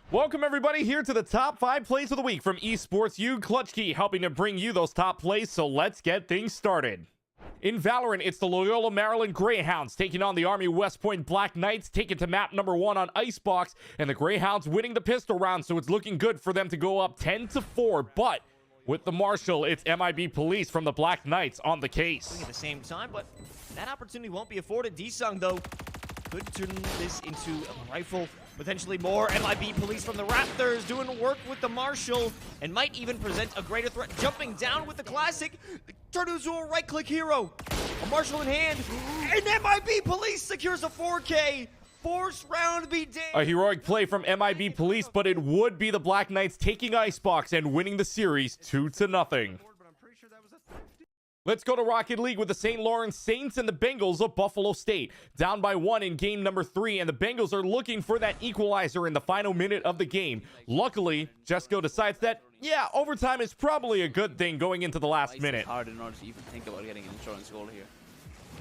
Welcome everybody here to the top 5 plays of the week from Esports U, Clutch Key, helping to bring you those top plays, so let's get things started. In Valorant, it's the Loyola Maryland Greyhounds taking on the Army West Point Black Knights, taken to map number 1 on Icebox, and the Greyhounds winning the pistol round, so it's looking good for them to go up 10-4, but with the Marshal, it's MIB Police from the Black Knights on the case. At the same time, but that opportunity won't be afforded. D-Sung, though, could turn this into a rifle, potentially more. MIB Police from the Raptors doing work with the Marshal and might even present a greater threat. Jumping down with the classic, turn into a right-click hero. A Marshal in hand, and MIB Police secures a 4K. Force round be damned. A heroic play from MIB Police, but it would be the Black Knights taking Icebox and winning the series 2-0. Let's go to Rocket League with the St. Lawrence Saints and the Bengals of Buffalo State. Down by 1 in game number 3, and the Bengals are looking for that equalizer in the final minute of the game. Luckily, Jesco decides that, yeah, overtime is probably a good thing going into the last minute. It's hard in order to even think about getting an insurance goal here.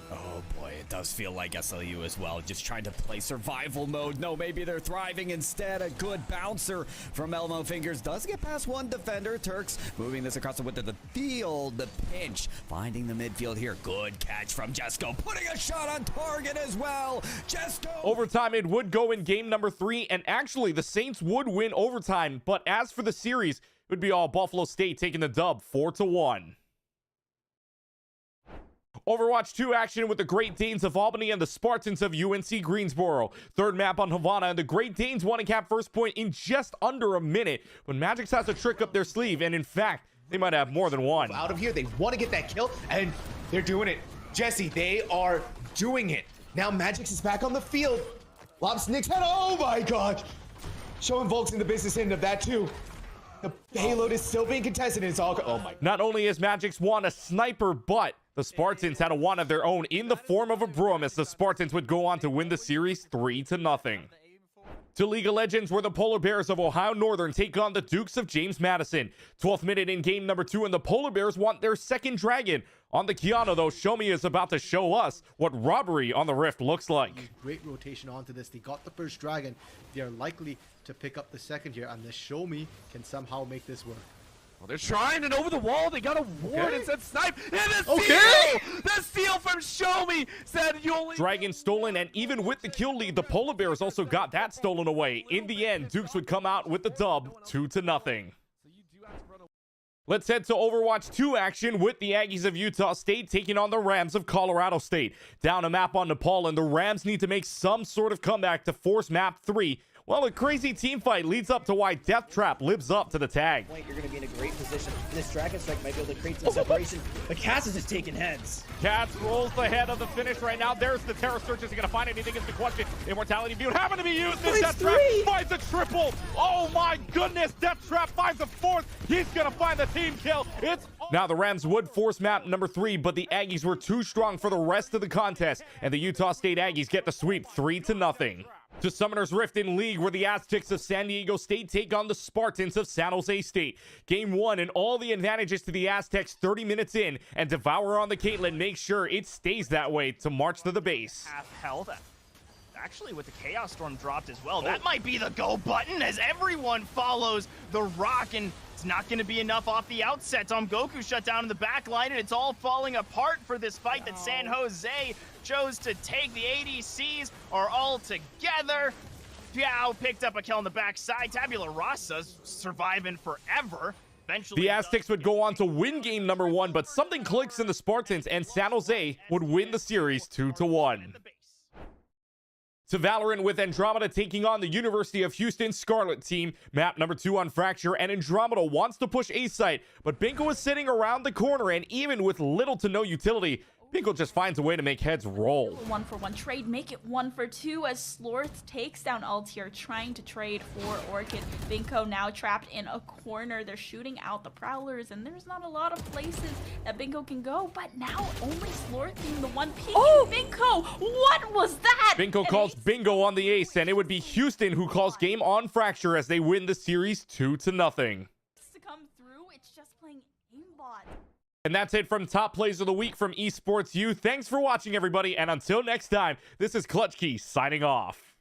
Oh boy, it does feel like SLU as well, just trying to play survival mode. No, maybe they're thriving instead. A good bouncer from Elmo Fingers does get past one defender. Turks moving this across the width of the field. The pinch, finding the midfield here. Good catch from Jesco, putting a shot on target as well. Jesco! Overtime, it would go in game number 3, and actually the Saints would win overtime, but as for the series, it would be all Buffalo State taking the dub 4-1. Overwatch 2 action with the Great Danes of Albany and the Spartans of UNC Greensboro. Third map on Havana, and the Great Danes want to cap first point in just under a minute. But Magix has a trick up their sleeve, and in fact, they might have more than one. Out of here, they want to get that kill, and they're doing it. Jesse, they are doing it. Now Magix is back on the field. Lobs Nick's head, oh my god! Showing Volks in the business end of that too. The payload is still being contested, and it's all, oh my. Not only is Magix won a sniper, but the Spartans had a one of their own in the form of a broom, as the Spartans would go on to win the series 3-0. To League of Legends, where the Polar Bears of Ohio Northern take on the Dukes of James Madison. 12th minute in game number 2, and the Polar Bears want their second dragon. On the Kiana, though, Shomi is about to show us what robbery on the Rift looks like. Great rotation onto this. They got the first dragon. They are likely to pick up the second here, and the Shomi can somehow make this work. Well, they're trying, and over the wall, they got a ward and said snipe. And the steal! The steal from Shomi said you only... Dragon stolen, and even with the kill lead, the Polar Bears also got that stolen away. In the end, Dukes would come out with the dub 2-0. Let's head to Overwatch 2 action with the Aggies of Utah State taking on the Rams of Colorado State. Down a map on Nepal, and the Rams need to make some sort of comeback to force map 3. Well, a crazy team fight leads up to why Death Trap lives up to the tag. You're going to be in a great position. This Dragon Strike might be able to create some separation, but Cass is just taking heads. Cass rolls the head of the finish right now. There's the Terror Search. Is he going to find anything? Is the question. Immortality View happened to be used. This Death Trap finds a triple. Oh my goodness. Death Trap finds a fourth. He's going to find the team kill. It's now the Rams would force map number 3, but the Aggies were too strong for the rest of the contest, and the Utah State Aggies get the sweep 3-0. To Summoner's Rift in League, where the Aztecs of San Diego State take on the Spartans of San Jose State. Game 1, and all the advantages to the Aztecs 30 minutes in, and Devour on the Caitlyn makes sure it stays that way to march to the base. Half health. Actually, with the Chaos Storm dropped as well, that might be the go button as everyone follows the rock, and it's not going to be enough off the outset. Goku shut down in the back line, and it's all falling apart for this fight that San Jose chose to take. The ADCs are all together. Piao picked up a kill on the backside. Tabula Rasa's surviving forever. Eventually, the Aztecs would go on to win game number 1, but something clicks in the Spartans, and San Jose would win the series 2-1. To Valorant, with Andromeda taking on the University of Houston Scarlet team. Map number 2 on Fracture, and Andromeda wants to push A site, but Binko is sitting around the corner, and even with little to no utility, Binko just finds a way to make heads roll. 1-for-1 trade, make it 1-for-2 as Slorth takes down Altier, trying to trade for Orchid. Binko now trapped in a corner. They're shooting out the Prowlers, and there's not a lot of places that Binko can go, but now only Slorth being the one peeking. Oh, Binko! What was that? Binko calls bingo on the ace, and it would be Houston who calls game on Fracture as they win the series 2-0. To come through, it's just playing aimbot. And that's it from Top Plays of the Week from Esports U. Thanks for watching, everybody, and until next time, this is Clutch Key signing off.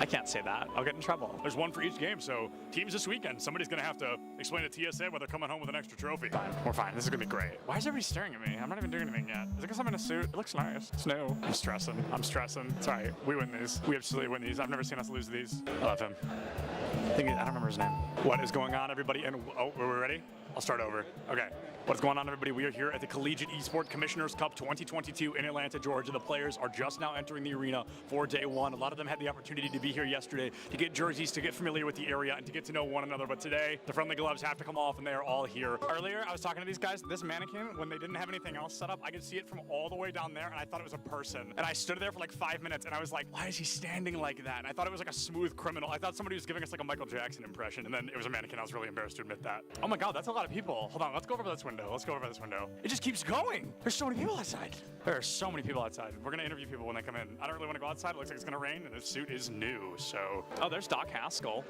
I can't say that. I'll get in trouble. There's one for each game, so teams this weekend, somebody's going to have to explain to TSA why they're coming home with an extra trophy. Fine. We're fine. This is going to be great. Why is everybody staring at me? I'm not even doing anything yet. Is it because I'm in a suit? It looks nice. It's new. I'm stressing. I'm stressing. It's all right. We win these. We absolutely win these. I've never seen us lose these. I love him. I don't remember his name. What is going on, everybody? And oh, are we ready? I'll start over. Okay. What's going on, everybody? We are here at the Collegiate Esports Commissioners Cup 2022 in Atlanta, Georgia. The players are just now entering the arena for day one. A lot of them had the opportunity to be here yesterday to get jerseys, to get familiar with the area, and to get to know one another. But today, the friendly gloves have to come off, and they are all here. Earlier, I was talking to these guys. This mannequin, when they didn't have anything else set up, I could see it from all the way down there, and I thought it was a person. And I stood there for like 5 minutes, and I was like, why is he standing like that? And I thought it was like a smooth criminal. I thought somebody was giving us like a Michael Jackson impression, and then it was a mannequin. I was really embarrassed to admit that. Oh my God, that's a lot of people. Hold on, let's go over this window. Let's go over this window. It just keeps going. There's so many people outside. There are so many people outside. We're gonna interview people when they come in. I don't really want to go outside. It looks like it's gonna rain, and the suit is new. So, oh, there's Doc Haskell.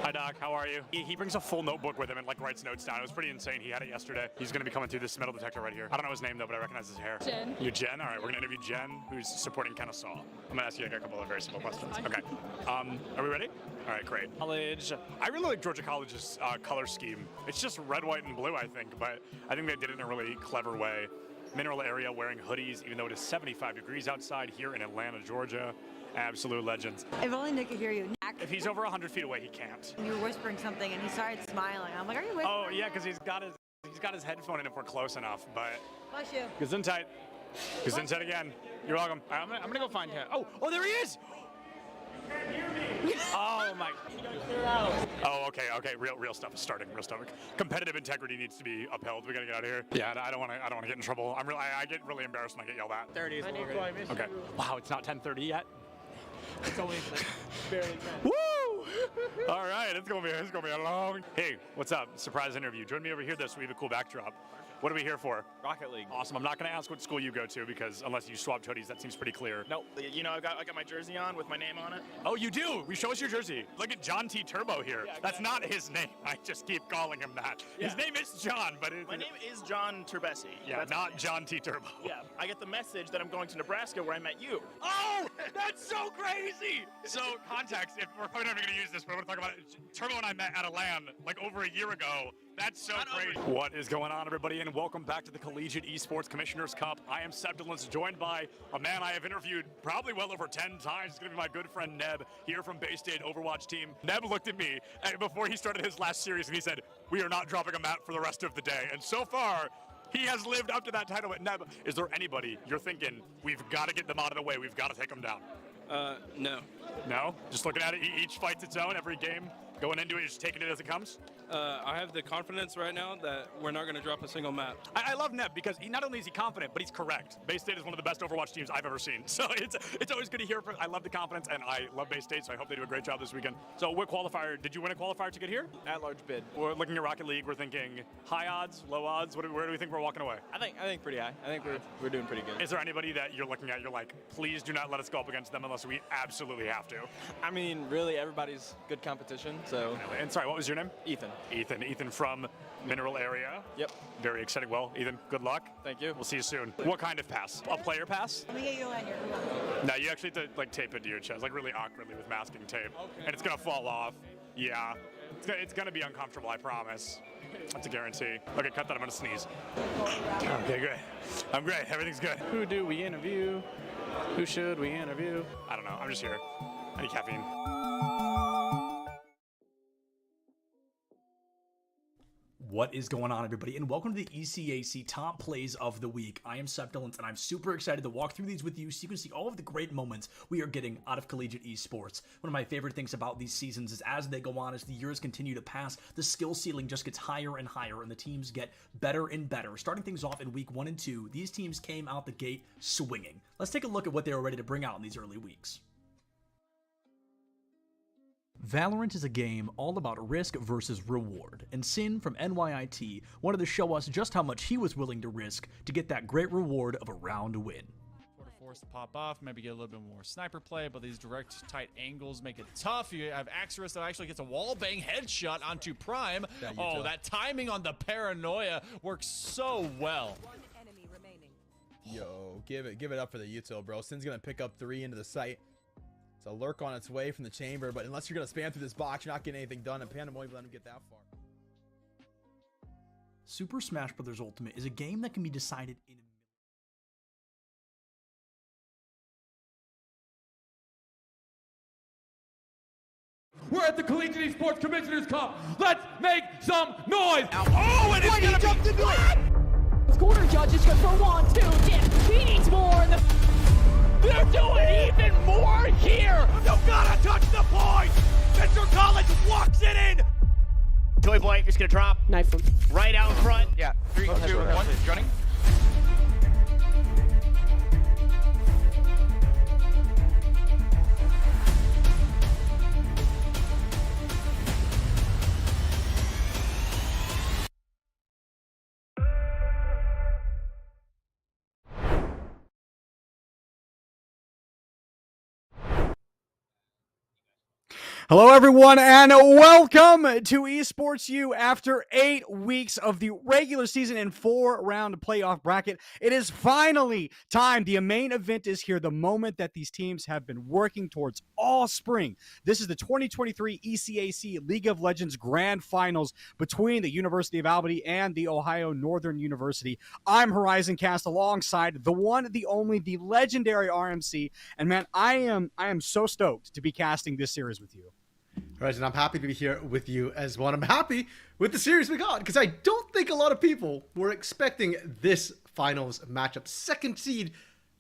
Hi, Doc. How are you? He brings a full notebook with him and like writes notes down. It was pretty insane. He had it yesterday. He's gonna be coming through this metal detector right here. I don't know his name though, but I recognize his hair. Jen. You're Jen. All right, we're gonna interview Jen, who's supporting Kennesaw. I'm gonna ask you like a couple of very simple questions. Okay. Are we ready? All right, great. College. I really like Georgia College's color scheme. It's just red, white, and blue, I think, but I think they did it in a really clever way. Mineral area, wearing hoodies, even though it is 75 degrees outside here in Atlanta, Georgia. Absolute legends. If only Nick could hear you. If he's over 100 feet away, he can't. You were whispering something, and he started smiling. I'm like, are you whispering? Oh yeah, because he's got his headphone in if we're close enough. But Bless you. Gesundheit. Gesundheit again. You're welcome. I'm gonna go find him. Oh, there he is. Oh my. Oh, okay. Real stuff is starting. Real stuff. Competitive integrity needs to be upheld. We gotta get out of here. Yeah, I don't want to get in trouble. I get really embarrassed when I get yelled at. 30 is Okay. Wow, it's not 10:30 yet. It's only barely 10. Woo! All right, it's gonna be a long. Hey, what's up? Surprise interview. Join me over here this. We have a cool backdrop. What are we here for? Rocket League. Awesome. I'm not going to ask what school you go to because unless you swapped hoodies, that seems pretty clear. No, you know, I got my jersey on with my name on it. Oh, you do? Show us your jersey. Look at John T. Turbo here. Yeah, that's not his name. I just keep calling him that. Yeah. His name is John, but my name is John Turbesi. Yeah, that's not John T. Turbo. Yeah, I get the message that I'm going to Nebraska where I met you. Oh, that's so crazy. So context, if we're probably never going to use this, but we're going to talk about it. Turbo and I met at a LAN like over a year ago. That's so crazy. What is going on, everybody, and welcome back to the Collegiate Esports Commissioners Cup. I am Septilence, joined by a man I have interviewed probably well over 10 times. It's going to be my good friend Neb, here from Bay State Overwatch team. Neb looked at me before he started his last series, and he said, we are not dropping a map for the rest of the day. And so far, he has lived up to that title. But Neb, is there anybody you're thinking, we've got to get them out of the way, we've got to take them down? No. No? Just looking at it, each fight's its own, every game? Going into it, just taking it as it comes? I have the confidence right now that we're not going to drop a single map. I love Neb because not only is he confident, but he's correct. Bay State is one of the best Overwatch teams I've ever seen. So it's always good to hear. I love the confidence, and I love Bay State, so I hope they do a great job this weekend. So what qualifier, did you win a qualifier to get here? At-large bid. We're looking at Rocket League. We're thinking high odds, low odds. Where do we think we're walking away? I think pretty high. I think we're doing pretty good. Is there anybody that you're looking at, you're like, please do not let us go up against them unless we absolutely have to? I mean, really, everybody's good competition, so. And sorry, what was your name? Ethan. Ethan from Mineral area. Yep. Very exciting. Well, Ethan, good luck. Thank you. We'll see you soon. What kind of pass? A player pass? Let me get you a lanyard. No, you actually have to like tape it to your chest, like really awkwardly with masking tape. Okay. And it's gonna fall off. Yeah. It's gonna be uncomfortable, I promise. That's a guarantee. Okay, cut that, I'm gonna sneeze. Okay, great. I'm great, everything's good. Who do we interview? Who should we interview? I don't know, I'm just here. I need caffeine. What is going on, everybody, and welcome to the ECAC Top Plays of the Week. I am Septilence, and I'm super excited to walk through these with you so you can see all of the great moments we are getting out of collegiate esports. One of my favorite things about these seasons is as they go on, as the years continue to pass, the skill ceiling just gets higher and higher, and the teams get better and better. Starting things off in week 1 and 2, these teams came out the gate swinging. Let's take a look at what they were ready to bring out in these early weeks. Valorant is a game all about risk versus reward, and Sin from NYIT wanted to show us just how much he was willing to risk to get that great reward of a round win. Sort of forced to pop off, maybe get a little bit more sniper play, but these direct, tight angles make it tough. You have Axorus that actually gets a wallbang headshot onto Prime. Oh, that timing on the paranoia works so well. Yo, give it up for the util, bro. Sin's gonna pick up 3 into the site. It's a lurk on its way from the chamber, but unless you're going to spam through this box, you're not getting anything done, and Panda won't even let him get that far. Super Smash Bros. Ultimate is a game that can be decided in a We're at the Collegiate Esports Commissioners Cup. Let's make some noise. Oh, and it's going to jumped into it. The corner judge is good for 1, 2, dip. He needs more. They're doing even more here. You gotta touch the point. Mr. College walks it in. Toy Boy is gonna drop. Knife him. Right out in front. Yeah, 3, 2, 1, running. Hello, everyone, and welcome to Esports U. After 8 weeks of the regular season and 4-round playoff bracket, it is finally time. The main event is here, the moment that these teams have been working towards all spring. This is the 2023 ECAC League of Legends Grand Finals between the University of Albany and the Ohio Northern University. I'm Horizon Cast alongside the one, the only, the legendary RMC, and man, I am so stoked to be casting this series with you. Horizon, I'm happy to be here with you as well. I'm happy with the series we got because I don't think a lot of people were expecting this finals matchup. 2nd seed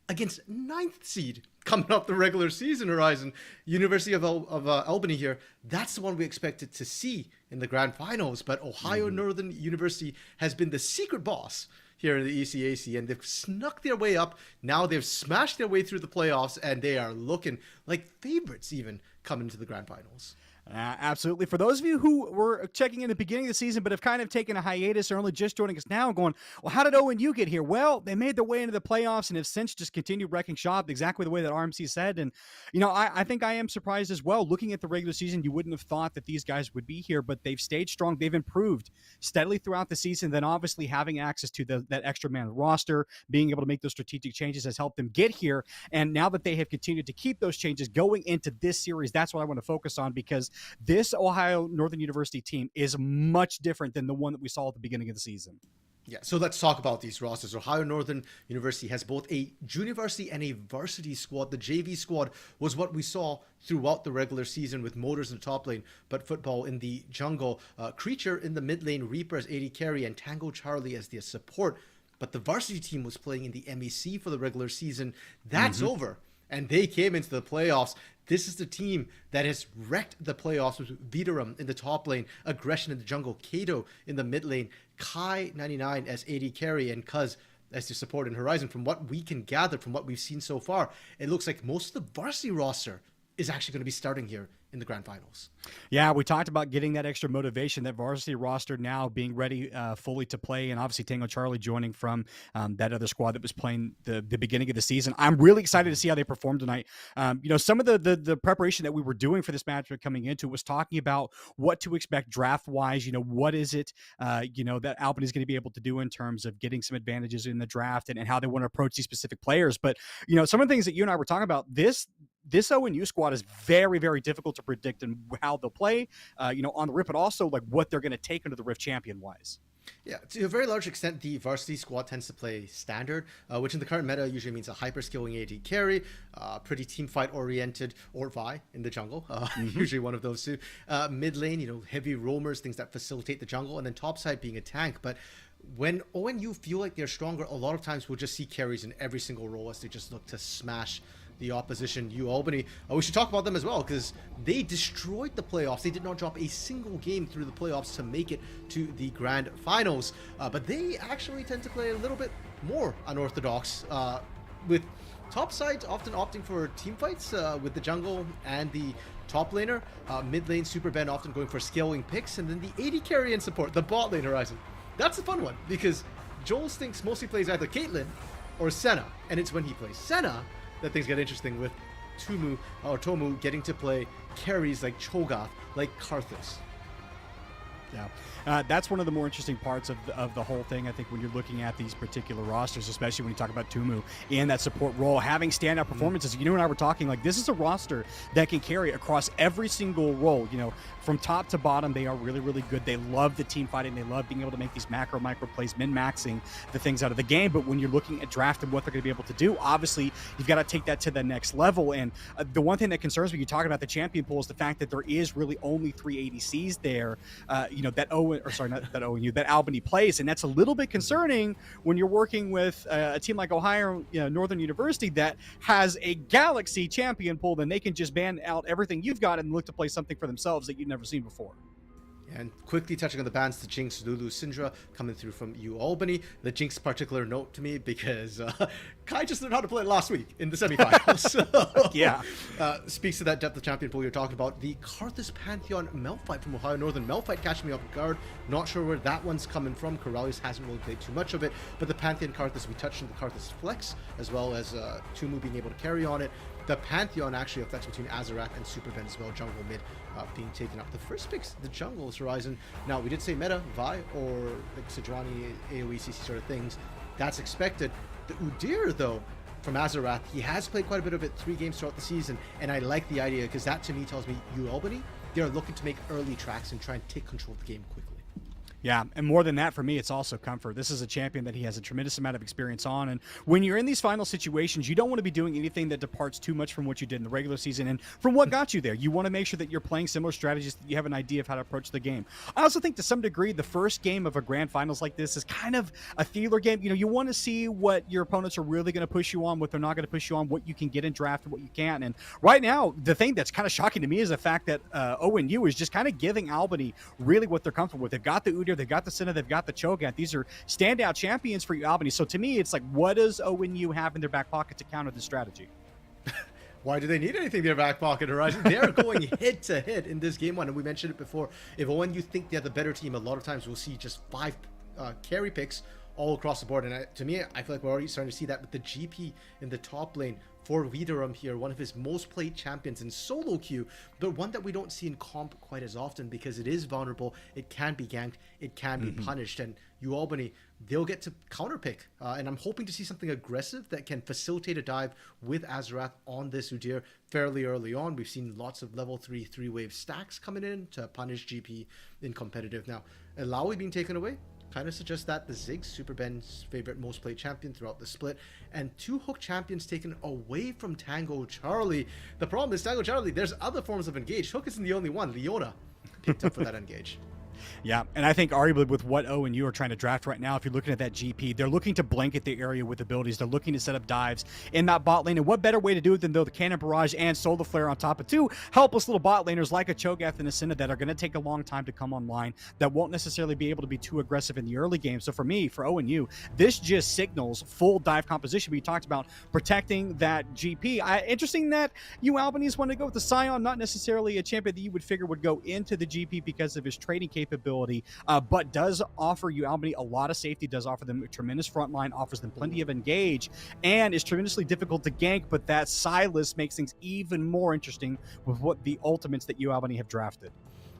against 9th seed coming off the regular season, Horizon. University of Albany here. That's the one we expected to see in the grand finals. But Ohio Northern University has been the secret boss here in the ECAC, and they've snuck their way up. Now they've smashed their way through the playoffs, and they are looking like favorites even coming into the grand finals. Absolutely. For those of you who were checking in the beginning of the season but have kind of taken a hiatus or only just joining us now going, well, how did ONU get here? Well, they made their way into the playoffs and have since just continued wrecking shop exactly the way that RMC said. And, you know, I think I am surprised as well. Looking at the regular season, you wouldn't have thought that these guys would be here, but they've stayed strong. They've improved steadily throughout the season. Then obviously having access to that extra man roster, being able to make those strategic changes has helped them get here. And now that they have continued to keep those changes going into this series, that's what I want to focus on, because this Ohio Northern University team is much different than the one that we saw at the beginning of the season. Yeah, so let's talk about these rosters. Ohio Northern University has both a junior varsity and a varsity squad. The JV squad was what we saw throughout the regular season with Motors in the top lane, but Football in the jungle, Creature in the mid lane, Reaper as AD carry, and Tango Charlie as their support. But the varsity team was playing in the MEC for the regular season. That's over, and they came into the playoffs. This is the team that has wrecked the playoffs with Vidarum in the top lane, Aggression in the jungle, Kato in the mid lane, Kai 99 as AD carry, and Cuz as your support in Horizon. From what we can gather, from what we've seen so far, it looks like most of the varsity roster is actually going to be starting here in the grand finals. Yeah, we talked about getting that extra motivation, that varsity roster now being ready fully to play, and obviously Tango Charlie joining from that other squad that was playing the beginning of the season. I'm really excited to see how they perform tonight. You know, some of the preparation that we were doing for this matchup coming into was talking about what to expect draft-wise. You know, what is it, you know, that Albany is going to be able to do in terms of getting some advantages in the draft and how they want to approach these specific players. But, you know, some of the things that you and I were talking about, this ONU squad is very, very difficult to predict and how they'll play, you know, on the Rift, but also like what they're going to take into the Rift champion-wise. Yeah, to a very large extent, the varsity squad tends to play standard, which in the current meta usually means a hyper-skilling AD carry, pretty team fight-oriented, or Vi in the jungle, usually one of those two. Mid lane, you know, heavy roamers, things that facilitate the jungle, and then top side being a tank. But when ONU feel like they're stronger, a lot of times we'll just see carries in every single role as they just look to smash the opposition, U Albany. We should talk about them as well, because they destroyed the playoffs. They did not drop a single game through the playoffs to make it to the grand finals. But they actually tend to play a little bit more unorthodox, with top sides often opting for team fights with the jungle and the top laner. Mid lane, Super Ben often going for scaling picks, and then the AD carry and support, the bot lane Horizon. That's a fun one, because Joel Stinks mostly plays either Caitlyn or Senna, and it's when he plays Senna that things get interesting, with Tomu getting to play carries like Cho'Gath, like Karthus. Yeah, that's one of the more interesting parts of the whole thing. I think when you're looking at these particular rosters, especially when you talk about Tumu in that support role, having standout performances. You and I were talking like this is a roster that can carry across every single role. From top to bottom, they are really, really good. They love the team fighting. They love being able to make these macro micro plays, min-maxing the things out of the game. But when you're looking at draft and what they're going to be able to do, obviously you've got to take that to the next level. And the one thing that concerns me, you talk about the champion pool, is the fact that there is really only 3 ADCs there. That Albany plays, and that's a little bit concerning when you're working with a team like Ohio Northern University that has a Galaxy champion pool. Then they can just ban out everything you've got and look to play something for themselves that you've never seen before. And quickly touching on the bans, the Jinx, Lulu, Syndra coming through from Albany. The Jinx particular note to me because Kai just learned how to play it last week in the semifinals. So, yeah. Speaks to that depth of champion pool you're talking about. The Karthus Pantheon Melfight from Ohio Northern. Melfight catching me off guard. Not sure where that one's coming from. Corellius hasn't really played too much of it. But the Pantheon Karthus, we touched on the Karthus Flex, as well as Tumu being able to carry on it. The Pantheon actually a flex between Azarath and Superben as well, jungle mid being taken up. The first picks, the jungles, Horizon. Now, we did say meta, Vi, or like Sejuani, AoE, CC sort of things. That's expected. The Udyr, though, from Azarath, he has played quite a bit of it 3 games throughout the season, and I like the idea because that to me tells me Albany, they're looking to make early tracks and try and take control of the game quickly. Yeah, and more than that, for me, it's also comfort. This is a champion that he has a tremendous amount of experience on, and when you're in these final situations, you don't want to be doing anything that departs too much from what you did in the regular season and from what got you there. You want to make sure that you're playing similar strategies, that you have an idea of how to approach the game. I also think to some degree, the first game of a grand finals like this is kind of a feeler game. You want to see what your opponents are really going to push you on, what they're not going to push you on, what you can get in draft and what you can't. And right now, the thing that's kind of shocking to me is the fact that ONU is just kind of giving Albany really what they're comfortable with. They've got the Udyr, they've got the Senna, they've got the Cho'Gath. These are standout champions for you, Albany. So to me, it's like, what does ONU have in their back pocket to counter this strategy? Why do they need anything in their back pocket, Horizon? They're going hit to hit in this game one, and we mentioned it before. If ONU think they're the better team, a lot of times we'll see just 5 carry picks all across the board. And to me, I feel like we're already starting to see that with the GP in the top lane for Wiederum here, one of his most played champions in solo queue, but one that we don't see in comp quite as often because it is vulnerable, it can be ganked, it can be punished, and Albany, they'll get to counterpick, and I'm hoping to see something aggressive that can facilitate a dive with Azarath on this Udyr fairly early on. We've seen lots of level 3 3-wave stacks coming in to punish GP in competitive. Now, Alawi being taken away kind of suggests that the Ziggs, Super Ben's favorite most played champion throughout the split, and 2 hook champions taken away from Tango Charlie. The problem is Tango Charlie, there's other forms of engage. Hook isn't the only one. Leona picked up for that engage. Yeah, and I think arguably with what ONU are trying to draft right now, if you're looking at that GP, they're looking to blanket the area with abilities. They're looking to set up dives in that bot lane. And what better way to do it than though the Cannon Barrage and Solar Flare on top of 2 helpless little bot laners like a Cho'Gath and a Senna that are going to take a long time to come online, that won't necessarily be able to be too aggressive in the early game. So for me, for ONU, this just signals full dive composition. We talked about protecting that GP. Interesting that Albany's wanted to go with the Scion, not necessarily a champion that you would figure would go into the GP because of his trading capability, but does offer Albany a lot of safety, does offer them a tremendous front line, offers them plenty of engage, and is tremendously difficult to gank, but that Silas makes things even more interesting with what the ultimates that Albany have drafted.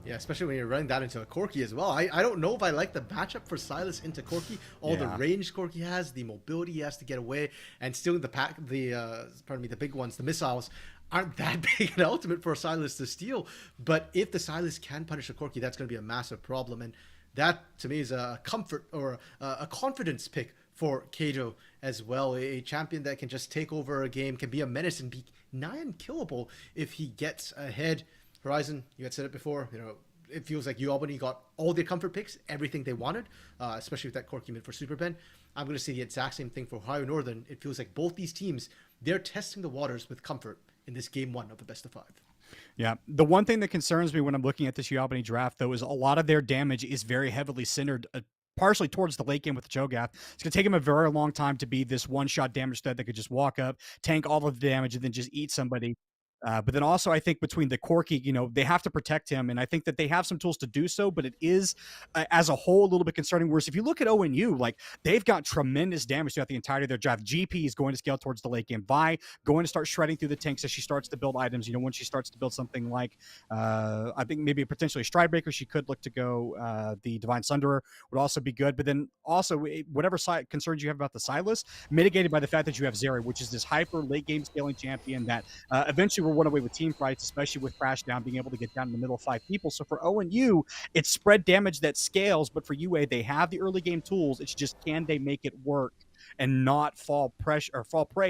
Yeah, especially when you're running that into a Corki as well. I don't know if I like the matchup for Silas into Corki. All the range Corki has, the mobility he has to get away, and still the big ones, the missiles, aren't that big an ultimate for Silas to steal. But if the Silas can punish a Corki, that's going to be a massive problem. And that, to me, is a comfort or a confidence pick for Kato as well. A champion that can just take over a game, can be a menace and be nigh unkillable if he gets ahead. Horizon, you had said it before, it feels like Albany got all their comfort picks, everything they wanted, especially with that Corki mid for Super Ben. I'm going to say the exact same thing for Ohio Northern. It feels like both these teams, they're testing the waters with comfort in this game 1 of the best of 5. Yeah, the one thing that concerns me when I'm looking at this Albany draft, though, is a lot of their damage is very heavily centered partially towards the late game with the Cho'Gath. It's going to take him a very long time to be this one-shot damage threat that could just walk up, tank all of the damage, and then just eat somebody. But then also, I think between the Corki, they have to protect him, and I think that they have some tools to do so. But it is, as a whole, a little bit concerning. Whereas if you look at ONU, like they've got tremendous damage throughout the entirety of their draft. GP is going to scale towards the late game. Vi going to start shredding through the tanks as she starts to build items. When she starts to build something like, I think maybe potentially a Stridebreaker, she could look to go. The Divine Sunderer would also be good. But then also, whatever concerns you have about the Silas, mitigated by the fact that you have Zeri, which is this hyper late game scaling champion that eventually will run away with team fights, especially with Crash Down being able to get down in the middle of 5 people. So for ONU, it's spread damage that scales, but for UA, they have the early game tools. It's just, can they make it work and not fall prey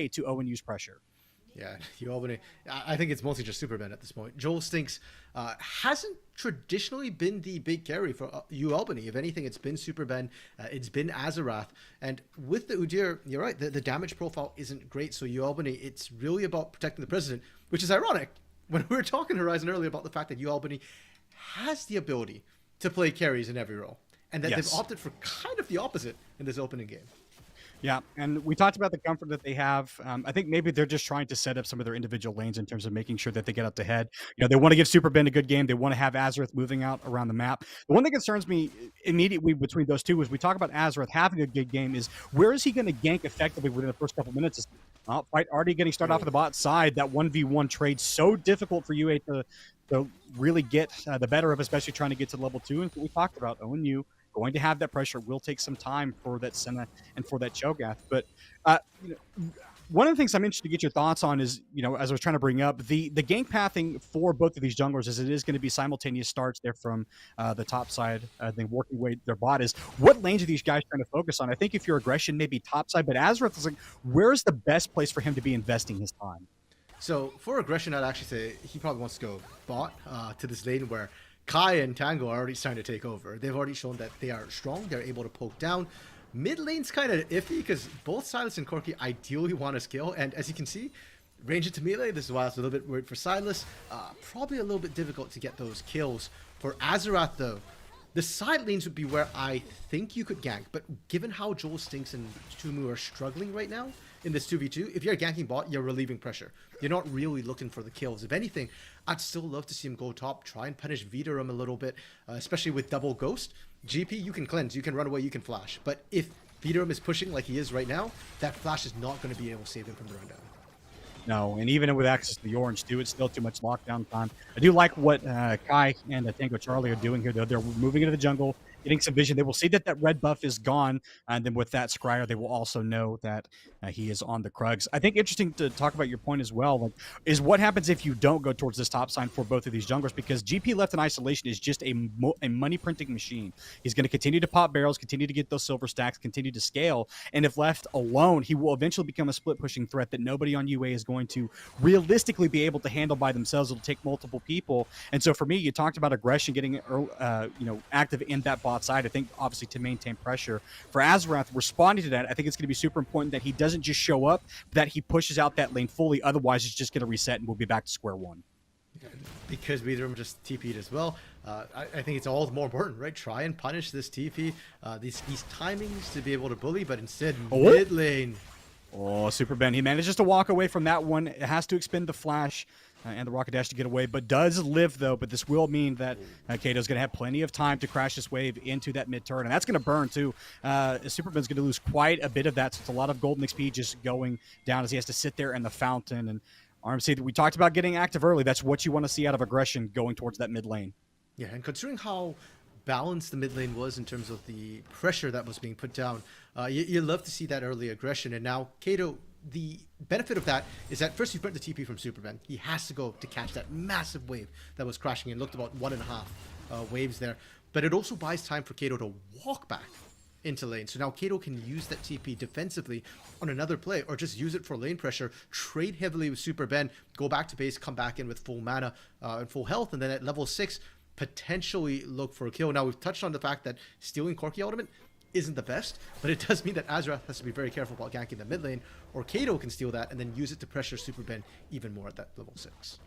to ONU's pressure? Yeah, Albany. I think it's mostly just Superman at this point. Joel Stinks hasn't traditionally been the big carry for Albany. If anything, it's been Superman, it's been Azarath. And with the Udyr, you're right, the damage profile isn't great. So Albany, it's really about protecting the president, which is ironic when we were talking Horizon earlier about the fact that Albany has the ability to play carries in every role. And that they've opted for kind of the opposite in this opening game. Yeah, and we talked about the comfort that they have. I think maybe they're just trying to set up some of their individual lanes in terms of making sure that they get up to head. They want to give Superben a good game. They want to have Azarath moving out around the map. The one that concerns me immediately between those two is we talk about Azarath having a good game is where is he going to gank effectively within the first couple minutes? Fight already getting started off of the bot side. That 1v1 trade so difficult for UA to really get the better of, especially trying to get to level 2. And we talked about ONU going to have that pressure. Will take some time for that Senna and for that Cho'Gath. But one of the things I'm interested to get your thoughts on is, as I was trying to bring up, the gank pathing for both of these junglers is it is going to be simultaneous starts there from the top side, then working away their bot is. What lanes are these guys trying to focus on? I think if your aggression may be top side, but Azarath is like, where's the best place for him to be investing his time? So for aggression, I'd actually say he probably wants to go bot to this lane where Kai and Tango are already starting to take over. They've already shown that they are strong. They're able to poke down. Mid lane's kind of iffy because both Silas and Corki ideally want to scale. And as you can see, range into melee. This is why I was a little bit worried for Silas. Probably a little bit difficult to get those kills. For Azarath, though, the side lanes would be where I think you could gank. But given how Joel Stinks and Tumu are struggling right now in this 2v2, if you're ganking bot, you're relieving pressure. You're not really looking for the kills. If anything, I'd still love to see him go top, try and punish Vidarum a little bit, especially with double Ghost. GP, you can cleanse, you can run away, you can flash. But if Vidarum is pushing like he is right now, that flash is not going to be able to save him from the rundown. No, and even with access to the orange too, it's still too much lockdown time. I do like what Kai and Tango Charlie are doing here, though. They're moving into the jungle, getting some vision. They will see that that red buff is gone, and then with that Scryer, they will also know that he is on the Krugs. I think interesting to talk about your point as well, like, is what happens if you don't go towards this top sign for both of these junglers, because GP left in isolation is just a money printing machine. He's going to continue to pop barrels, continue to get those silver stacks, continue to scale, and if left alone, he will eventually become a split pushing threat that nobody on UA is going to realistically be able to handle by themselves. It'll take multiple people, and so for me, you talked about aggression getting active in that bot side. I think obviously to maintain pressure for Azarath responding to that, I think it's going to be super important that he doesn't just show up, but that he pushes out that lane fully. Otherwise, it's just going to reset and we'll be back to square one. Because Vidarum just TP'd as well. I think it's all the more important, right? Try and punish this TP, these timings to be able to bully, but instead mid lane. Oh, Super Ben. He manages to walk away from that one. It has to expend the flash and the rocket dash to get away, but does live though. But this will mean that Kato's going to have plenty of time to crash this wave into that mid turn, and that's going to burn too. Super Ben's going to lose quite a bit of that, so it's a lot of golden XP just going down as he has to sit there in the fountain. And RMC, we talked about getting active early. That's what you want to see out of aggression going towards that mid lane. Yeah, and considering how balanced the mid lane was in terms of the pressure that was being put down, you love to see that early aggression. And now Kato, the benefit of that is that first you burnt the TP from Superman. He has to go to catch that massive wave that was crashing in. Looked about 1.5 waves there. But it also buys time for Kato to walk back into lane. So now Kato can use that TP defensively on another play, or just use it for lane pressure, trade heavily with Super Ben, go back to base, come back in with full mana and full health, and then at level 6, potentially look for a kill. Now, we've touched on the fact that stealing Corki Ultimate isn't the best, but it does mean that Azarath has to be very careful about ganking the mid lane, or Kato can steal that and then use it to pressure Super Ben even more at that level 6.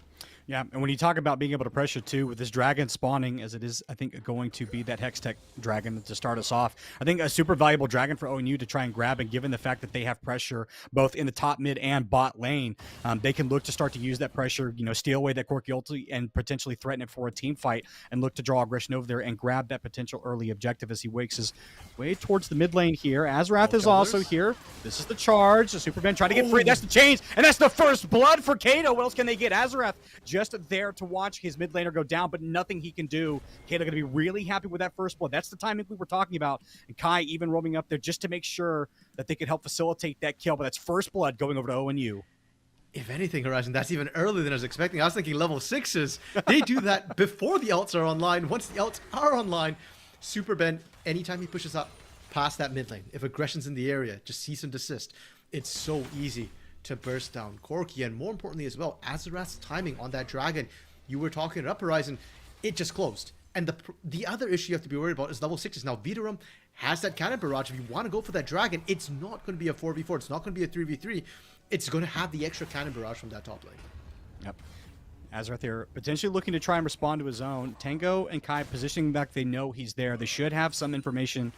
Yeah, and when you talk about being able to pressure too, with this dragon spawning, as it is, I think going to be that Hextech dragon to start us off. I think a super valuable dragon for ONU to try and grab, and given the fact that they have pressure both in the top, mid, and bot lane, they can look to start to use that pressure, steal away that quirky ulti and potentially threaten it for a team fight, and look to draw aggression over there and grab that potential early objective as he wakes his way towards the mid lane here. Azrath is also here. This is the charge. The Superman trying to get free. That's the chains, and that's the first blood for Kato. What else can they get? Azrath just there to watch his mid laner go down, but nothing he can do. Kato going to be really happy with that first blood. That's the timing we were talking about. And Kai even roaming up there just to make sure that they could help facilitate that kill, but that's first blood going over to ONU. If anything, Horizon, that's even earlier than I was expecting. I was thinking level 6s. They do that before the ults are online. Once the ults are online, Super Ben, anytime he pushes up past that mid lane, if aggression's in the area, just cease and desist. It's so easy to burst down Corki, and more importantly as well, Azarath's timing on that dragon. You were talking it up, Horizon, it just closed. And the other issue you have to be worried about is level 6s. Now, Vidorum has that cannon barrage. If you want to go for that dragon, it's not going to be a 4v4. It's not going to be a 3v3. It's going to have the extra cannon barrage from that top lane. Yep. Azrath here, potentially looking to try and respond to his own. Tango and Kai positioning back, they know he's there. They should have some information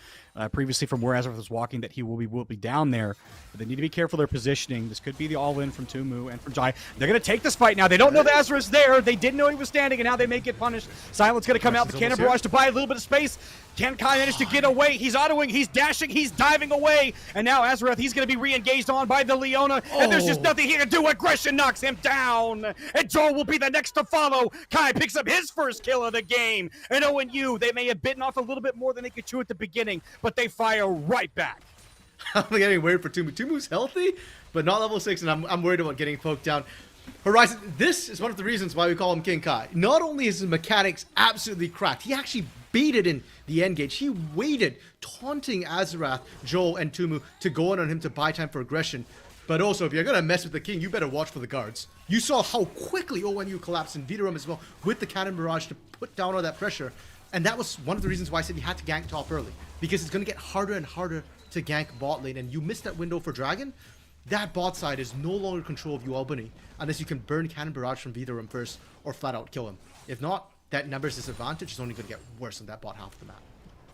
previously from where Azrath was walking that he will be down there. But they need to be careful their positioning. This could be the all-in from Tumu and from Jai. They're going to take this fight now. They don't know that Azrath's there. They didn't know he was standing, and now they may get punished. Silent's going to come out, the cannon barrage to buy a little bit of space. Can Kai manage to get away? He's autoing, he's dashing, he's diving away. And now Azrath, he's going to be re-engaged on by the Leona. And there's just nothing he can do. Aggression knocks him down. And Joel will be the next to follow. Kai picks up his first kill of the game. And ONU, they may have bitten off a little bit more than they could chew at the beginning, but they fire right back. I'm getting worried for Tumu. Tumu's healthy, but not level 6, and I'm worried about getting poked down. Horizon, this is one of the reasons why we call him King Kai. Not only is his mechanics absolutely cracked, he actually baited in the engage. He waited, taunting Azarath, Joel, and Tumu to go in on him to buy time for aggression. But also, if you're going to mess with the king, you better watch for the guards. You saw how quickly ONU collapsed in Vidorum as well with the cannon barrage to put down all that pressure. And that was one of the reasons why I said you had to gank top early. Because it's going to get harder and harder to gank bot lane. And you miss that window for Dragon, that bot side is no longer control of you, Albany, unless you can burn cannon barrage from Vidorum first or flat out kill him. If not, that numbers disadvantage is only going to get worse on that bot half of the map.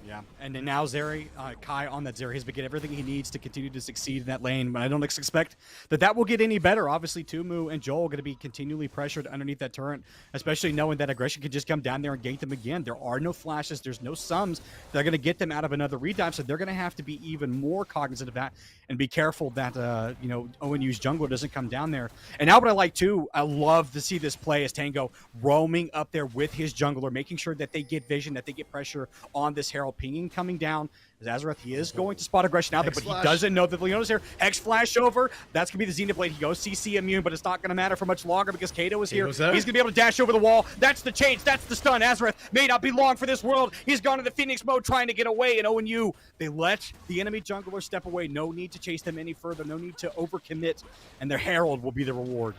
Yeah, and then now Zeri, Kai on that Zeri has been getting everything he needs to continue to succeed in that lane, but I don't expect that will get any better. Obviously, Tumu and Joel are going to be continually pressured underneath that turret, especially knowing that aggression can just come down there and gate them again. There are no flashes, there's no sums that are going to get them out of another redive, so they're going to have to be even more cognizant of that and be careful that, ONU's jungler doesn't come down there. And now what I like, too, I love to see this play as Tango roaming up there with his jungler, making sure that they get vision, that they get pressure on this Herald. Pinging coming down as Azarath, he is going to spot aggression out there, but he doesn't know that Leona's here. Hex flash over. That's going to be the Zenith Blade. He goes CC immune, but it's not going to matter for much longer because Kato is here. He's going to be able to dash over the wall. That's the change. That's the stun. Azarath may not be long for this world. He's gone into Phoenix mode trying to get away, and ONU, they let the enemy jungler step away. No need to chase them any further. No need to overcommit, and their Herald will be the reward.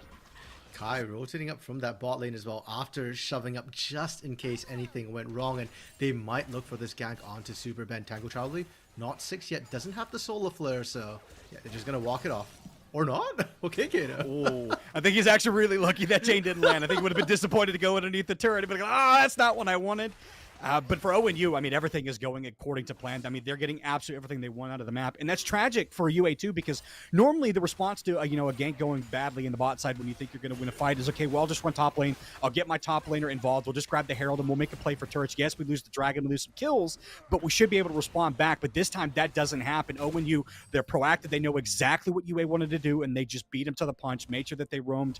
Kai rotating up from that bot lane as well after shoving up just in case anything went wrong, and they might look for this gank onto Super Ben. Tango Charlie, not 6 yet, doesn't have the solar flare, so yeah, they're just gonna walk it off. Or not? Okay, Kato. Oh, I think he's actually really lucky that chain didn't land. I think he would have been disappointed to go underneath the turret and be like, that's not what I wanted. But for ONU, I mean, everything is going according to plan. I mean, they're getting absolutely everything they want out of the map. And that's tragic for UA too, because normally the response to, a gank going badly in the bot side when you think you're going to win a fight is, okay, well, I'll just run top lane. I'll get my top laner involved. We'll just grab the Herald and we'll make a play for turrets. Yes, we lose the Dragon, we lose some kills, but we should be able to respond back. But this time that doesn't happen. ONU, they're proactive. They know exactly what UA wanted to do, and they just beat him to the punch, made sure that they roamed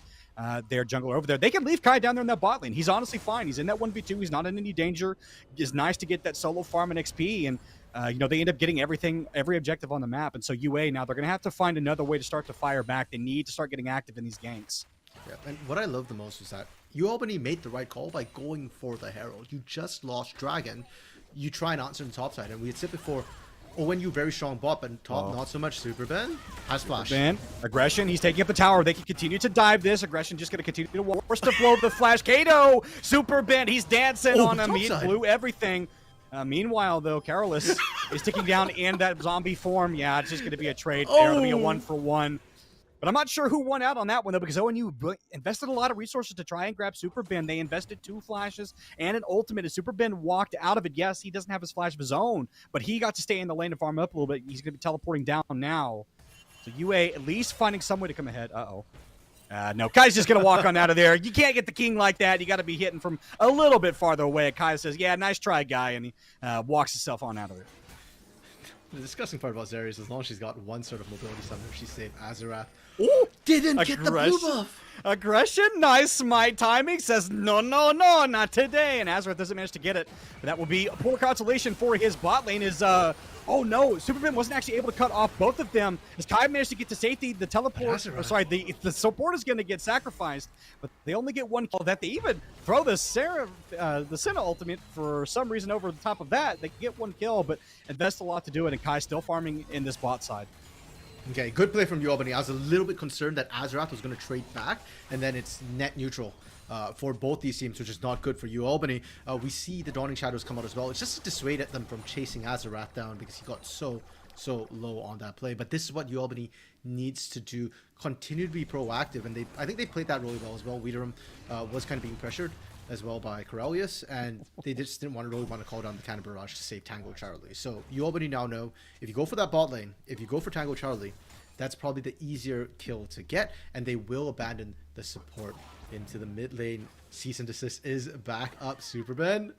their jungler over there. They can leave Kai down there in that bot lane. He's honestly fine. He's in that 1v2. He's not in any danger. It's nice to get that solo farm and XP, and they end up getting every objective on the map. And so UA now, they're going to have to find another way to start to fire back. They need to start getting active in these ganks. Yeah, and what I love the most is that Albany made the right call by going for the Herald. You just lost Dragon. You try and answer the top side, and we had said before, ONU very strong bot, but top not so much. Super Ben has flash. Ben, aggression, he's taking up the tower. They can continue to dive this. Aggression just going to continue to force to blow the flash. Kato, Super Ben, he's dancing on him. He blew everything. Meanwhile, though, Carolus is ticking down in that zombie form. Yeah, it's just going to be a trade there. It'll be a 1-for-1. But I'm not sure who won out on that one, though, because ONU invested a lot of resources to try and grab Super Ben. They invested 2 flashes and an ultimate, and Super Ben walked out of it. Yes, he doesn't have his flash of his own, but he got to stay in the lane to farm up a little bit. He's going to be teleporting down now. So UA at least finding some way to come ahead. No, Kai's just going to walk on out of there. You can't get the king like that. You got to be hitting from a little bit farther away. Kai says, yeah, nice try, guy, and he walks himself on out of there. The disgusting part about Zarya is as long as she's got one sort of mobility summoner, she's safe. Azarath Ooh, didn't get the blue buff. Aggression, nice smite timing, says no, not today, and Azarath doesn't manage to get it. But that will be a poor consolation for his bot lane. Oh no, Superman wasn't actually able to cut off both of them. As Kai managed to get to safety, the teleport, the support is going to get sacrificed, but they only get 1 kill. That they even throw the Senna ultimate for some reason over the top of that. They get 1 kill, but invest a lot to do it, and Kai's still farming in this bot side. Okay, good play from you, Albany. I was a little bit concerned that Azarath was going to trade back, and then it's net neutral for both these teams, which is not good for you, Albany. We see the Dawning Shadows come out as well. It's just to dissuade them from chasing Azarath down because he got so low on that play. But this is what you, Albany, needs to do. Continue to be proactive, and I think they played that really well as well. Wiederum was kind of being pressured as well by Corellius, and they just didn't really want to call down the Cannon Barrage to save Tango Charlie. So you Albany now know, if you go for that bot lane, if you go for Tango Charlie, that's probably the easier kill to get, and they will abandon the support into the mid lane. Cease and desist is back up, Super Ben.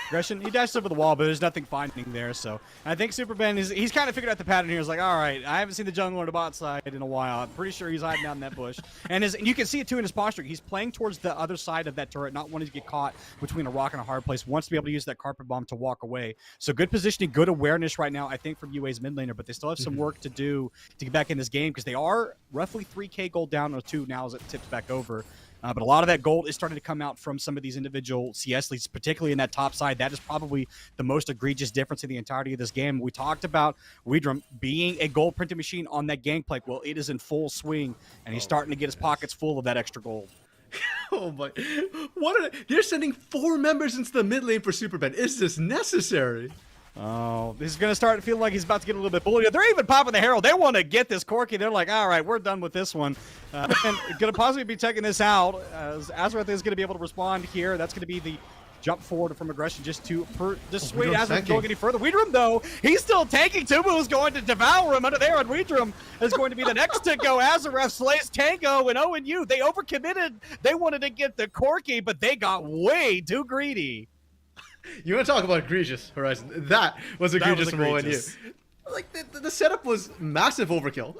Aggression, he dashed over the wall, but there's nothing finding there. So I think Super Ben he's kind of figured out the pattern here. He's like, all right, I haven't seen the jungler on the bot side in a while. I'm pretty sure he's hiding out in that bush. And you can see it too in his posture. He's playing towards the other side of that turret, not wanting to get caught between a rock and a hard place. Wants to be able to use that carpet bomb to walk away. So good positioning, good awareness right now, I think, from UA's mid laner. But they still have some work to do to get back in this game because they are roughly 3K gold down on 2 now as it tips back over. But a lot of that gold is starting to come out from some of these individual CS leads, particularly in that top side. That is probably the most egregious difference in the entirety of this game. We talked about Wiederum being a gold printing machine on that gangplank. Well, it is in full swing, and he's starting to get his pockets full of that extra gold. Oh my! They're sending 4 members into the mid lane for Super Ben. Is this necessary? Oh, this is going to start to feel like he's about to get a little bit bullied. They're even popping the Herald. They want to get this Corki. They're like, all right, we're done with this one. And going to possibly be checking this out. As Azarath is going to be able to respond here. That's going to be the jump forward from aggression just to dissuade Azarath from going any further. Wiederum, though, he's still tanking. Tubu is going to devour him under there, and Wiederum is going to be the next to go. Azarath slays Tango, and ONU, they overcommitted. They wanted to get the Corki, but they got way too greedy. You want to talk about egregious, Horizon? That was egregious from ONU. Like, the setup was massive overkill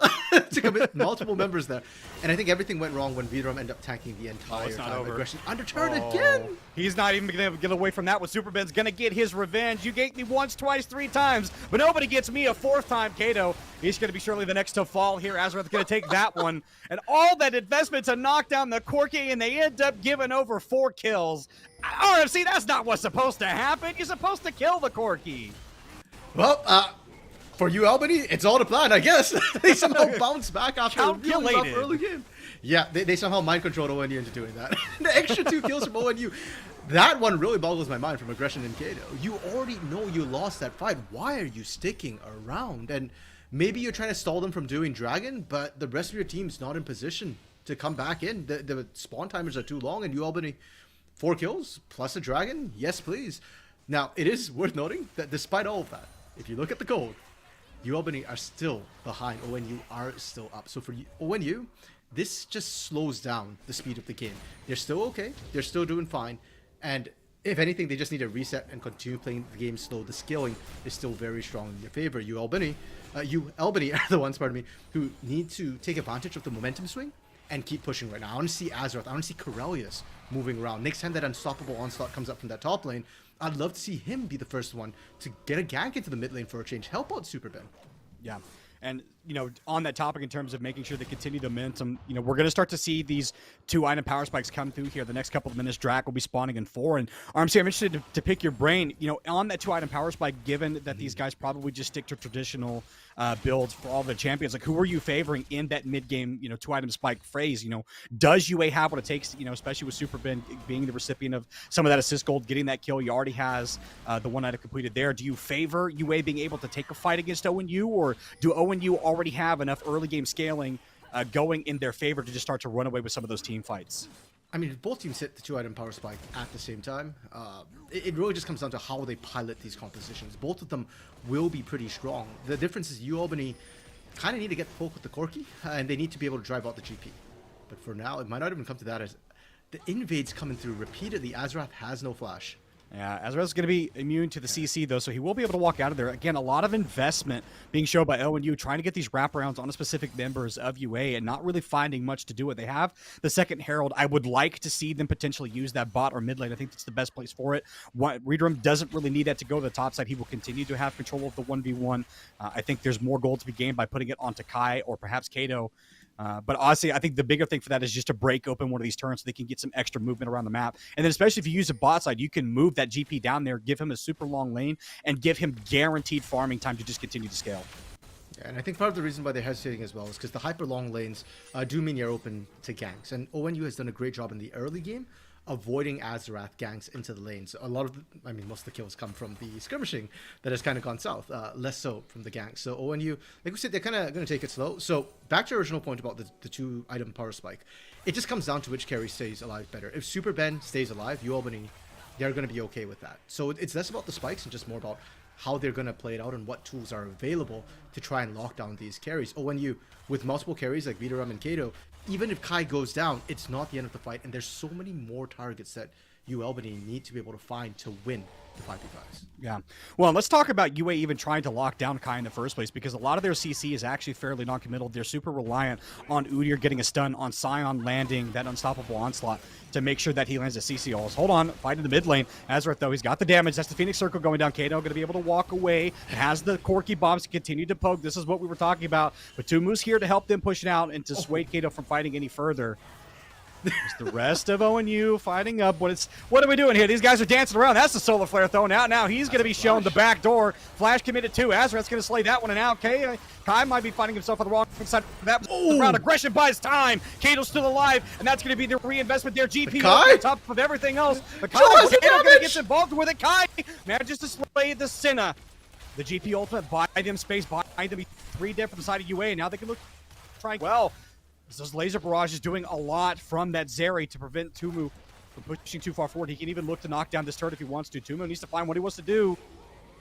to commit multiple members there. And I think everything went wrong when Wiederum ended up tanking the entire time. Aggression underturned again. He's not even going to get away from that one. Super Ben's going to get his revenge. You gave me once, twice, 3 times, but nobody gets me a 4th time. Kato, he's going to be surely the next to fall here. Azarath's going to take that one. And all that investment to knock down the Corki, and they end up giving over 4 kills. RFC, that's not what's supposed to happen. You're supposed to kill the Corki. Well, for you, Albany, it's all the plan, I guess. They somehow bounce back after a really rough early game. Yeah, they somehow mind-controlled ONU into doing that. The extra 2 kills from ONU. That one really boggles my mind from Aggression and Kato. You already know you lost that fight. Why are you sticking around? And maybe you're trying to stall them from doing Dragon, but the rest of your team's not in position to come back in. The spawn timers are too long, and you, Albany, 4 kills plus a Dragon? Yes, please. Now, it is worth noting that despite all of that, if you look at the gold, you Albany are still behind. ONU are still up. So for ONU, this just slows down the speed of the game. They're still okay. They're still doing fine. And if anything, they just need to reset and continue playing the game slow. The scaling is still very strong in your favor. You Albany are the ones, pardon me, who need to take advantage of the momentum swing and keep pushing right now. I want to see Azarath. I want to see Corellius moving around. Next time that unstoppable onslaught comes up from that top lane, I'd love to see him be the first one to get a gank into the mid lane for a change. Help out Super Ben. Yeah. And, on that topic in terms of making sure they continue the momentum, we're going to start to see these 2 item power spikes come through here. The next couple of minutes, Drac will be spawning in 4. And RMC, I'm interested to pick your brain, on that 2 item power spike, given that these guys probably just stick to traditional builds for all the champions. Like, who are you favoring in that mid-game, 2 item spike phrase? Does UA have what it takes, especially with Super Ben being the recipient of some of that assist gold, getting that kill? He already has the 1 item completed there. Do you favor UA being able to take a fight against ONU, or do ONU already have enough early game scaling going in their favor to just start to run away with some of those team fights. I mean, if both teams hit the 2-item power spike at the same time, it really just comes down to how they pilot these compositions. Both of them will be pretty strong. The difference is Albany kind of need to get the poke with the Corki, and they need to be able to drive out the GP. But for now, it might not even come to that, as the invades coming through repeatedly. Azrath has no flash. Yeah, Azrath's going to be immune to the CC, though, so he will be able to walk out of there. Again, a lot of investment being shown by ONU, trying to get these wraparounds on the specific members of UA and not really finding much to do it. They have the second Herald. I would like to see them potentially use that bot or mid lane. I think that's the best place for it. Reedrum doesn't really need that to go to the top side. He will continue to have control of the 1v1. I think there's more gold to be gained by putting it onto Kai or perhaps Kato. But honestly, I think the bigger thing for that is just to break open one of these turns so they can get some extra movement around the map. And then especially if you use a bot side, you can move that GP down there, give him a super long lane, and give him guaranteed farming time to just continue to scale. Yeah, and I think part of the reason why they're hesitating as well is because the hyper long lanes do mean you're open to ganks. And ONU has done a great job in the early game avoiding Azarath ganks into the lanes. A lot of most of the kills come from the skirmishing that has kind of gone south, less so from the ganks. So ONU, like we said, they're kind of going to take it slow. So back to your original point about the 2-item power spike, it just comes down to which carry stays alive better. If Super Ben stays alive, Albany, they're going to be okay with that. So it's less about the spikes and just more about how they're going to play it out and what tools are available to try and lock down these carries. ONU, with multiple carries like Vidaram and Kato, even if Kai goes down, it's not the end of the fight, and there's so many more targets that Albany need to be able to find to win the 5v5s. Yeah. Well, let's talk about UA even trying to lock down Kai in the first place, because a lot of their CC is actually fairly non-committal. They're super reliant on Udyr getting a stun, on Sion landing that unstoppable onslaught to make sure that he lands a CC alls. Hold on, fight in the mid lane. Azrath, though, he's got the damage. That's the Phoenix Circle going down. Kato going to be able to walk away. It has the Corki bombs to continue to poke. This is what we were talking about. But Tumu's here to help them push it out and to sway Kato from fighting any further. There's the rest of ONU fighting up. What are we doing here? These guys are dancing around. That's the solar flare thrown out. Now he's going to be shown the back door. Flash committed too. Azrath's going to slay that one and out. Kai might be finding himself on the wrong side. That was around. Aggression buys time. Kato's still alive, and that's going to be the reinvestment there. GP on top of everything else. But Kato gets involved with it. Kai manages to slay the Senna. The GP ultimate buy them space, buy them 3 dead from the side of UA, and now they can look trying well. Those laser barrages doing a lot from that Zeri to prevent Tumu from pushing too far forward. He can even look to knock down this turret if he wants to. Tumu needs to find what he wants to do.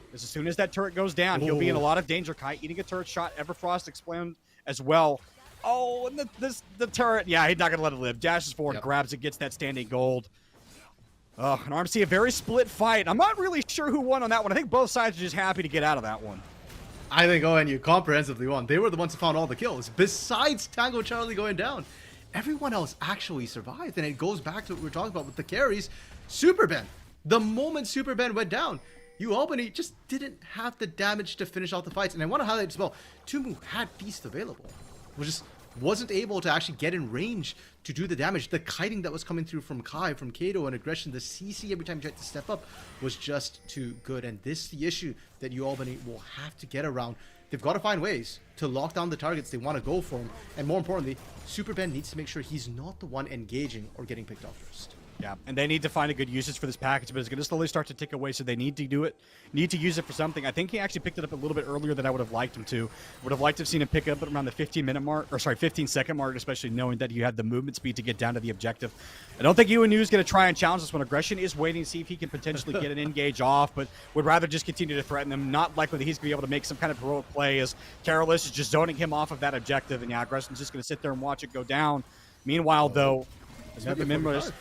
Because as soon as that turret goes down, he'll be in a lot of danger. Kai eating a turret shot. Everfrost explained as well. Oh, and the turret. Yeah, he's not going to let it live. Dashes forward, grabs it, gets that standing gold. And RMC, a very split fight. I'm not really sure who won on that one. I think both sides are just happy to get out of that one. I think ONU comprehensively won. They were the ones who found all the kills. Besides Tango Charlie going down, everyone else actually survived. And it goes back to what we were talking about with the carries. Super Ben. The moment Super Ben went down, Albany just didn't have the damage to finish out the fights. And I want to highlight as well, Tumu had Feast available. Just wasn't able to actually get in range to do the damage. The kiting that was coming through from Kai, from Kato, and aggression, the CC every time he tried to step up was just too good. And this is the issue that Albany will have to get around. They've got to find ways to lock down the targets they want to go for him. And more importantly, Super Ben needs to make sure he's not the one engaging or getting picked off first. Yeah, and they need to find a good usage for this package, but it's going to slowly start to tick away, so they need to do it, need to use it for something. I think he actually picked it up a little bit earlier than I would have liked him to. Would have liked to have seen him pick it up at around the 15-second mark, especially knowing that you had the movement speed to get down to the objective. I don't think UNU is going to try and challenge this one. Aggression is waiting to see if he can potentially get an engage off, but would rather just continue to threaten them. Not likely that he's going to be able to make some kind of heroic play, as Carolus is just zoning him off of that objective, and yeah, Aggression's just going to sit there and watch it go down. Meanwhile, though, the members...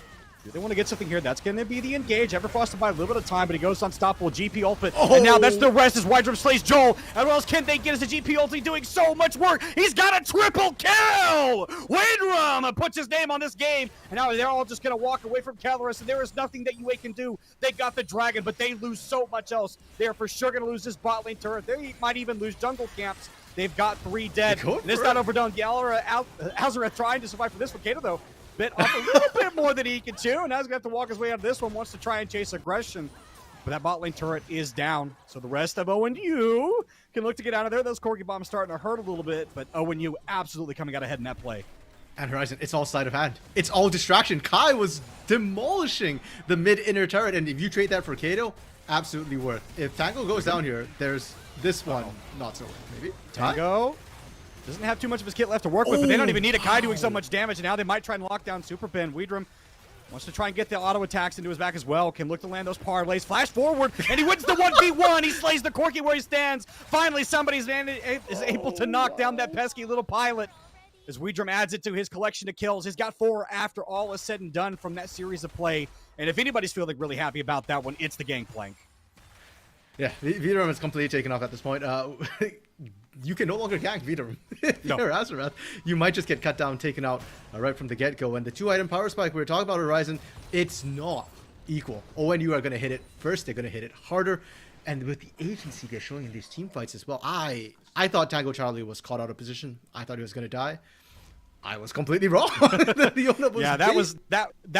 They want to get something here. That's going to be the engage. Everfrost to buy a little bit of time, but he goes unstoppable. GP ultimate. And now that's the rest as Wydrum slays Joel. And what else can they get as the GP ultimate doing so much work? He's got a triple kill! Wydrum puts his name on this game. And now they're all just going to walk away from Caloris, and there is nothing that UA can do. They got the dragon, but they lose so much else. They are for sure going to lose this bot lane turret. They might even lose jungle camps. They've got 3 dead. And it's not overdone. Azarath trying to survive for this one. Kato, though, bit off a little bit more than he can chew. Now he's going to have to walk his way out of this one. Wants to try and chase aggression. But that bot lane turret is down. So the rest of ONU can look to get out of there. Those Corgi bombs starting to hurt a little bit. But ONU absolutely coming out ahead in that play. And Horizon, it's all sleight of hand. It's all distraction. Kai was demolishing the mid-inner turret. And if you trade that for Kato, absolutely worth. If Tango goes down here, there's this one. Not so worth, maybe. Tango. Doesn't have too much of his kit left to work with, but they don't even need a Kai doing so much damage, and now they might try and lock down Super Ben. Weedrum wants to try and get the auto attacks into his back as well. Can look to land those parlays. Flash forward, and he wins the 1v1. He slays the Corki where he stands. Finally, somebody's is able to knock down that pesky little pilot. As Weedrum adds it to his collection of kills. He's got 4 after all is said and done from that series of play. And if anybody's feeling really happy about that one, it's the Gangplank. Yeah, Veedram is completely taken off at this point. You can no longer gank Veedram. If you're Azarath, you might just get cut down, taken out right from the get-go. And the 2-item power spike we were talking about, Horizon, it's not equal. ONU are going to hit it first. They're going to hit it harder. And with the agency they're showing in these team fights as well, I thought Tango Charlie was caught out of position. I thought he was going to die. I was completely wrong. That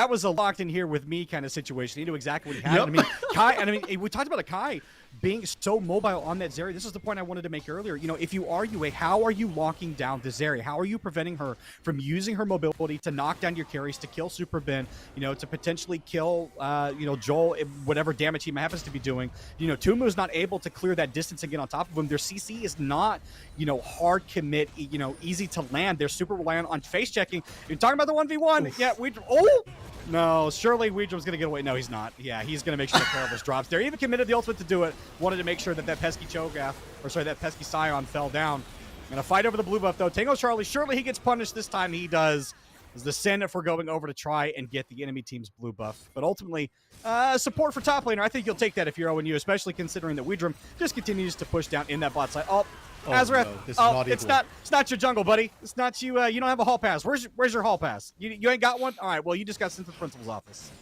was a locked in here with me kind of situation. He knew exactly what he had. Yep. I mean, Kai, and I mean, we talked about a Kai being so mobile on that Zeri. This is the point I wanted to make earlier. You know, if you are UA, how are you locking down the Zeri? How are you preventing her from using her mobility to knock down your carries, to kill Super Ben, you know, to potentially kill, Joel, whatever damage he happens to be doing? You know, Tumu's not able to clear that distance and get on top of him. Their CC is not, hard commit, easy to land. They're super reliant on face checking. You're talking about the 1v1. Oof. Yeah, no, surely Weedrum's going to get away. No, he's not. Yeah, he's going to make sure that Perilous drops there. Even committed the ultimate to do it. Wanted to make sure that pesky that pesky Scion fell down. Going to fight over the blue buff, though. Tango Charlie, surely he gets punished this time. He does. Is the sin for going over to try and get the enemy team's blue buff. But ultimately, support for top laner. I think you'll take that if you're ONU, especially considering that Weedrum just continues to push down in that bot side. Azarath, no, it's not your jungle, buddy. It's not you. You don't have a hall pass. Where's your hall pass? You ain't got one? All right, well, you just got sent to the principal's office.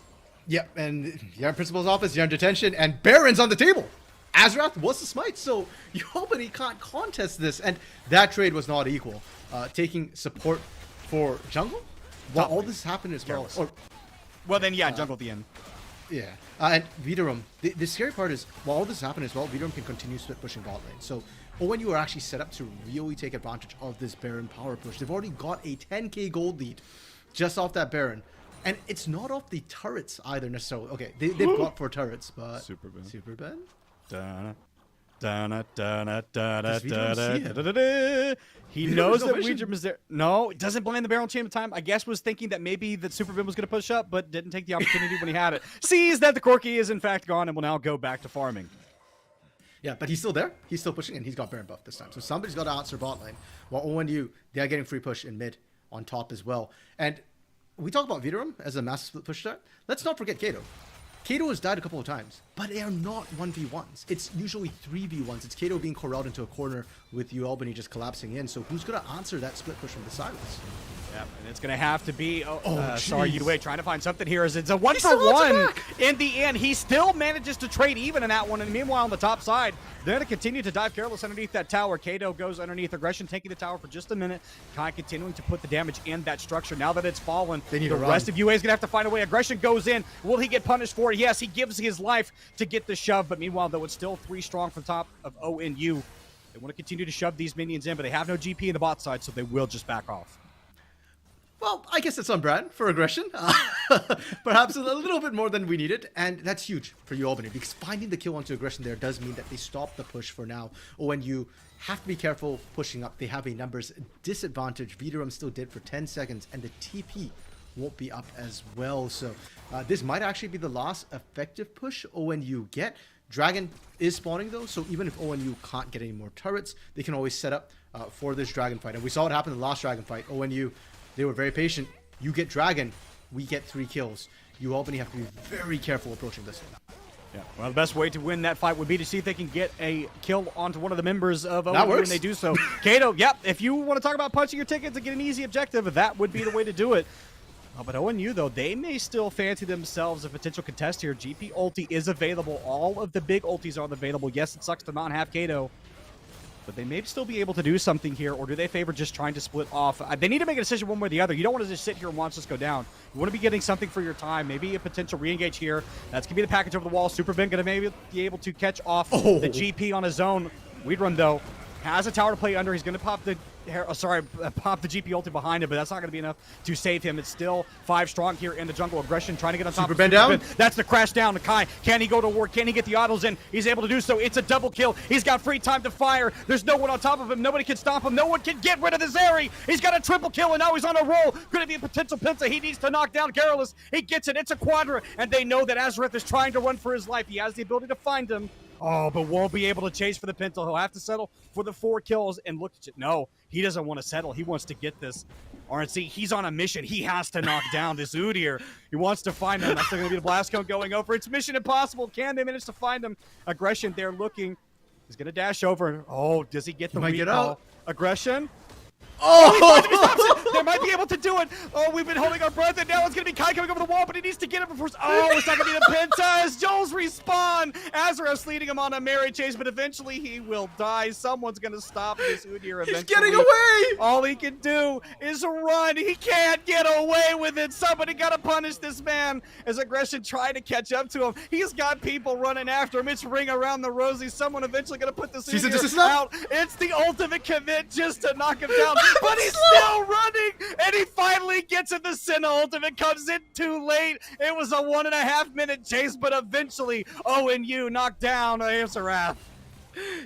Yep, and you're in principal's office, you're in detention, and Baron's on the table. Azarath was the smite, so Albany can't contest this, and that trade was not equal. Taking support for jungle? While all this happened as well. Jungle at the end. Yeah, and Veedram, the scary part is, while all this happened as well, Veedram can continue split pushing bot lane. So ONU are actually set up to really take advantage of this Baron power push. They've already got a 10k gold lead just off that Baron. And it's not off the turrets either necessarily. Okay, they've got 4 turrets, but... Super Ben? He knows that Weedrum is there. No, it doesn't blame the barrel chain of time. I guess was thinking that maybe that Super Ben was going to push up, but didn't take the opportunity when he had it. Sees that the Corki is in fact gone and will now go back to farming. Yeah, but he's still there. He's still pushing, and he's got Baron buff this time. So somebody's got to answer bot lane. While ONU, they're getting free push in mid on top as well. And we talk about Veedram as a massive split push start. Let's not forget Kato. Kato has died a couple of times, but they are not 1v1s. It's usually 3v1s. It's Kato being corralled into a corner with Albany just collapsing in. So who's going to answer that split push from the sidelines? Yeah, and it's going to have to be, UA trying to find something here as it's a 1-for-1 in the end. He still manages to trade even in that one, and meanwhile on the top side, they're going to continue to dive careless underneath that tower. Kato goes underneath aggression, taking the tower for just a minute. Kai continuing to put the damage in that structure. Now that it's fallen, the rest of UA is going to have to find a way. Aggression goes in. Will he get punished for it? Yes, he gives his life to get the shove, but meanwhile, though, it's still 3 strong from top of ONU. They want to continue to shove these minions in, but they have no GP in the bot side, so they will just back off. Well, I guess it's on brand for aggression. Perhaps a little bit more than we needed, and that's huge for Albany, because finding the kill onto aggression there does mean that they stop the push for now. ONU have to be careful pushing up. They have a numbers disadvantage. Veedram still did for 10 seconds, and the TP won't be up as well. So this might actually be the last effective push ONU get. Dragon is spawning though, so even if ONU can't get any more turrets, they can always set up for this dragon fight. And we saw what happened in the last dragon fight. ONU, they were very patient. You get dragon, we get 3 kills. You Albany have to be very careful approaching this one. Yeah, well, the best way to win that fight would be to see if they can get a kill onto one of the members of ONU when they do so. Kato, yep, if you want to talk about punching your tickets and get an easy objective, that would be the way to do it. But ONU, though, they may still fancy themselves a potential contest here. GP ulti is available. All of the big ultis are available. Yes, it sucks to not have Kato, but they may still be able to do something here, or do they favor just trying to split off? They need to make a decision one way or the other. You don't want to just sit here and watch this go down. You want to be getting something for your time, maybe a potential re-engage here. That's going to be the package over the wall. Super Ben going to maybe be able to catch off the GP on his own. Weedrun, though, has a tower to play under. He's going to pop the pop the GP ulti behind him, but that's not going to be enough to save him. It's still 5 strong here in the jungle. Aggression trying to get on top. Super Ben down. That's the crash down to Kai. Can he go to work? Can he get the autos in? He's able to do so. It's a double kill. He's got free time to fire. There's no one on top of him. Nobody can stop him. No one can get rid of this Zeri. He's got a triple kill, and now he's on a roll. Going to be a potential pincer. He needs to knock down Careless. He gets it. It's a quadra, and they know that Azareth is trying to run for his life. He has the ability to find him. Oh, but won't be able to chase for the pintle. He'll have to settle for the 4 kills, and look at it. No, he doesn't want to settle. He wants to get this. RNC, he's on a mission. He has to knock down this Udyr. He wants to find him. That's going to be the blast cone going over. It's mission impossible. Can they manage to find him? Aggression, they're looking. He's going to dash over. Oh, does he get the recall? Aggression. Oh! They might be able to do it. Oh, we've been holding our breath, and now it's going to be Kai coming over the wall, but he needs to get it before... Oh, it's not going to be the Penta as Joel's respawn. Azareth's leading him on a merry chase, but eventually he will die. Someone's going to stop this Udyr eventually. He's getting away! All he can do is run. He can't get away with it. Somebody got to punish this man as Aggression tried to catch up to him. He's got people running after him. It's ring around the rosy. Someone eventually going to put this Udyr out. It's the ultimate commit just to knock him down. But he's still running, and he finally gets it. The Senna ultimate comes in too late. It was a 1.5 minute chase, but eventually ONU knocked down Azareth.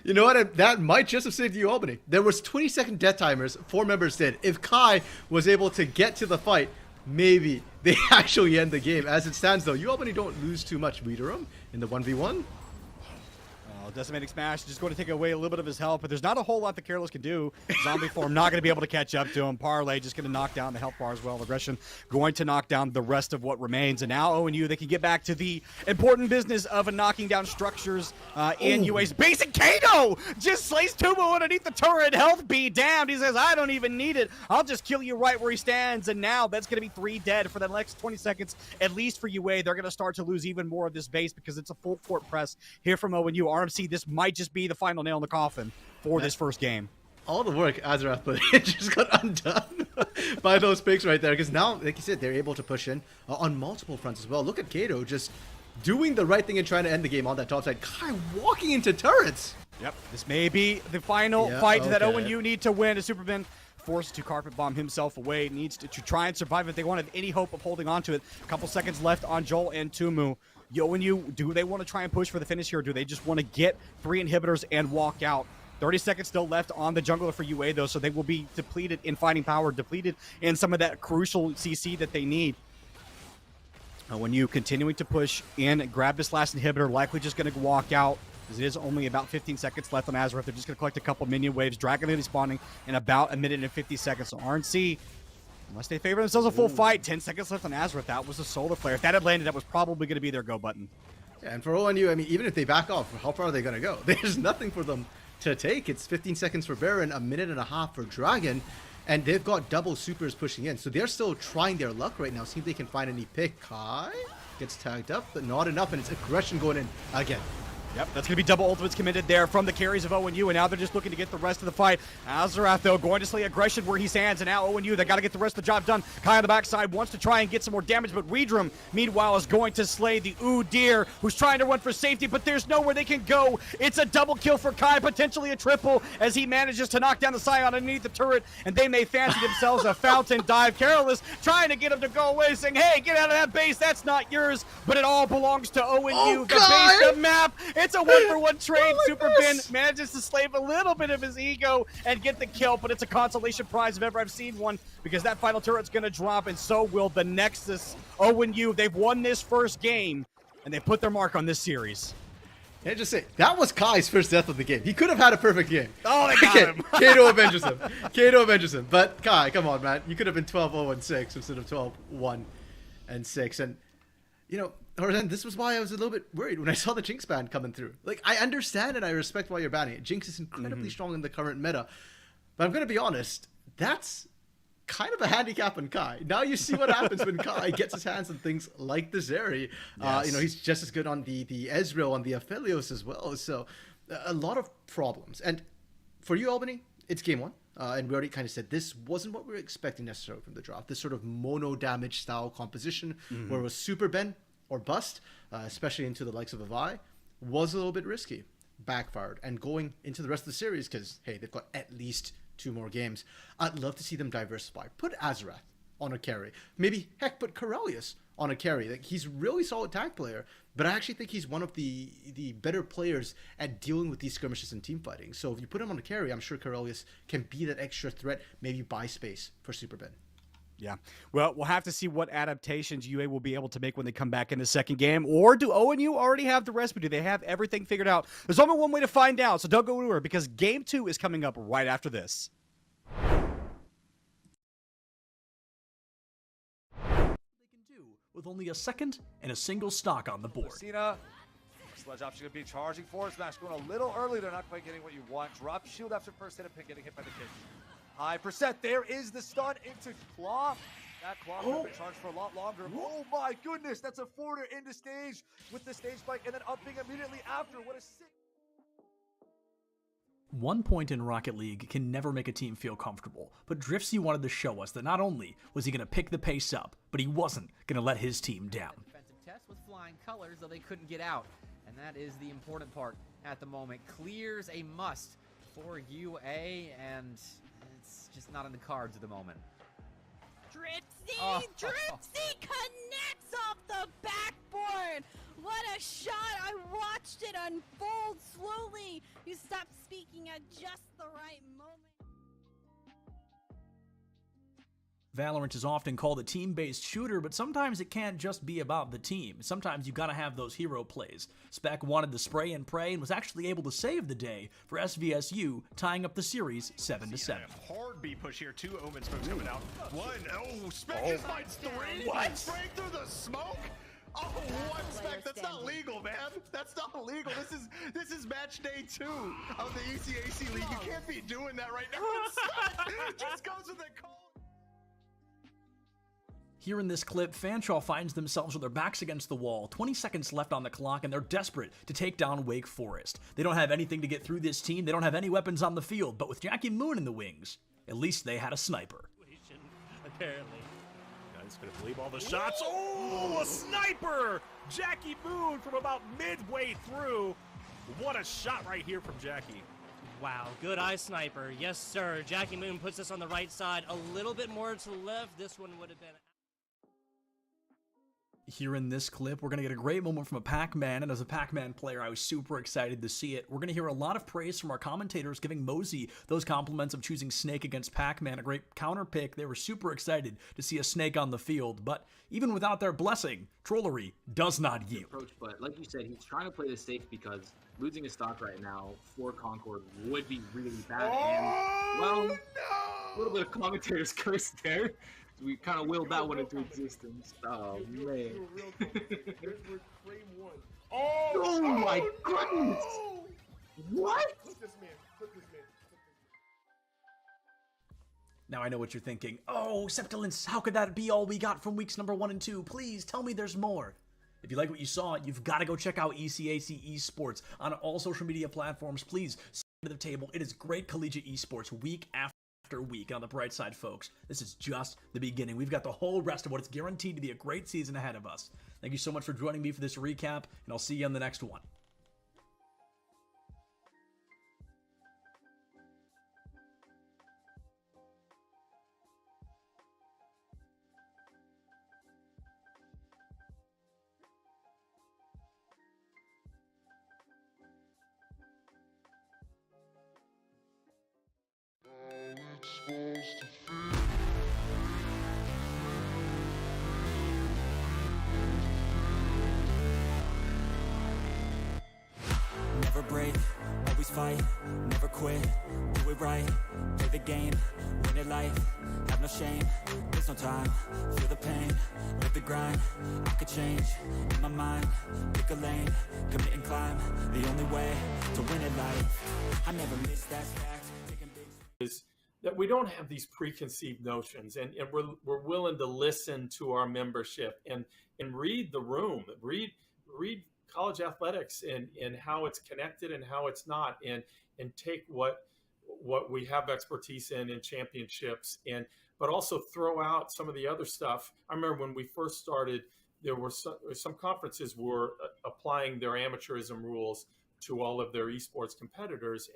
You know what? That might just have saved you, Albany. There was 20-second death timers. 4 members did. If Kai was able to get to the fight, maybe they actually end the game. As it stands, though, you Albany don't lose too much. Weederum in the 1v1. Decimating Smash just going to take away a little bit of his health, but there's not a whole lot that Careless can do. Zombie form not going to be able to catch up to him. Parlay just going to knock down the health bar as well. Aggression going to knock down the rest of what remains. And now ONU, they can get back to the important business of knocking down structures in UA's base. And Kato just slays Tumu underneath the turret. Health be damned. He says, I don't even need it. I'll just kill you right where he stands. And now that's going to be 3 dead for the next 20 seconds, at least for UA. They're going to start to lose even more of this base because it's a full court press here from ONU. RMC, this might just be the final nail in the coffin for this first game. All the work Azareth put in just got undone by those picks right there, because now, like you said, they're able to push in on multiple fronts as well. Look at Kato just doing the right thing and trying to end the game on that top side. Kai walking into turrets. Yep, this may be the final fight that ONU need to win. As Superman forced to carpet bomb himself away, needs to try and survive if they wanted any hope of holding on to it. A couple seconds left on Joel and Tumu. ONU, do they want to try and push for the finish here, or do they just want to get 3 inhibitors and walk out? 30 seconds still left on the jungler for UA, though, so they will be depleted in fighting power, depleted in some of that crucial CC that they need. ONU continuing to push in, grab this last inhibitor, likely just going to walk out, as it is only about 15 seconds left on Azareth. They're just going to collect a couple minion waves. Dragon going to be spawning in about 1 minute and 50 seconds. So RNC, unless they favor themselves a full fight, 10 seconds left on Azareth. That was a solar flare. If that had landed, that was probably going to be their go button. Yeah, and for ONU, I mean, even if they back off, how far are they going to go? There's nothing for them to take. It's 15 seconds for Baron, 1.5 minutes for Dragon, and they've got double supers pushing in. So they're still trying their luck right now, see if they can find any pick. Kai gets tagged up, but not enough, and it's Aggression going in again. Yep, that's going to be double ultimates committed there from the carries of ONU, and now they're just looking to get the rest of the fight. Azareth, though, going to slay Aggression where he stands, and now ONU, they got to get the rest of the job done. Kai on the backside wants to try and get some more damage, but Reedrum, meanwhile, is going to slay the Udyr, who's trying to run for safety, but there's nowhere they can go. It's a double kill for Kai, potentially a triple, as he manages to knock down the Scion underneath the turret, and they may fancy themselves a fountain dive. Careless trying to get him to go away, saying, hey, get out of that base, that's not yours, but it all belongs to ONU. The base, the map, it's a 1-for-1 trade. Super Ben manages to slave a little bit of his ego and get the kill, but it's a consolation prize if ever I've seen one, because that final turret's going to drop, and so will the Nexus. ONU, they've won this first game, and they put their mark on this series. Can I just say, that was Kai's first death of the game. He could have had a perfect game. Oh, they got him. Kato avenges him. Kato avenges him. But Kai, come on, man. You could have been 12-0-6 instead of 12-1-6. And, you know, Horizon, this was why I was a little bit worried when I saw the Jinx ban coming through. Like, I understand and I respect why you're banning it. Jinx is incredibly strong in the current meta. But I'm going to be honest, that's kind of a handicap on Kai. Now you see what happens when Kai gets his hands on things like the Zeri. Yes. You know, he's just as good on the Ezreal, on the Aphelios as well. So, a lot of problems. And for you, Albany, it's game 1. And we already kind of said this wasn't what we were expecting necessarily from the draft. This sort of mono damage style composition where it was super Ben or bust, especially into the likes of Avai, was a little bit risky. Backfired. And going into the rest of the series, because, hey, they've got at least 2 more games. I'd love to see them diversify. Put Azarath on a carry. Maybe, heck, put Corellius on a carry. Like, he's really solid tag player, but I actually think he's one of the better players at dealing with these skirmishes and team fighting. So if you put him on a carry, I'm sure Corellius can be that extra threat, maybe buy space for Super Ben. Yeah. Well, we'll have to see what adaptations UA will be able to make when they come back in the second game. Or do ONU already have the recipe? Do they have everything figured out? There's only one way to find out, so don't go anywhere because Game 2 is coming up right after this. With only a second and a single stock on the board. Cena, Sledge option going to be charging forward smash, going a little early. They're not quite getting what you want. Drop shield after first hit of pin, getting hit by the kick. High percent. There is the stun into Claw. That Claw could have been charged for a lot longer. Oh my goodness, that's a forwarder into stage with the stage spike and then upping immediately after. What a sick. 1 point in Rocket League can never make a team feel comfortable, but Driftsy wanted to show us that not only was he going to pick the pace up, but he wasn't going to let his team down. Defensive test with flying colors, though they couldn't get out, and that is the important part at the moment. Clears a must for UA, and it's just not in the cards at the moment. Dripsy! Dripsy connects off the backboard! What a shot! I watched it unfold slowly. You stopped speaking at just the right moment. Valorant is often called a team-based shooter, but sometimes it can't just be about the team. Sometimes you gotta have those hero plays. Spec wanted to spray and pray and was actually able to save the day for SVSU, tying up the series 7-7. Hard B push here, 2 Omen smokes coming out. 1, oh, Spec just finds 3. What? Spraying through the smoke? Oh, one Spec, that's not legal, man. That's not legal. This is match day 2 of the ECAC League. You can't be doing that right now. Spec just goes with the call. Here in this clip, Fanshawe finds themselves with their backs against the wall, 20 seconds left on the clock, and they're desperate to take down Wake Forest. They don't have anything to get through this team, they don't have any weapons on the field, but with Jackie Moon in the wings, at least they had a sniper. Apparently. Guys gonna believe all the shots. Oh, a sniper! Jackie Moon from about midway through. What a shot right here from Jackie. Wow, good eye sniper. Yes, sir. Jackie Moon puts us on the right side. A little bit more to the left. This one would have been... Here in this clip, we're going to get a great moment from a Pac-Man, and as a Pac-Man player, I was super excited to see it. We're going to hear a lot of praise from our commentators giving Mosey those compliments of choosing Snake against Pac-Man, a great counter pick. They were super excited to see a Snake on the field, but even without their blessing, Trollery does not yield. Approach, but like you said, he's trying to play this safe because losing his stock right now for Concord would be really bad, and, well, a little bit of commentator's curse there. We kind of willed that one into existence. Oh, man. Oh my goodness! What? Now I know what you're thinking. Oh, Septilence, how could that be all we got from weeks number 1 and 2? Please tell me there's more. If you like what you saw, you've got to go check out ECAC Esports on all social media platforms. Please, sit to the table. It is great collegiate esports week after week. On the bright side, folks, this is just the beginning. We've got the whole rest of what is guaranteed to be a great season ahead of us. Thank you so much for joining me for this recap, and I'll see you on the next one. Never break, always fight, never quit, do it right, play the game, win it life, have no shame, there's no time, feel the pain, live the grind, I could change, in my mind, pick a lane, commit and climb, the only way to win it life, I never miss that fact, taking big is that we don't have these preconceived notions, and we're willing to listen to our membership and read the room, read college athletics and how it's connected and how it's not, and take what we have expertise in championships, but also throw out some of the other stuff. I remember when we first started, there were some conferences were applying their amateurism rules to all of their esports competitors,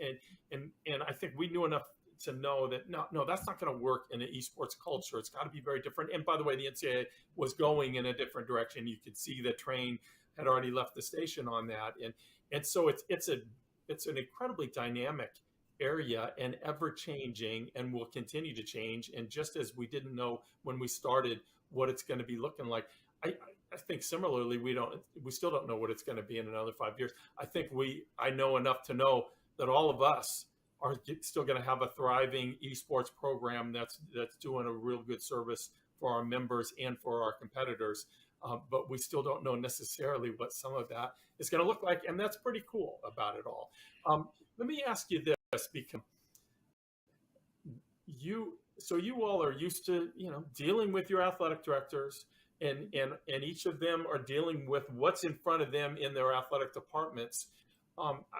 and I think we knew enough to know that no, that's not going to work in an esports culture. It's got to be very different. And by the way, the NCAA was going in a different direction. You could see the train had already left the station on that, and so it's an incredibly dynamic area and ever changing, and will continue to change. And just as we didn't know when we started what it's going to be looking like, I think similarly we still don't know what it's going to be in another 5 years. I know enough to know that all of us are still going to have a thriving esports program that's doing a real good service for our members and for our competitors. But we still don't know necessarily what some of that is going to look like, and that's pretty cool about it all. Let me ask you this, because you all are used to dealing with your athletic directors, and each of them are dealing with what's in front of them in their athletic departments.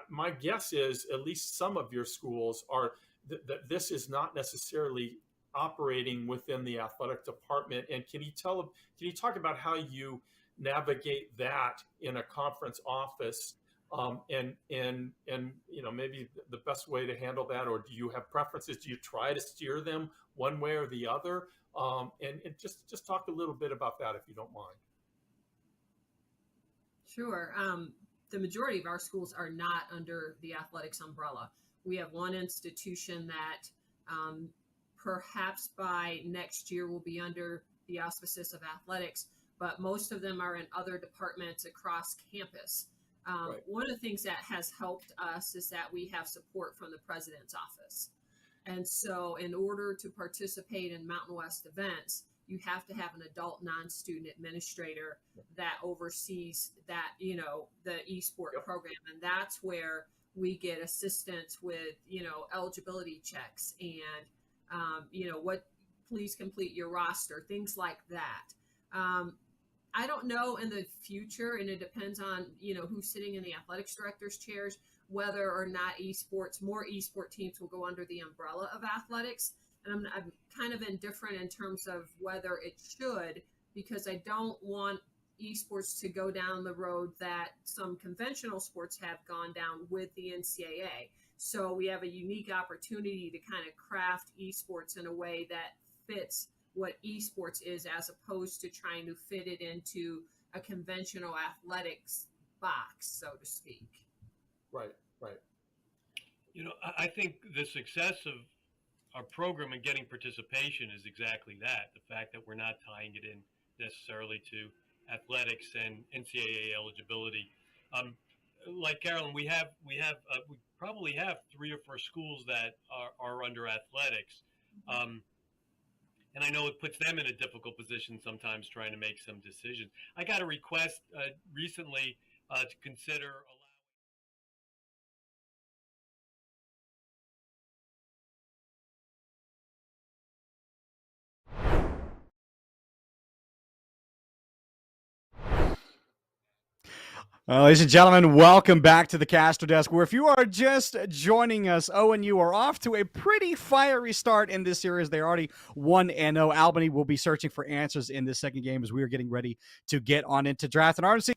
My guess is at least some of your schools are that this is not necessarily operating within the athletic department. And can you talk about how you navigate that in a conference office, and maybe the best way to handle that, or do you have preferences? Do you try to steer them one way or the other? And just talk a little bit about that, if you don't mind. Sure. The majority of our schools are not under the athletics umbrella. We have one institution that perhaps by next year will be under the auspices of athletics, but most of them are in other departments across campus. Right. One of the things that has helped us is that we have support from the president's office. And so in order to participate in Mountain West events, you have to have an adult non-student administrator that oversees that, the eSport program. And that's where we get assistance with, eligibility checks and, what, please complete your roster, things like that. I don't know in the future, and it depends on, who's sitting in the athletics director's chairs, whether or not more esport teams will go under the umbrella of athletics. And I'm kind of indifferent in terms of whether it should, because I don't want esports to go down the road that some conventional sports have gone down with the NCAA. So we have a unique opportunity to kind of craft esports in a way that fits what esports is, as opposed to trying to fit it into a conventional athletics box, so to speak. Right. I think the success of our program and getting participation is exactly that. The fact that we're not tying it in necessarily to athletics and NCAA eligibility. Like Carolyn, we probably have 3 or 4 schools that are under athletics. And I know it puts them in a difficult position sometimes trying to make some decisions. I got a request recently to consider Ladies and gentlemen, welcome back to the Caster Desk, where if you are just joining us, ONU are off to a pretty fiery start in this series. They're already 1-0. Albany will be searching for answers in this second game as we are getting ready to get on into draft. And RNC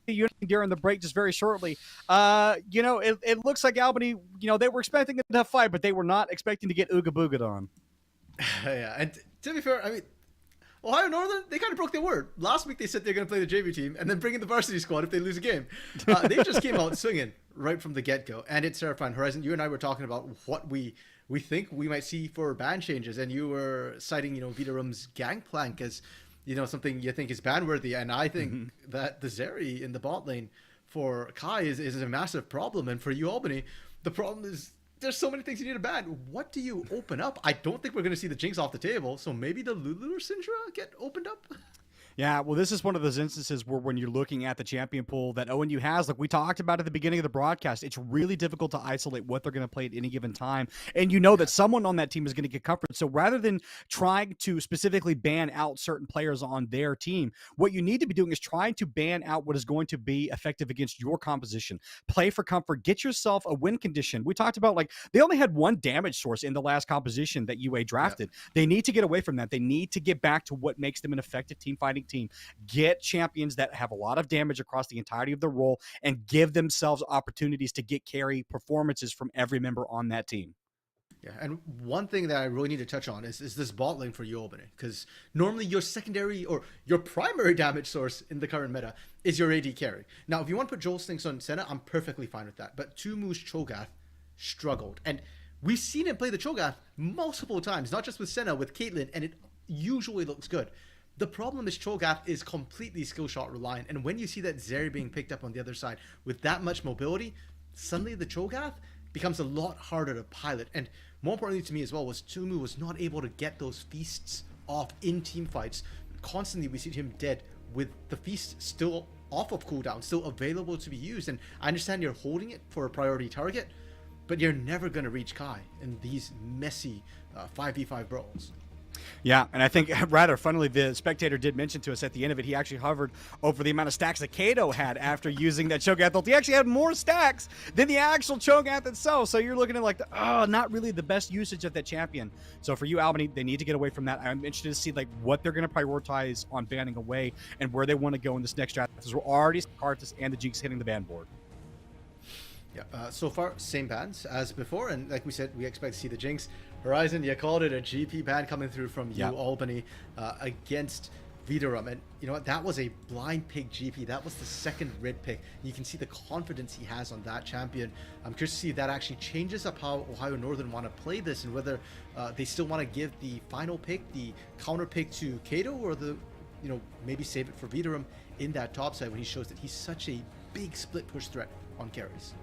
during the break just very shortly. It looks like Albany, they were expecting a tough fight, but they were not expecting to get Ooga Booga'd on. Yeah, and to be fair, I mean, Ohio Northern, they kind of broke their word. Last week they said they're going to play the JV team and then bring in the varsity squad if they lose a game. They just came out swinging right from the get-go, and it's terrifying. Horizon, you and I were talking about what we think we might see for ban changes, and you were citing, Vidarum's Gangplank as, something you think is ban-worthy, and I think that the Zeri in the bot lane for Kai is a massive problem, and for you, Albany, the problem is there's so many things you need to ban. What do you open up? I don't think we're going to see the Jinx off the table, so maybe the Lulu or Syndra get opened up? Yeah, well, this is one of those instances where when you're looking at the champion pool that ONU has, like we talked about at the beginning of the broadcast, it's really difficult to isolate what they're going to play at any given time. And that someone on that team is going to get comfort. So rather than trying to specifically ban out certain players on their team, what you need to be doing is trying to ban out what is going to be effective against your composition. Play for comfort. Get yourself a win condition. We talked about, they only had one damage source in the last composition that UA drafted. Yeah. They need to get away from that. They need to get back to what makes them an effective team fighting team. Get champions that have a lot of damage across the entirety of the role and give themselves opportunities to get carry performances from every member on that team. Yeah, and one thing that I really need to touch on is this bot lane for you, Albany, because normally your secondary or your primary damage source in the current meta is your AD carry. Now, if you want to put Joel Stinks on Senna, I'm perfectly fine with that, but Tumu's Cho'Gath struggled, and we've seen him play the Cho'Gath multiple times, not just with Senna, with Caitlyn, and it usually looks good. The problem is Cho'Gath is completely skill shot reliant, and when you see that Zeri being picked up on the other side with that much mobility, suddenly the Cho'Gath becomes a lot harder to pilot. And more importantly to me as well was Tumu was not able to get those feasts off in team fights. Constantly we see him dead with the feast still off of cooldown, still available to be used. And I understand you're holding it for a priority target, but you're never going to reach Kai in these messy 5v5 brawls. Yeah, and I think, rather funnily, the spectator did mention to us at the end of it, he actually hovered over the amount of stacks that Kato had after using that Cho'Gath ult. He actually had more stacks than the actual Cho'Gath itself, so you're looking at like, not really the best usage of that champion. So for you, Albany, they need to get away from that. I'm interested to see like what they're going to prioritize on banning away and where they want to go in this next draft, because we're already Karthus and the Jinx hitting the ban board. Yeah, so far, same bans as before, and like we said, we expect to see the Jinx. Horizon, you called it a GP ban coming through from you, Albany, against Vidarum. And you know what? That was a blind pick GP. That was the second red pick. You can see the confidence he has on that champion. I'm curious to see if that actually changes up how Ohio Northern want to play this, and whether they still want to give the final pick, the counter pick to Kato, or maybe save it for Vidarum in that top side when he shows that he's such a big split push threat on carries.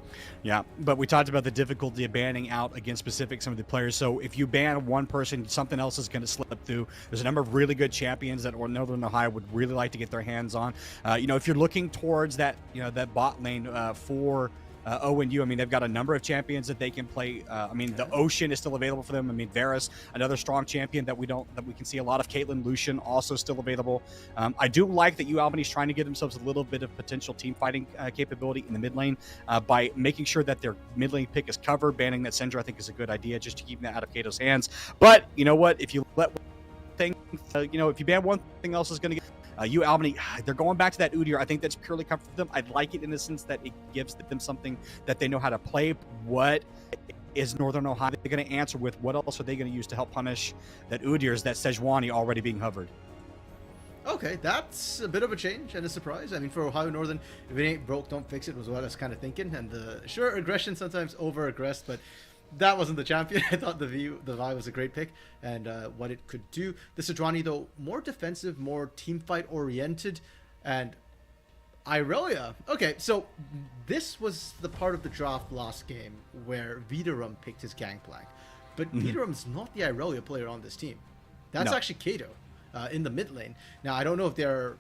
Yeah, but we talked about the difficulty of banning out against some of the players. So if you ban one person, something else is going to slip through. There's a number of really good champions that Northern Ohio would really like to get their hands on. If you're looking towards that, that bot lane for ONU, I mean, they've got a number of champions that they can play. The Ocean is still available for them. I mean, Varus, another strong champion that we can see a lot of. Caitlyn, Lucian also still available. I do like that Albany's trying to give themselves a little bit of potential team fighting capability in the mid lane by making sure that their mid lane pick is covered. Banning that Syndra, I think, is a good idea just to keep that out of Kato's hands. But you know what? If you let if you ban one, thing else is going to get. Albany, they're going back to that Udyr. I think that's purely comfort for them. I like it in the sense that it gives them something that they know how to play. What is Northern Ohio going to answer with? What else are they going to use to help punish that Udyr's, that Sejuani already being hovered? Okay, that's a bit of a change and a surprise. I mean, for Ohio Northern, if it ain't broke, don't fix it was what I was kind of thinking. And aggression sometimes over-aggressed, but that wasn't the champion. I thought the Vi was a great pick and what it could do. The Sejuani, though, more defensive, more team fight oriented, and Irelia. Okay, so this was the part of the draft last game where Vidarum picked his gangplank, but Vidarum's not the Irelia player on this team. That's actually Kato in the mid lane. Now, I don't know if they're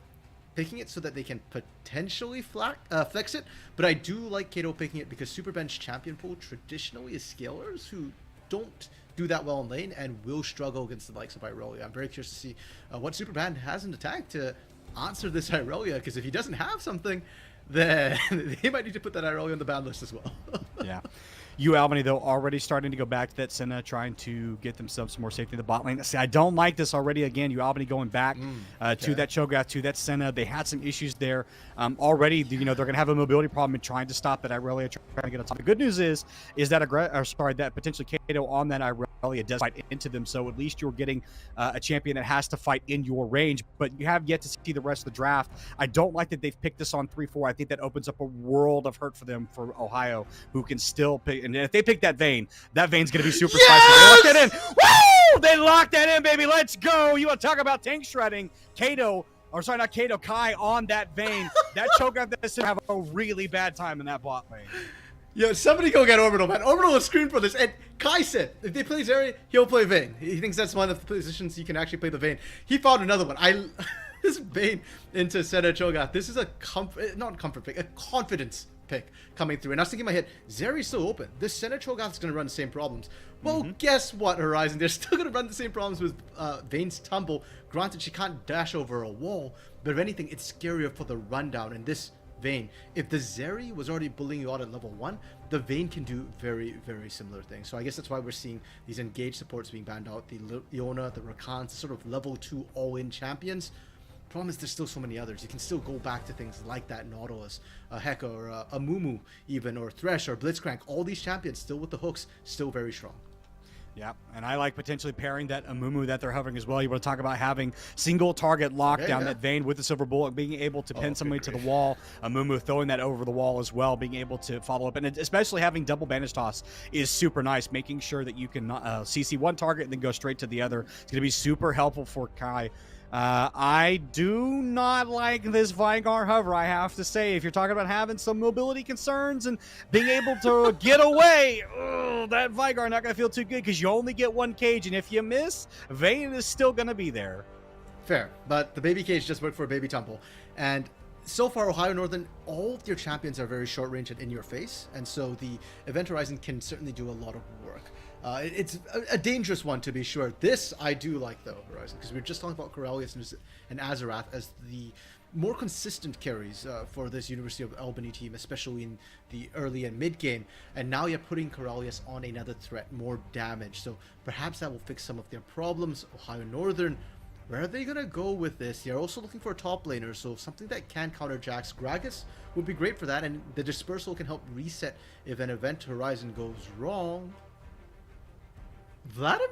picking it so that they can potentially flex it, but I do like Kato picking it because Superbench champion pool traditionally is scalers who don't do that well in lane and will struggle against the likes of Irelia. I'm very curious to see what Superband has in attack to answer this Irelia, because if he doesn't have something, then they might need to put that Irelia on the ban list as well. Yeah. Albany, though, already starting to go back to that Senna, trying to get themselves some more safety in the bot lane. See, I don't like this already. Again, Albany going back to that Cho'Gath, to that Senna. They had some issues there already. They're going to have a mobility problem in trying to stop that Irelia, trying to get on top. The good news is that potentially Kato on that Irelia does fight into them. So at least you're getting a champion that has to fight in your range. But you have yet to see the rest of the draft. I don't like that they've picked this on 3-4. I think that opens up a world of hurt for them, for Ohio, who can still pick. And if they pick that Vayne, that Vayne's going to be super spicy. They locked that in. Woo! They locked that in, baby. Let's go. You want to talk about tank shredding? Kai on that Vayne. That Cho'Gath that's have a really bad time in that bot lane. Yo, somebody go get Orbital, man. Orbital will scream for this. And Kai said, if they play Zeri, he'll play Vayne. He thinks that's one of the positions you can actually play the Vayne. He found another one. This Vayne into Senna Cho'Gath. This is a confidence pick coming through. And I was thinking in my head, Zeri's still open. This Senna Cho'Gath is going to run the same problems. Well, guess what, Horizon? They're still going to run the same problems with Vayne's tumble. Granted, she can't dash over a wall, but if anything, it's scarier for the rundown in this Vayne. If the Zeri was already bullying you out at level 1, the Vayne can do very, very similar things. So I guess that's why we're seeing these engaged supports being banned out. The Leona, the Rakans, sort of level 2 all-in champions. Problem is, there's still so many others. You can still go back to things like that Nautilus, a Heka, or a Mumu even, or Thresh, or Blitzcrank. All these champions still with the hooks, still very strong. Yeah, and I like potentially pairing that Amumu that they're hovering as well. You want to talk about having single target lockdown, that Vayne with the Silver Bullet, being able to pin somebody to the wall, Amumu throwing that over the wall as well, being able to follow up, and especially having double bandage toss is super nice, making sure that you can CC one target and then go straight to the other. It's going to be super helpful for Kai. I do not like this Vigar hover, I have to say. If you're talking about having some mobility concerns and being able to get away, that Vigar not going to feel too good because you only get one cage, and if you miss, Vayne is still going to be there. Fair, but the baby cage just worked for a baby temple. And so far, Ohio Northern, all of their champions are very short range and in your face, and so the Event Horizon can certainly do a lot of work. It's a dangerous one, to be sure. This I do like, though, Horizon, because we were just talking about Corellius and Azarath as the more consistent carries for this University of Albany team, especially in the early and mid game. And now you're putting Corellius on another threat, more damage. So perhaps that will fix some of their problems. Ohio Northern, where are they going to go with this? They're also looking for a top laner, so something that can counter Jax. Gragas would be great for that, and the Dispersal can help reset if an Event Horizon goes wrong. Vladimir?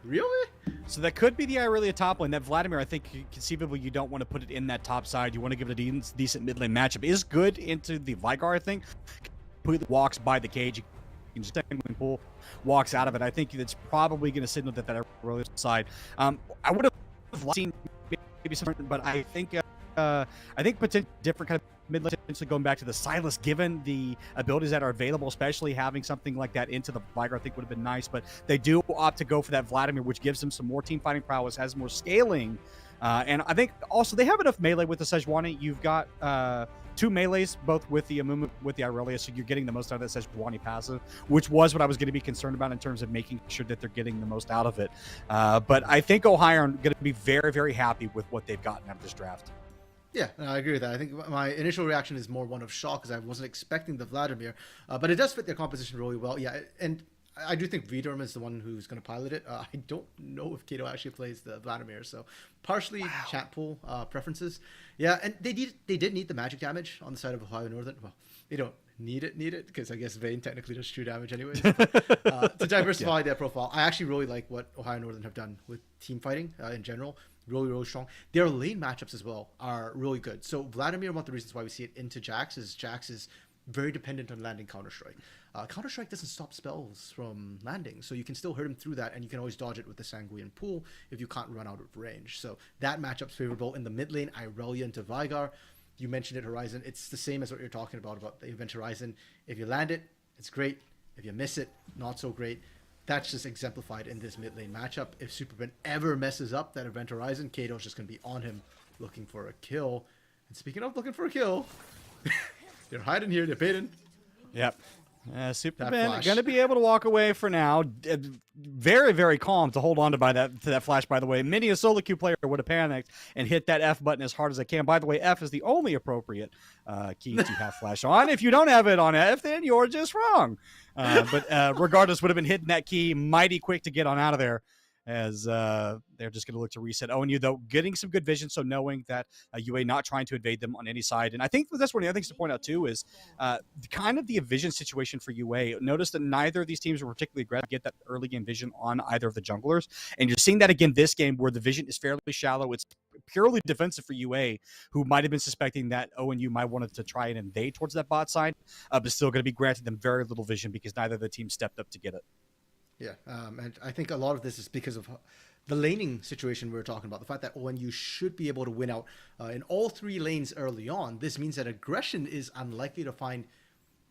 Really? So that could be the Irelia top lane. That Vladimir, I think conceivably you don't want to put it in that top side. You want to give it a decent mid lane matchup. Is good into the Vigar, I think. Completely walks by the cage. You can just pull, walks out of it. I think that's probably going to signal that Irelia side. I would have seen maybe something, but I think potentially different kind of mid lane, potentially going back to the Silas, given the abilities that are available, especially having something like that into the Vigar, I think would have been nice. But they do opt to go for that Vladimir, which gives them some more team fighting prowess, has more scaling, and I think also they have enough melee with the Sejuani. You've got two melees, both with the Amumu, with the Irelia, so you're getting the most out of that Sejuani passive, which was what I was going to be concerned about in terms of making sure that they're getting the most out of it. But I think Ohio are going to be very, very happy with what they've gotten out of this draft. Yeah, I agree with that. I think my initial reaction is more one of shock because I wasn't expecting the Vladimir, but it does fit their composition really well. Yeah, and I do think Viderm is the one who's going to pilot it. I don't know if Kato actually plays the Vladimir, so partially chat pool preferences. Yeah, and they did need the magic damage on the side of Ohio Northern. Well, they don't need it because I guess Vayne technically does true damage anyways. But, to diversify their profile, I actually really like what Ohio Northern have done with team fighting in general. Really, really strong. Their lane matchups as well are really good. So Vladimir, one of the reasons why we see it into Jax is very dependent on landing Counter-Strike. Counter-Strike doesn't stop spells from landing, so you can still hurt him through that, and you can always dodge it with the Sanguine Pool if you can't run out of range. So that matchup's favorable. In the mid lane, Irelia into Vigar. You mentioned it, Horizon. It's the same as what you're talking about the Event Horizon. If you land it, it's great. If you miss it, not so great. That's just exemplified in this mid lane matchup. If Superman ever messes up that Event Horizon, Kato's just going to be on him looking for a kill. And speaking of looking for a kill, they're hiding here. They're baiting. Yep. Superman going to be able to walk away for now. Very, very calm to hold on to that flash, by the way. Many a solo queue player would have panicked and hit that F button as hard as they can. By the way, F is the only appropriate key to have flash on. If you don't have it on F, then you're just wrong. But regardless, would have been hitting that key mighty quick to get on out of there, as they're just going to look to reset. ONU, though, getting some good vision, so knowing that UA not trying to invade them on any side. And I think that's one of the other things to point out, too, is kind of the vision situation for UA. Notice that neither of these teams were particularly aggressive to get that early game vision on either of the junglers. And you're seeing that again this game, where the vision is fairly shallow. It's purely defensive for UA, who might have been suspecting that ONU might wanted to try and invade towards that bot side, but still going to be granting them very little vision because neither of the teams stepped up to get it. Yeah, and I think a lot of this is because of the laning situation we were talking about. The fact that ONU should be able to win out in all three lanes early on. This means that Aggression is unlikely to find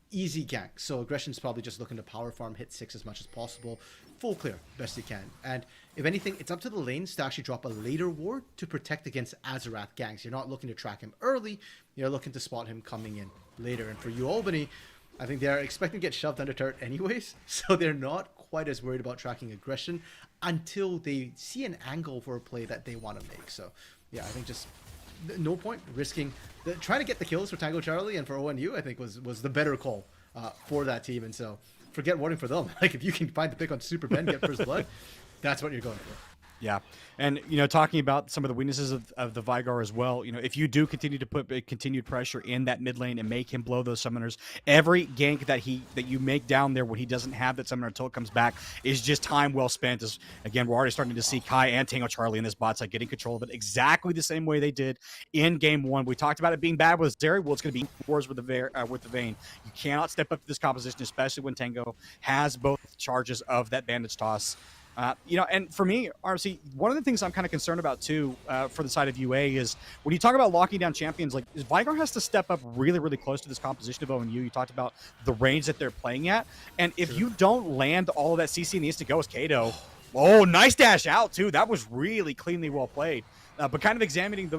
easy ganks. So Aggression's probably just looking to power farm, hit 6 as much as possible, full clear best you can. And if anything, it's up to the lanes to actually drop a later ward to protect against Azarath ganks. You're not looking to track him early, you're looking to spot him coming in later. And for you, Albany, I think they're expecting to get shoved under turret anyways, so they're not quite as worried about tracking Aggression until they see an angle for a play that they want to make. So yeah, I think just no point risking trying to get the kills for Tango Charlie, and for ONU I think was the better call for that team. And so forget warding for them. Like if you can find the pick on Super Ben, get first blood, that's what you're going for. Yeah. And, talking about some of the weaknesses of the Vigar as well, if you do continue to put continued pressure in that mid lane and make him blow those summoners, every gank that you make down there when he doesn't have that summoner until it comes back is just time well spent. As again, we're already starting to see Kai and Tango Charlie in this bot side getting control of it exactly the same way they did in game 1. We talked about it being bad with Zeri. Well, it's going to be wars with the Vayne. You cannot step up to this composition, especially when Tango has both charges of that bandage toss. And for me, RC, one of the things I'm kind of concerned about too, for the side of UA is when you talk about locking down champions, like Vigar has to step up really, really close to this composition of ONU. You talked about the range that they're playing at, and if you don't land all of that CC needs to go as Kato. Oh, nice dash out too. That was really cleanly well played. But kind of examining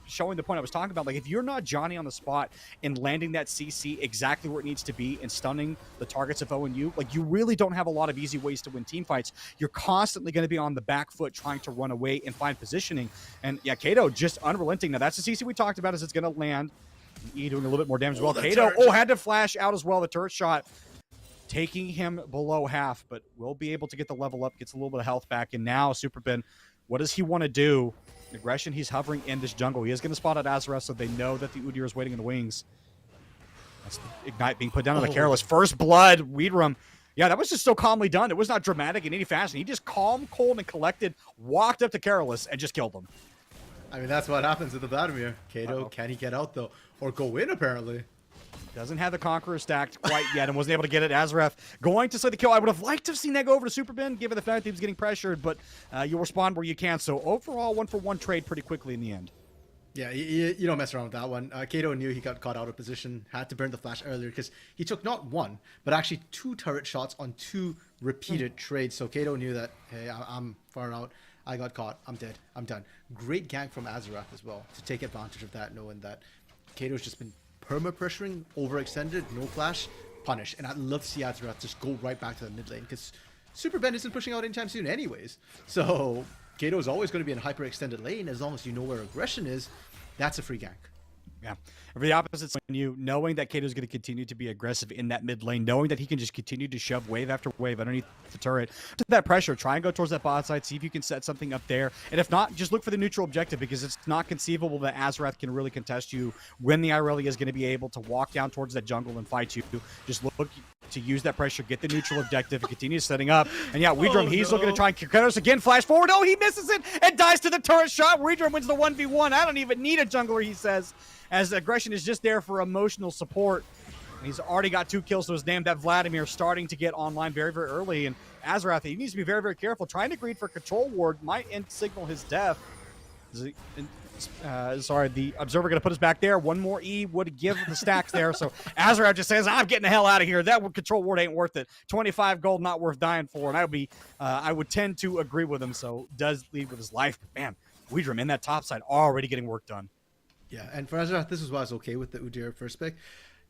showing the point I was talking about, like if you're not Johnny on the spot and landing that CC exactly where it needs to be and stunning the targets of ONU, like you really don't have a lot of easy ways to win team fights. You're constantly going to be on the back foot trying to run away and find positioning. And yeah, Kato just unrelenting. Now that's the CC we talked about, is it's going to land. E doing a little bit more damage as well. Kato, had to flash out as well. The turret shot taking him below half, but will be able to get the level up, gets a little bit of health back. And now Super Ben, what does he want to do? Aggression, he's hovering in this jungle. He is going to spot out Azareth, so they know that the Udyr is waiting in the wings. That's the Ignite being put down on the Careless. First blood, Weedrum. Yeah, that was just so calmly done. It was not dramatic in any fashion. He just calm, cold, and collected, walked up to Careless, and just killed him. I mean, that's what happens with the Vladimir. Kato, can he get out, though? Or go in, apparently. Doesn't have the Conqueror stacked quite yet and wasn't able to get it. Azareth going to slay the kill. I would have liked to have seen that go over to Super Ben, given the fact that he was getting pressured, but you'll respond where you can. So overall, 1-for-1 trade pretty quickly in the end. Yeah, you don't mess around with that one. Kato knew he got caught out of position, had to burn the flash earlier because he took not one, but actually 2 turret shots on 2 repeated trades. So Kato knew that, hey, I'm far out. I got caught. I'm dead. I'm done. Great gank from Azareth as well to take advantage of that, knowing that Kato's just been perma-pressuring, overextended, no flash, punish. And I'd love to see Azareth just go right back to the mid lane because Super Ben isn't pushing out anytime soon anyways. So Kato is always going to be in a hyper-extended lane as long as you know where aggression is. That's a free gank. Yeah. For the opposite side, knowing that Kato's going to continue to be aggressive in that mid lane, knowing that he can just continue to shove wave after wave underneath the turret, to that pressure, try and go towards that bot side, see if you can set something up there. And if not, just look for the neutral objective because it's not conceivable that Azareth can really contest you when the Irelia is going to be able to walk down towards that jungle and fight you. Just look to use that pressure, get the neutral objective, and continue setting up. And yeah, Weedrum, he's looking to try and kill us again, flash forward. Oh, he misses it and dies to the turret shot. Weedrum wins the 1v1. I don't even need a jungler, he says, as aggression is just there for emotional support. And he's already got 2 kills to his name. That Vladimir starting to get online very, very early. And Azareth, he needs to be very, very careful. Trying to greed for control ward might signal his death. Sorry, the Observer going to put us back there. One more E would give the stacks there. So Azareth just says, I'm getting the hell out of here. That control ward ain't worth it. 25 gold, not worth dying for. And I would tend to agree with him. So does lead with his life. But man, Weedrum in that top side already getting work done. Yeah, and for Azareth, this is why I was okay with the Udyr first pick.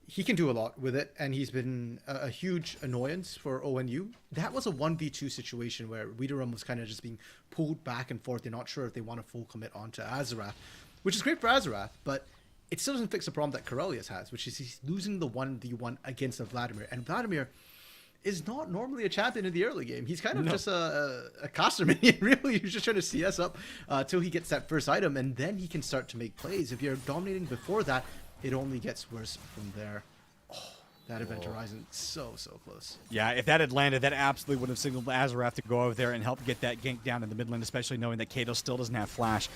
He can do a lot with it, and he's been a huge annoyance for ONU. That was a 1v2 situation where Weedrum was kind of just being pulled back and forth. They're not sure if they want to full commit onto Azareth, which is great for Azareth, but it still doesn't fix the problem that Corellius has, which is he's losing the 1v1 against a Vladimir. And Vladimir is not normally a champion in the early game. He's kind of just a caster minion, really. He's just trying to CS up till he gets that first item, and then he can start to make plays. If you're dominating before that, it only gets worse from there. Oh, that Event Horizon, so close. Yeah, if that had landed, that absolutely would have signaled Azareth to go over there and help get that gank down in the mid lane, especially knowing that Kato still doesn't have flash.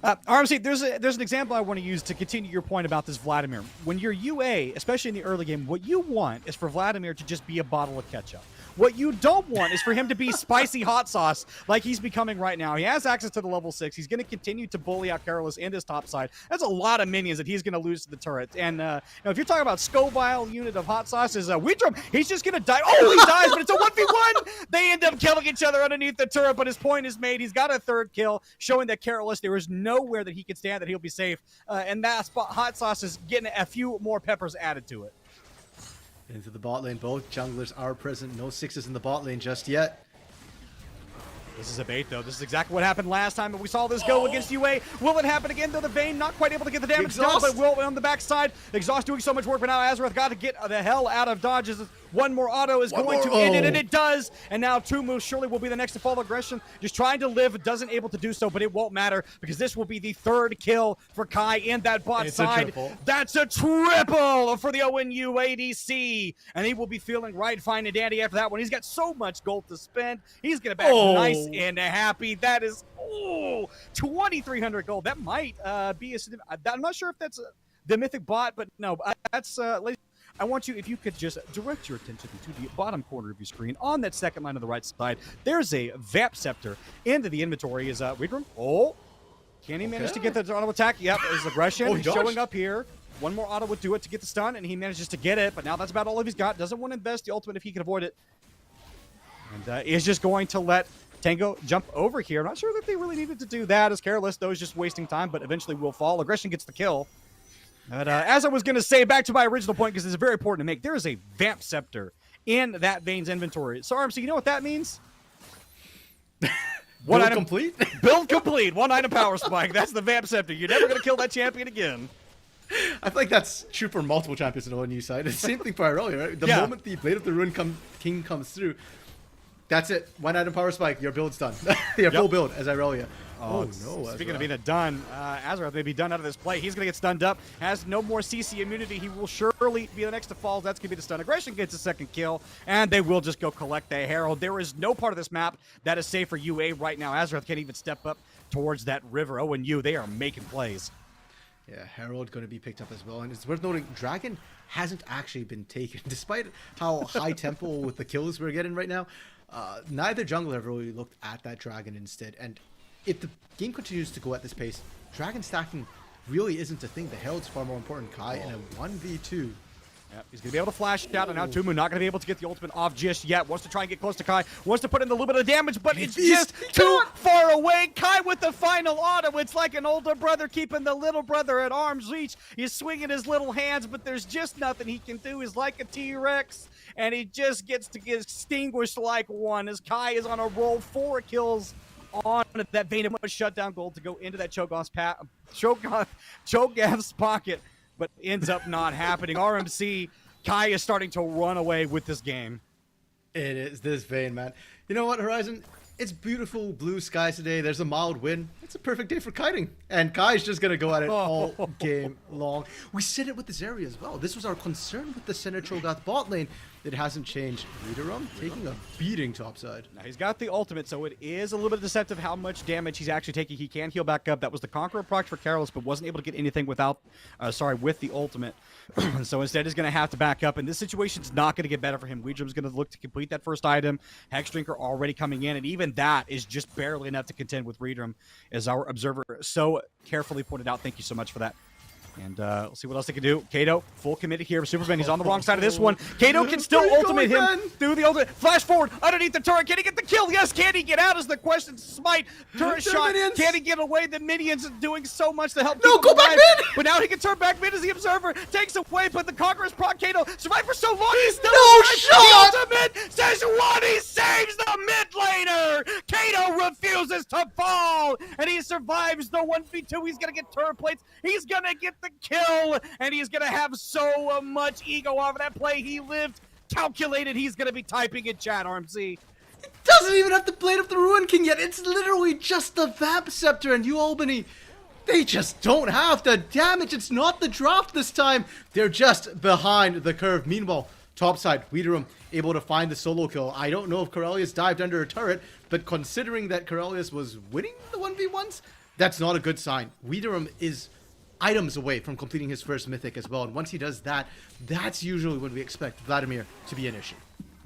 RMC, there's an example I want to use to continue your point about this Vladimir. When you're UA, especially in the early game, what you want is for Vladimir to just be a bottle of ketchup. What you don't want is for him to be spicy hot sauce like he's becoming right now. He has access to the level 6. He's going to continue to bully out Careless in his top side. That's a lot of minions that he's going to lose to the turret. And if you're talking about Scoville unit of hot sauce, is Weedrum, he's just going to die. Oh, he dies, but it's a 1v1. They end up killing each other underneath the turret, but his point is made. He's got a 3rd kill, showing that Careless, there is nowhere that he can stand, that he'll be safe. And that spot, hot sauce is getting a few more peppers added to it. Into the bot lane, both junglers are present. No 6s in the bot lane just yet. This is a bait, though. This is exactly what happened last time, but we saw this go against UA. Will it happen again, though? The Vayne not quite able to get the damage done, but will on the backside. Exhaust doing so much work, but now Azareth got to get the hell out of dodges. One more auto is One going more. to end it, and Oh. it does. And now Tumu surely will be the next to fall aggression. Just trying to live, doesn't able to do so, but it won't matter because this will be the third kill for Kai in that bot It's a side. triple. That's a triple for the ONU ADC, and he will be feeling right fine and dandy after that one. He's got so much gold to spend. He's gonna back nice and happy. That is 2,300 gold. That might be a. I'm not sure if that's the mythic bot, but no, that's. I want you, if you could just direct your attention to the bottom corner of your screen on that second line on the right side. There's a Vamp Scepter into the inventory. Is Widram? Oh, can he manage to get the auto attack? Yep, his aggression he dodged. showing up here. One more auto would do it to get the stun, and he manages to get it. But now that's about all of he's got. Doesn't want to invest the ultimate if he can avoid it, and is just going to let Tango jump over here. I'm not sure that they really needed to do that, as Careless though is just wasting time, but eventually will fall. Aggression gets the kill. But as I was going to say, back to my original point, because it's very important to make, there is a Vamp Scepter in that Vayne's inventory. So, RMC, you know what that means? Build complete? Build complete. 1 item power spike. That's the Vamp Scepter. You're never going to kill that champion again. I feel like that's true for multiple champions on the ONU side. It's the same thing for Irelia, right? The moment the Blade of the Ruin King comes through, that's it. 1 item power spike, your build's done. Your full build as Irelia. Oh no! Speaking of being done, Azrath may be done out of this play. He's going to get stunned up. Has no more CC immunity. He will surely be the next to fall. That's going to be the stun. Aggression gets a second kill, and they will just go collect the Herald. There is no part of this map that is safe for UA right now. Azrath can't even step up towards that river. ONU, they are making plays. Yeah, Herald going to be picked up as well. And it's worth noting, Dragon hasn't actually been taken. Despite how high tempo with the kills we're getting right now, neither jungler have really looked at that Dragon instead. And if the game continues to go at this pace, Dragon stacking really isn't a thing. The Herald's far more important. Kai in a 1v2. Yep, he's going to be able to flash out, and now Tumu not going to be able to get the ultimate off just yet. Wants to try and get close to Kai. Wants to put in a little bit of damage, but it's just too far away. Kai with the final auto. It's like an older brother keeping the little brother at arm's reach. He's swinging his little hands, but there's just nothing he can do. He's like a T-Rex, and he just gets to get extinguished like one as Kai is on a roll. 4 kills on that Vayne shutdown gold to go into that Cho'Gath's pocket, but ends up not happening. RMC, Kai is starting to run away with this game. It is this Vayne, man. You know what, Horizon? It's beautiful blue skies today. There's a mild wind. It's a perfect day for kiting. And Kai's just going to go at it all game long. We said it with this area as well. This was our concern with the center Cho'Gath bot lane. It hasn't changed. Widerum taking a beating topside. Now he's got the ultimate, so it is a little bit deceptive how much damage he's actually taking. He can heal back up. That was the Conqueror proc for Careless, but wasn't able to get anything with the ultimate. So instead he's going to have to back up, and this situation's not going to get better for him. Widrum's going to look to complete that first item. Hex Drinker already coming in, and even that is just barely enough to contend with Widrum, as our observer so carefully pointed out. Thank you so much for that. And we'll see what else they can do. Kato, full committed here. Superman, he's on the wrong side of this one. Kato can still ultimate him through the ultimate. Flash forward, underneath the turret. Can he get the kill? Yes, can he get out is the question. Smite, turret shot. Can he get away? The minions are doing so much to help. No, go back mid! But now he can turn back mid as the observer takes away, but the Conqueror's proc Kato survived for so long. He's still no alive. shot! The ultimate says what? He saves the mid laner. Kato refuses to fall, and he survives the 1v2. He's going to get turret plates. He's going to get the kill, and he's going to have so much ego off of that play. He lived calculated. He's going to be typing in chat, RMC. Doesn't even have the Blade of the Ruin King yet. It's literally just the Vamp Scepter, and you Albany, they just don't have the damage. It's not the draft this time. They're just behind the curve. Meanwhile, topside, Widerum able to find the solo kill. I don't know if Corellius dived under a turret, but considering that Corellius was winning the 1v1s, that's not a good sign. Widerum is items away from completing his first mythic as well, and once he does that, that's usually when we expect Vladimir to be an issue.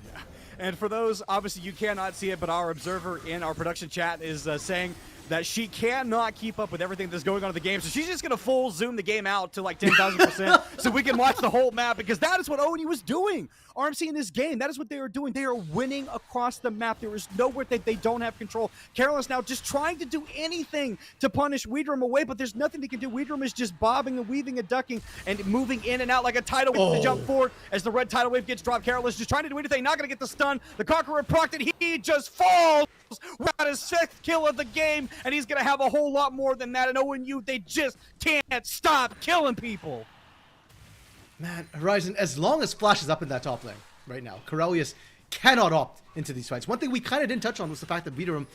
Yeah. And for those, obviously you cannot see it, but our observer in our production chat is saying that she cannot keep up with everything that's going on in the game, so she's just going to full zoom the game out to like 10,000% so we can watch the whole map, because that is what ONU was doing. RMC in this game, that is what they are doing. They are winning across the map. There is nowhere that they don't have control. Carolyn's now just trying to do anything to punish Widrum away, but there's nothing they can do. Widrum is just bobbing and weaving and ducking and moving in and out like a tidal wave to jump forward as the red tidal wave gets dropped. Carolyn's just trying to do anything, not going to get the stun. The Conqueror procced it. He just falls. Got his 6th kill of the game, and he's going to have a whole lot more than that. And ONU, they just can't stop killing people. Man, Horizon, as long as Flash is up in that top lane, right now. Corellius cannot opt into these fights. One thing we kind of didn't touch on was the fact that Vidorum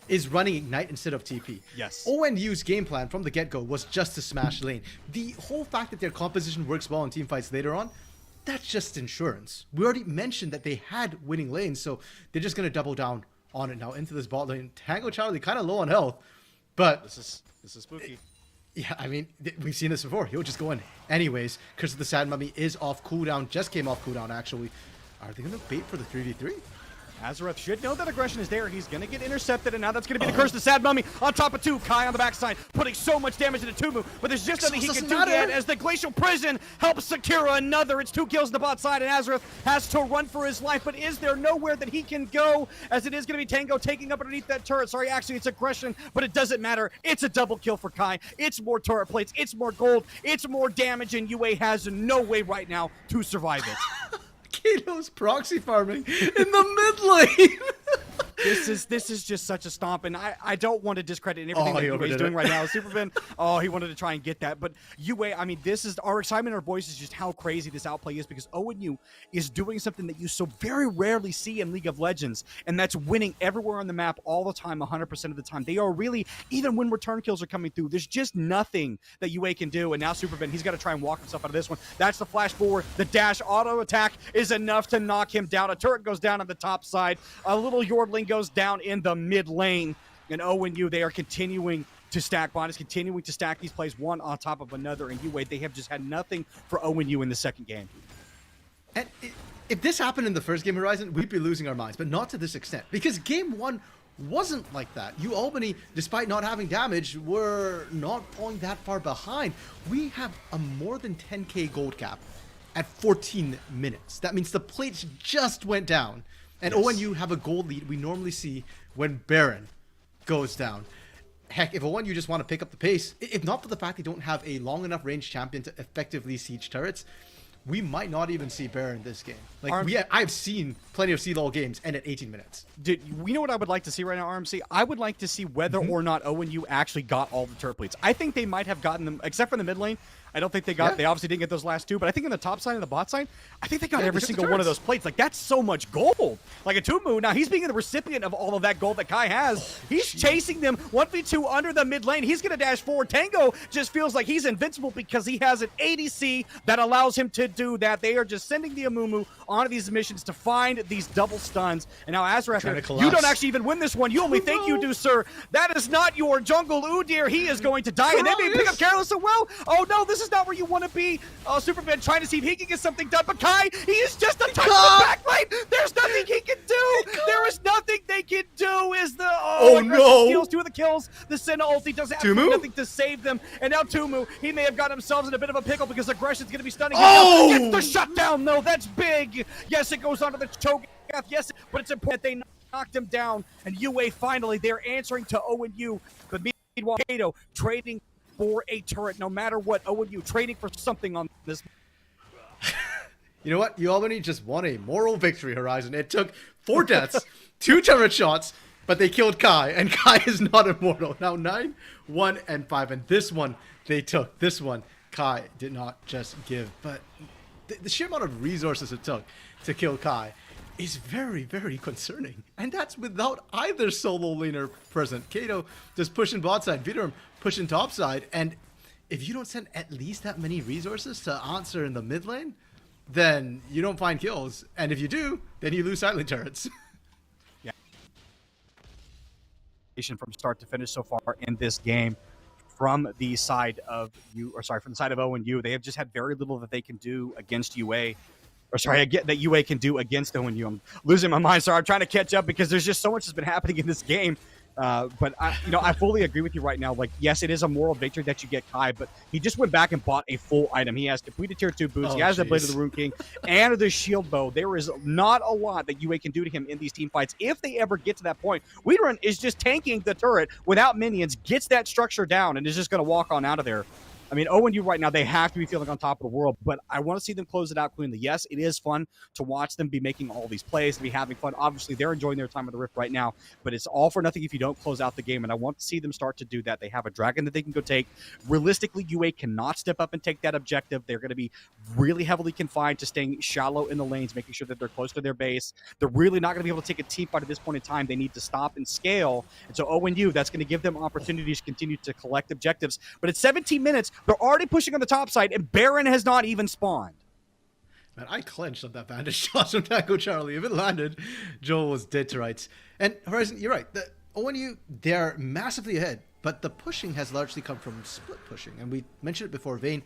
is running Ignite instead of TP. Yes. ONU's game plan from the get-go was just to smash lane. The whole fact that their composition works well in team fights later on, that's just insurance. We already mentioned that they had winning lanes, so they're just going to double down on it now into this bot lane. Tango Charlie kind of low on health, but this is spooky. Yeah, I mean, we've seen this before. He'll just go in anyways because the Sad Mummy is off cooldown. Just came off cooldown, actually. Are they going to bait for the 3v3? Azareth should know that aggression is there. He's going to get intercepted, and now that's going to be the curse of the Sad Mummy on top of 2. Kai on the backside, putting so much damage into Tumu, but there's just nothing he can do yet as the Glacial Prison helps secure another. It's 2 kills on the bot side, and Azareth has to run for his life, but is there nowhere that he can go, as it is going to be Tango taking up underneath that turret. Sorry, actually, it's aggression, but it doesn't matter. It's a double kill for Kai. It's more turret plates. It's more gold. It's more damage, and UA has no way right now to survive it. Kato's proxy farming in the mid lane. This is just such a stomp, and I don't want to discredit everything that UA is doing right now. Superman, he wanted to try and get that, but UA, I mean, this is our excitement in our voice is just how crazy this outplay is, because ONU is doing something that you so very rarely see in League of Legends, and that's winning everywhere on the map all the time, 100% of the time. They are really, even when return kills are coming through, there's just nothing that UA can do, and now Superman, he's got to try and walk himself out of this one. That's the flash forward. The dash auto attack is enough to knock him down. A turret goes down on the top side. A little Yordling goes down in the mid lane, and ONU, they are continuing to stack bodies, continuing to stack these plays one on top of another, and UA, they have just had nothing for ONU in the second game. And if this happened in the first game, Horizon, we'd be losing our minds, but not to this extent, because game 1 wasn't like that. Albany, despite not having damage, were not falling that far behind. We have a more than 10k gold cap at 14 minutes. That means the plates just went down. And yes. ONU have a gold lead we normally see when Baron goes down. Heck, if ONU just want to pick up the pace, if not for the fact they don't have a long enough range champion to effectively siege turrets, we might not even see Baron this game. Like, I've seen plenty of CLOL games end at 18 minutes. Dude, we know what I would like to see right now, RMC? I would like to see whether or not ONU actually got all the turret plates. I think they might have gotten them, except for the mid lane. I don't think they got, they obviously didn't get those last 2, but I think on the top side and the bot side, I think they got every single one of those plates. Like, that's so much gold. Like, a Tumu, now he's being the recipient of all of that gold that Kai has. He's chasing them 1v2 under the mid lane. He's going to dash forward. Tango just feels like he's invincible because he has an ADC that allows him to do that. They are just sending the Amumu onto these missions to find these double stuns. And now Azareth, you don't actually even win this one. You only think you do, sir. That is not your jungle Udyr. He is going to die. And then they pick up Careless as well. Oh, no, this is not where you want to be. Superman trying to see if he can get something done, but Kai, he is just a touch in the back lane. There's nothing he can do. There is nothing they can do. Is the no steals 2 of the kills. The Senna ulti does absolutely nothing to save them. And now Tumu, he may have got himself in a bit of a pickle because aggression's going to be stunning. It's the shutdown though. That's big. Yes, it goes onto the choke. Yes, but it's important they knocked him down. And UA finally, they're answering to ONU. But meanwhile, Kato trading for a turret, no matter what. ONU trading for something on this. You know what? Albany just won a moral victory, Horizon. It took 4 deaths, 2 turret shots, but they killed Kai, and Kai is not immortal. Now 9, 1, and 5, and this one they took. This one Kai did not just give, but the sheer amount of resources it took to kill Kai is very, very concerning. And that's without either solo laner present. Kato just pushing bot side, Vidorum pushing top side, and if you don't send at least that many resources to answer in the mid lane, then you don't find kills. And if you do, then you lose silent turrets. Yeah. From start to finish so far in this game from the side of from the side of ONU, they have just had very little that they can do against UA. Or sorry, I get that UA can do against ONU. I'm losing my mind. Sorry, I'm trying to catch up because there's just so much that's been happening in this game. But I fully agree with you right now. Like, yes, it is a moral victory that you get Kai, but he just went back and bought a full item. He has completed tier 2 boots. He has the Blade of the Rune King and the Shield Bow. There is not a lot that UA can do to him in these team fights if they ever get to that point. Weedrun is just tanking the turret without minions, gets that structure down, and is just going to walk on out of there. I mean, ONU right now, they have to be feeling on top of the world, but I want to see them close it out cleanly. Yes, it is fun to watch them be making all these plays, to be having fun. Obviously, they're enjoying their time at the Rift right now, but it's all for nothing if you don't close out the game, and I want to see them start to do that. They have a dragon that they can go take. Realistically, UA cannot step up and take that objective. They're going to be really heavily confined to staying shallow in the lanes, making sure that they're close to their base. They're really not going to be able to take a team fight at this point in time. They need to stop and scale, and so ONU, that's going to give them opportunities to continue to collect objectives. But at 17 minutes, they're already pushing on the top side, and Baron has not even spawned. Man, I clenched on that bandage shot from Taco Charlie. If it landed, Joel was dead to rights. And Horizon, you're right. The ONU, they're massively ahead, but the pushing has largely come from split pushing. And we mentioned it before, Vayne,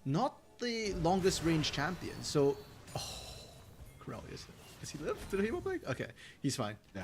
not the longest range champion. So, Corellius. Does he live? Did he heal up? Okay, he's fine. Yeah.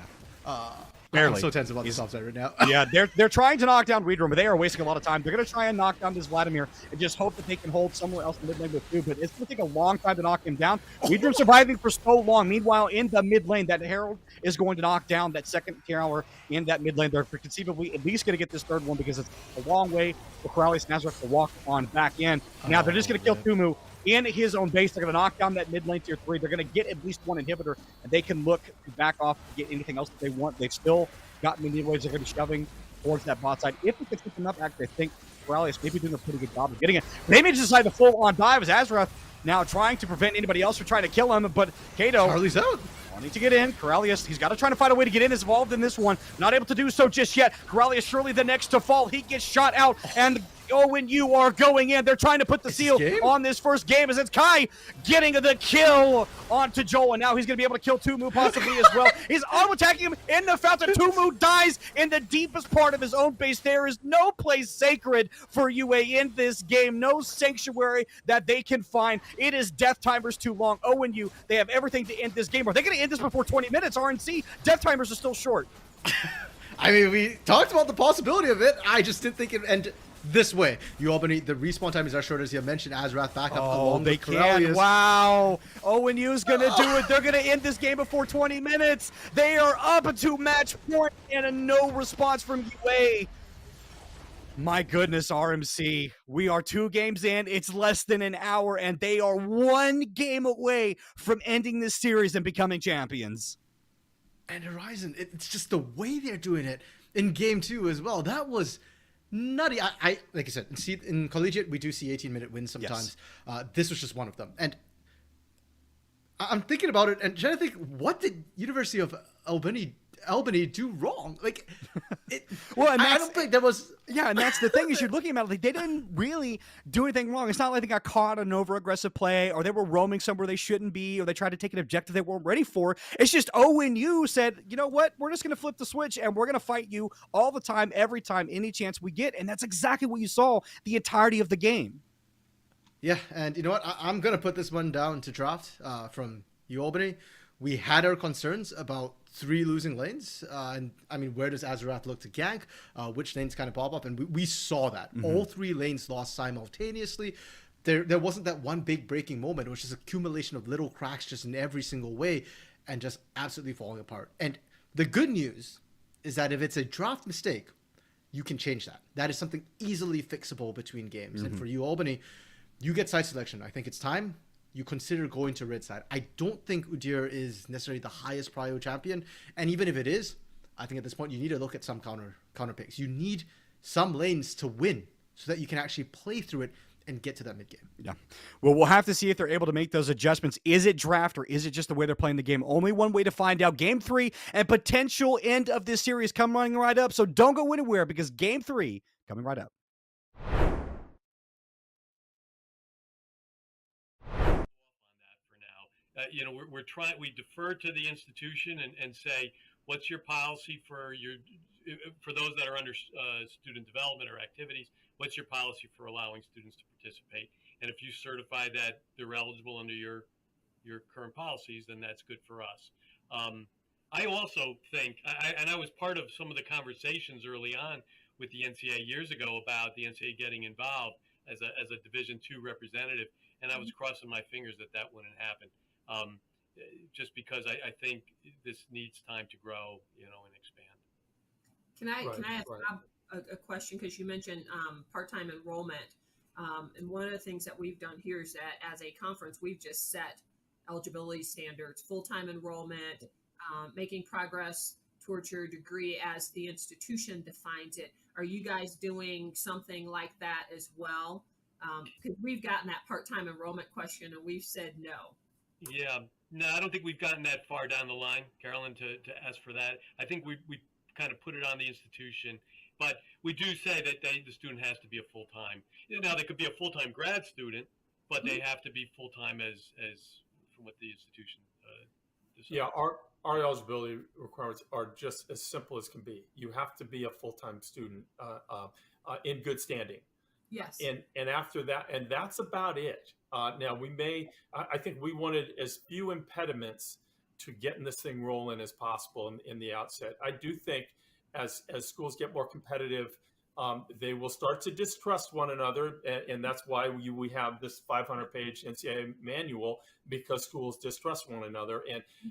Barely. I'm so tense about the top side right now. Yeah, they're trying to knock down Reedrum, but they are wasting a lot of time. They're going to try and knock down this Vladimir and just hope that they can hold somewhere else in the mid lane with two, but it's going to take a long time to knock him down. Reedrum surviving for so long. Meanwhile, in the mid lane, that Herald is going to knock down that second tower in that mid lane. They're conceivably at least going to get this third one because it's a long way for Corrales Nazareth to walk on back in. Now they're just going to kill Tumu in his own base. They're going to knock down that mid lane tier 3. They're going to get at least one inhibitor, and they can look to back off to get anything else that they want. They've still got many ways they're going to be shoving towards that bot side. If we can keep them up, actually, I think Corrales may be doing a pretty good job of getting it. They may just decide to full-on dive as Azrath now trying to prevent anybody else from trying to kill him, but Kato... Charlie's out. Wanting to get in. Corralius, he's got to try to find a way to get in. Is involved in this one. Not able to do so just yet. Corralius surely the next to fall. He gets shot out, and ONU are going in. They're trying to put the seal on this first game as it's Kai getting the kill onto Joel, and now he's going to be able to kill Tumu possibly as well. He's auto-attacking him in the fountain. Tumu dies in the deepest part of his own base. There is no place sacred for UA in this game. No sanctuary that they can find. It is death timers too long. ONU, they have everything to end this game. Are they going to end this before 20 minutes? RNC, death timers are still short. I mean, we talked about the possibility of it. I just didn't think it ended this way. You Albany, the respawn time is as short as you mentioned. Azrath back up along they with can. Corralius. Wow. ONU's going to do it. They're going to end this game before 20 minutes. They are up to match point and a no response from UA. My goodness, RMC. We are 2 games in. It's less than an hour, and they are 1 game away from ending this series and becoming champions. And Horizon, it's just the way they're doing it in game 2 as well. That was nutty. I like I said, in collegiate, we do see 18-minute wins sometimes. Yes. This was just one of them. And I'm thinking about it and trying to think, what did University of Albany do wrong? Like, well, and I don't think there was. Yeah, and that's the thing is you're looking at it, like they didn't really do anything wrong. It's not like they got caught on an over-aggressive play or they were roaming somewhere they shouldn't be or they tried to take an objective they weren't ready for. It's just ONU said, you know what? We're just going to flip the switch and we're going to fight you all the time, every time, any chance we get. And that's exactly what you saw the entirety of the game. Yeah, and you know what? I'm going to put this one down to draft from you, Albany. We had our concerns about 3 losing lanes. And I mean, where does Azarath look to gank? Which lanes kind of pop up? And we saw that. Mm-hmm. All 3 lanes lost simultaneously. There wasn't that one big breaking moment. It was just accumulation of little cracks just in every single way and just absolutely falling apart. And the good news is that if it's a draft mistake, you can change that. That is something easily fixable between games. Mm-hmm. And for you, Albany, you get side selection. I think it's time you consider going to red side. I don't think Udyr is necessarily the highest prio champion. And even if it is, I think at this point you need to look at some counter picks. You need some lanes to win so that you can actually play through it and get to that mid game. Yeah. Well, we'll have to see if they're able to make those adjustments. Is it draft or is it just the way they're playing the game? Only one way to find out. Game 3 and potential end of this series coming right up. So don't go anywhere because game 3 coming right up. You know, we defer to the institution and say, what's your policy for those that are under student development or activities? What's your policy for allowing students to participate? And if you certify that they're eligible under your current policies, then that's good for us. I also think, and I was part of some of the conversations early on with the NCAA years ago about the NCAA getting involved as a Division II representative, and I was crossing my fingers that wouldn't happen. Just because I think this needs time to grow, and expand. Can I ask Rob a question? Because you mentioned part-time enrollment. And one of the things that we've done here is that as a conference, we've just set eligibility standards, full-time enrollment, making progress towards your degree as the institution defines it. Are you guys doing something like that as well? Because we've gotten that part-time enrollment question and we've said no. Yeah, no, I don't think we've gotten that far down the line, Carolyn, to ask for that. I think we kind of put it on the institution, but we do say that the student has to be a full-time. Now, they could be a full-time grad student, but they have to be full-time as from what the institution decides. Yeah, our eligibility requirements are just as simple as can be. You have to be a full-time student in good standing. Yes. And after that, and that's about it. Now I think we wanted as few impediments to getting this thing rolling as possible in the outset. I do think as schools get more competitive, they will start to distrust one another. And that's why we have this 500-page NCAA manual, because schools distrust one another.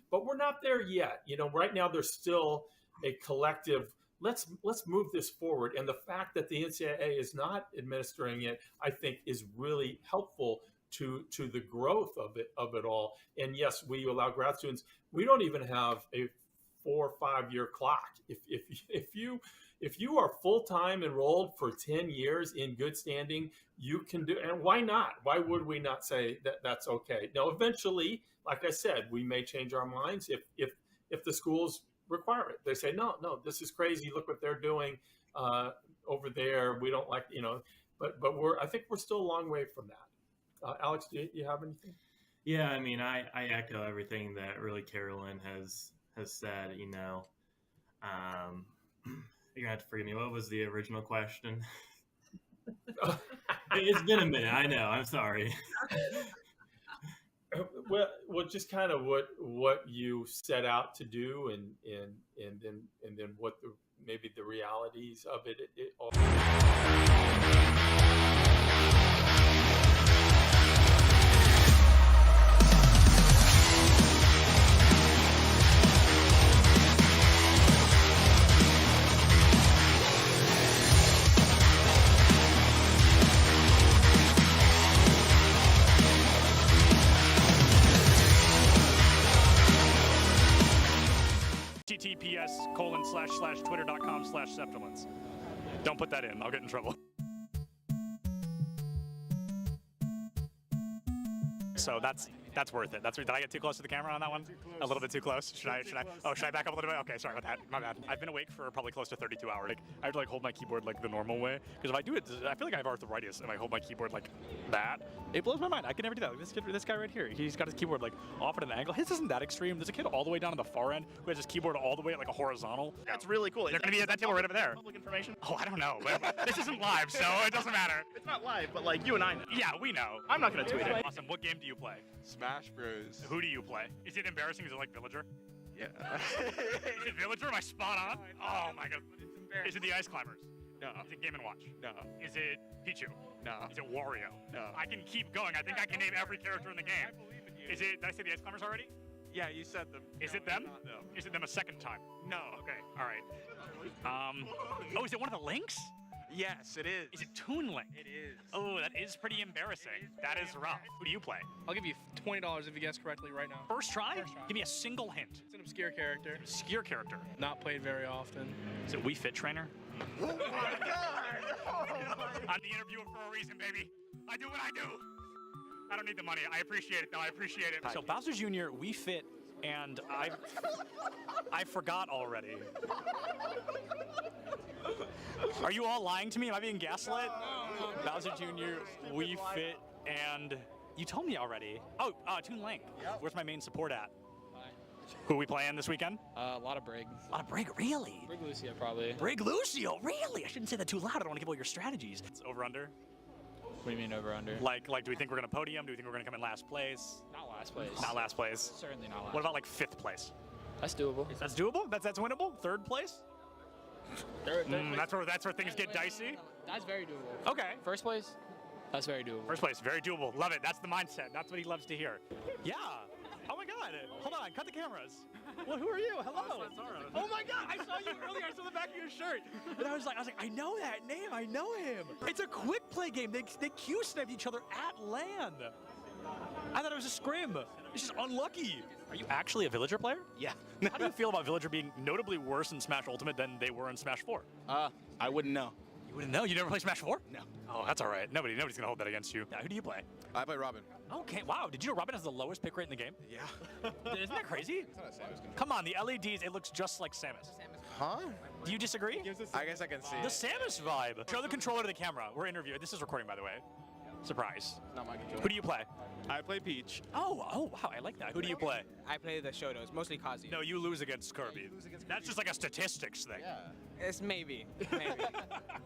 But we're not there yet. Right now there's still a collective, let's move this forward. And the fact that the NCAA is not administering it, I think, is really helpful to the growth of it all. And yes, we allow grad students. We don't even have a 4 or 5 year clock. If you are full-time enrolled for 10 years in good standing, you can do. And why not? Why would we not say that that's okay? Now, eventually, like I said, we may change our minds if the schools require it. They say, no, this is crazy. Look what they're doing over there. We don't like, but I think we're still a long way from that. Alex, do you have anything? Yeah, I mean, I echo everything that really Carolyn has said. You're gonna have to forgive me. What was the original question? It's been a minute. I know. I'm sorry. Well, just kind of what you set out to do, and then what maybe the realities of it all. https://twitter.com/Septilence. Don't put that in. I'll get in trouble. So that's worth it. Did I get too close to the camera on that one? A little bit too close. Should I back up a little bit? Okay, sorry about that. My bad. I've been awake for probably close to 32 hours. I have to hold my keyboard the normal way, because if I do it, I feel like I have arthritis if I hold my keyboard like that. It blows my mind. I can never do that. This guy right here, he's got his keyboard off at an angle. His isn't that extreme. There's a kid all the way down to the far end who has his keyboard all the way at a horizontal. That's really cool. They're going to be at that table right over there. Public information? Oh, I don't know. This isn't live, so it doesn't matter. It's not live, but you and I know. Yeah, we know. I'm not going to tweet it. Awesome. What game do you play? Smash Bros. Who do you play? Is it embarrassing? Is it like Villager? Yeah. Is it Villager? Am I spot on? Oh my god. Is it the Ice Climbers? No. Is it Game & Watch? No. Is it Pichu? No. Is it Wario? No. I can keep going. I think I can name every character in the game. Is it? Did I say the Ice Climbers already? Yeah, you said them. Is it them? No. Is it them a second time? No. Okay. All right. Oh, is it one of the Links? Yes, it is. Is it Toon Link? It is. Oh, that is pretty embarrassing. That is rough. Who do you play? I'll give you $20 if you guess correctly right now. First try? Give me a single hint. It's an obscure character. Obscure character. Not played very often. Is it Wii Fit Trainer? Oh my god! I'm the interviewer for a reason, baby. I do what I do. I don't need the money. I appreciate it, though. I appreciate it. So Bowser Jr., Wii Fit, and I forgot already. Are you all lying to me? Am I being gaslit? No. Bowser Jr., Wii Fit, and you told me already. Oh, Toon Link. Yep. Where's my main support at? Who are we playing this weekend? A lot of Brig. A lot of Brig, really? Brig Lucio, probably. Brig Lucio, really? I shouldn't say that too loud. I don't want to give away your strategies. It's over-under? What do you mean over-under? Like, do we think we're going to podium? Do we think we're going to come in last place? Not last place. Not last place. Certainly not last. What about 5th place? That's doable. That's doable? That's winnable? 3rd place? Third that's where things get dicey? That's very doable. Okay. First place? That's very doable. First place, very doable. Love it. That's the mindset. That's what he loves to hear. Yeah. Oh my god! Hold on, cut the cameras. Well, who are you? Hello. Oh my god! I saw you earlier. I saw the back of your shirt, and I was like, I know that name. I know him. It's a quick play game. They Q sniped each other at land. I thought it was a scrim. It's just unlucky. Are you actually a Villager player? Yeah. How do you feel about Villager being notably worse in Smash Ultimate than they were in Smash 4? I wouldn't know. You wouldn't know? You never play Smash 4? No. Oh, that's all right. Nobody's gonna hold that against you. Who do you play? I play Robin. Okay, wow. Did you know Robin has the lowest pick rate in the game? Yeah. Isn't that crazy? Come on, the LEDs, it looks just like Samus. Huh? Do you disagree? I guess I can see The it. Samus vibe. Show the controller to the camera. We're interviewing. This is recording, by the way. Surprise. Not my controller. Who do you play? I play Peach. Oh, wow, I like that. Who do you play? I play the Shotos, mostly Kazi. No, you lose against Kirby. That's just like a statistics thing. Yeah. It's maybe.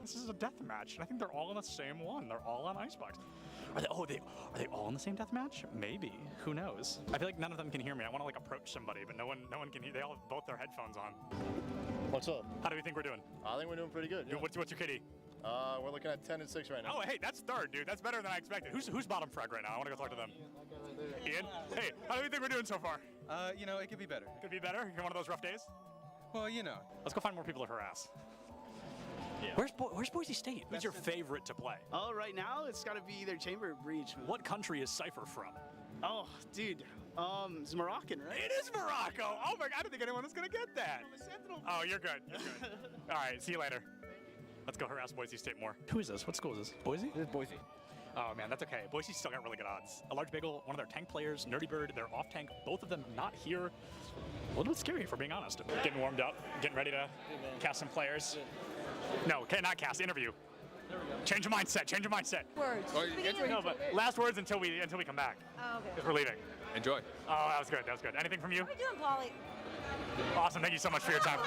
This is a death match. I think they're all in the same one. They're all on Icebox. Are they all in the same death match? Maybe. Who knows? I feel like none of them can hear me. I want to like approach somebody, but no one can hear. They all have both their headphones on. What's up? How do we think we're doing? I think we're doing pretty good. Yeah. What's your kitty? We're looking at 10 and 6 right now. Oh, hey, that's third, dude. That's better than I expected. Who's bottom frag right now? I want to go talk to them. Ian? Hey, how do you think we're doing so far? It could be better. Could be better? You're one of those rough days? Well, Let's go find more people to harass. Yeah. Where's Boise State? Who's your favorite to play? Oh, right now it's got to be either Chamber or Breach. What country is Cypher from? Oh, dude. It's Moroccan, right? It is Morocco! Oh my god, I didn't think anyone was gonna get that. Oh, you're good. You're good. All right, see you later. Let's go harass Boise State more. Who is this? What school is this? Boise? This is Boise. Oh man, that's okay. Boise's still got really good odds. A Large Bagel, one of their tank players, Nerdy Bird, they're off tank. Both of them not here. A little bit scary, if we're being honest. Getting warmed up, getting ready to cast some players. No, okay, not cast, interview. Change your mindset, change your mindset. Words. No, but last words until we come back. Oh, okay. Because we're leaving. Enjoy. Oh, that was good, that was good. Anything from you? How are you doing, Polly? Awesome, thank you so much for your time.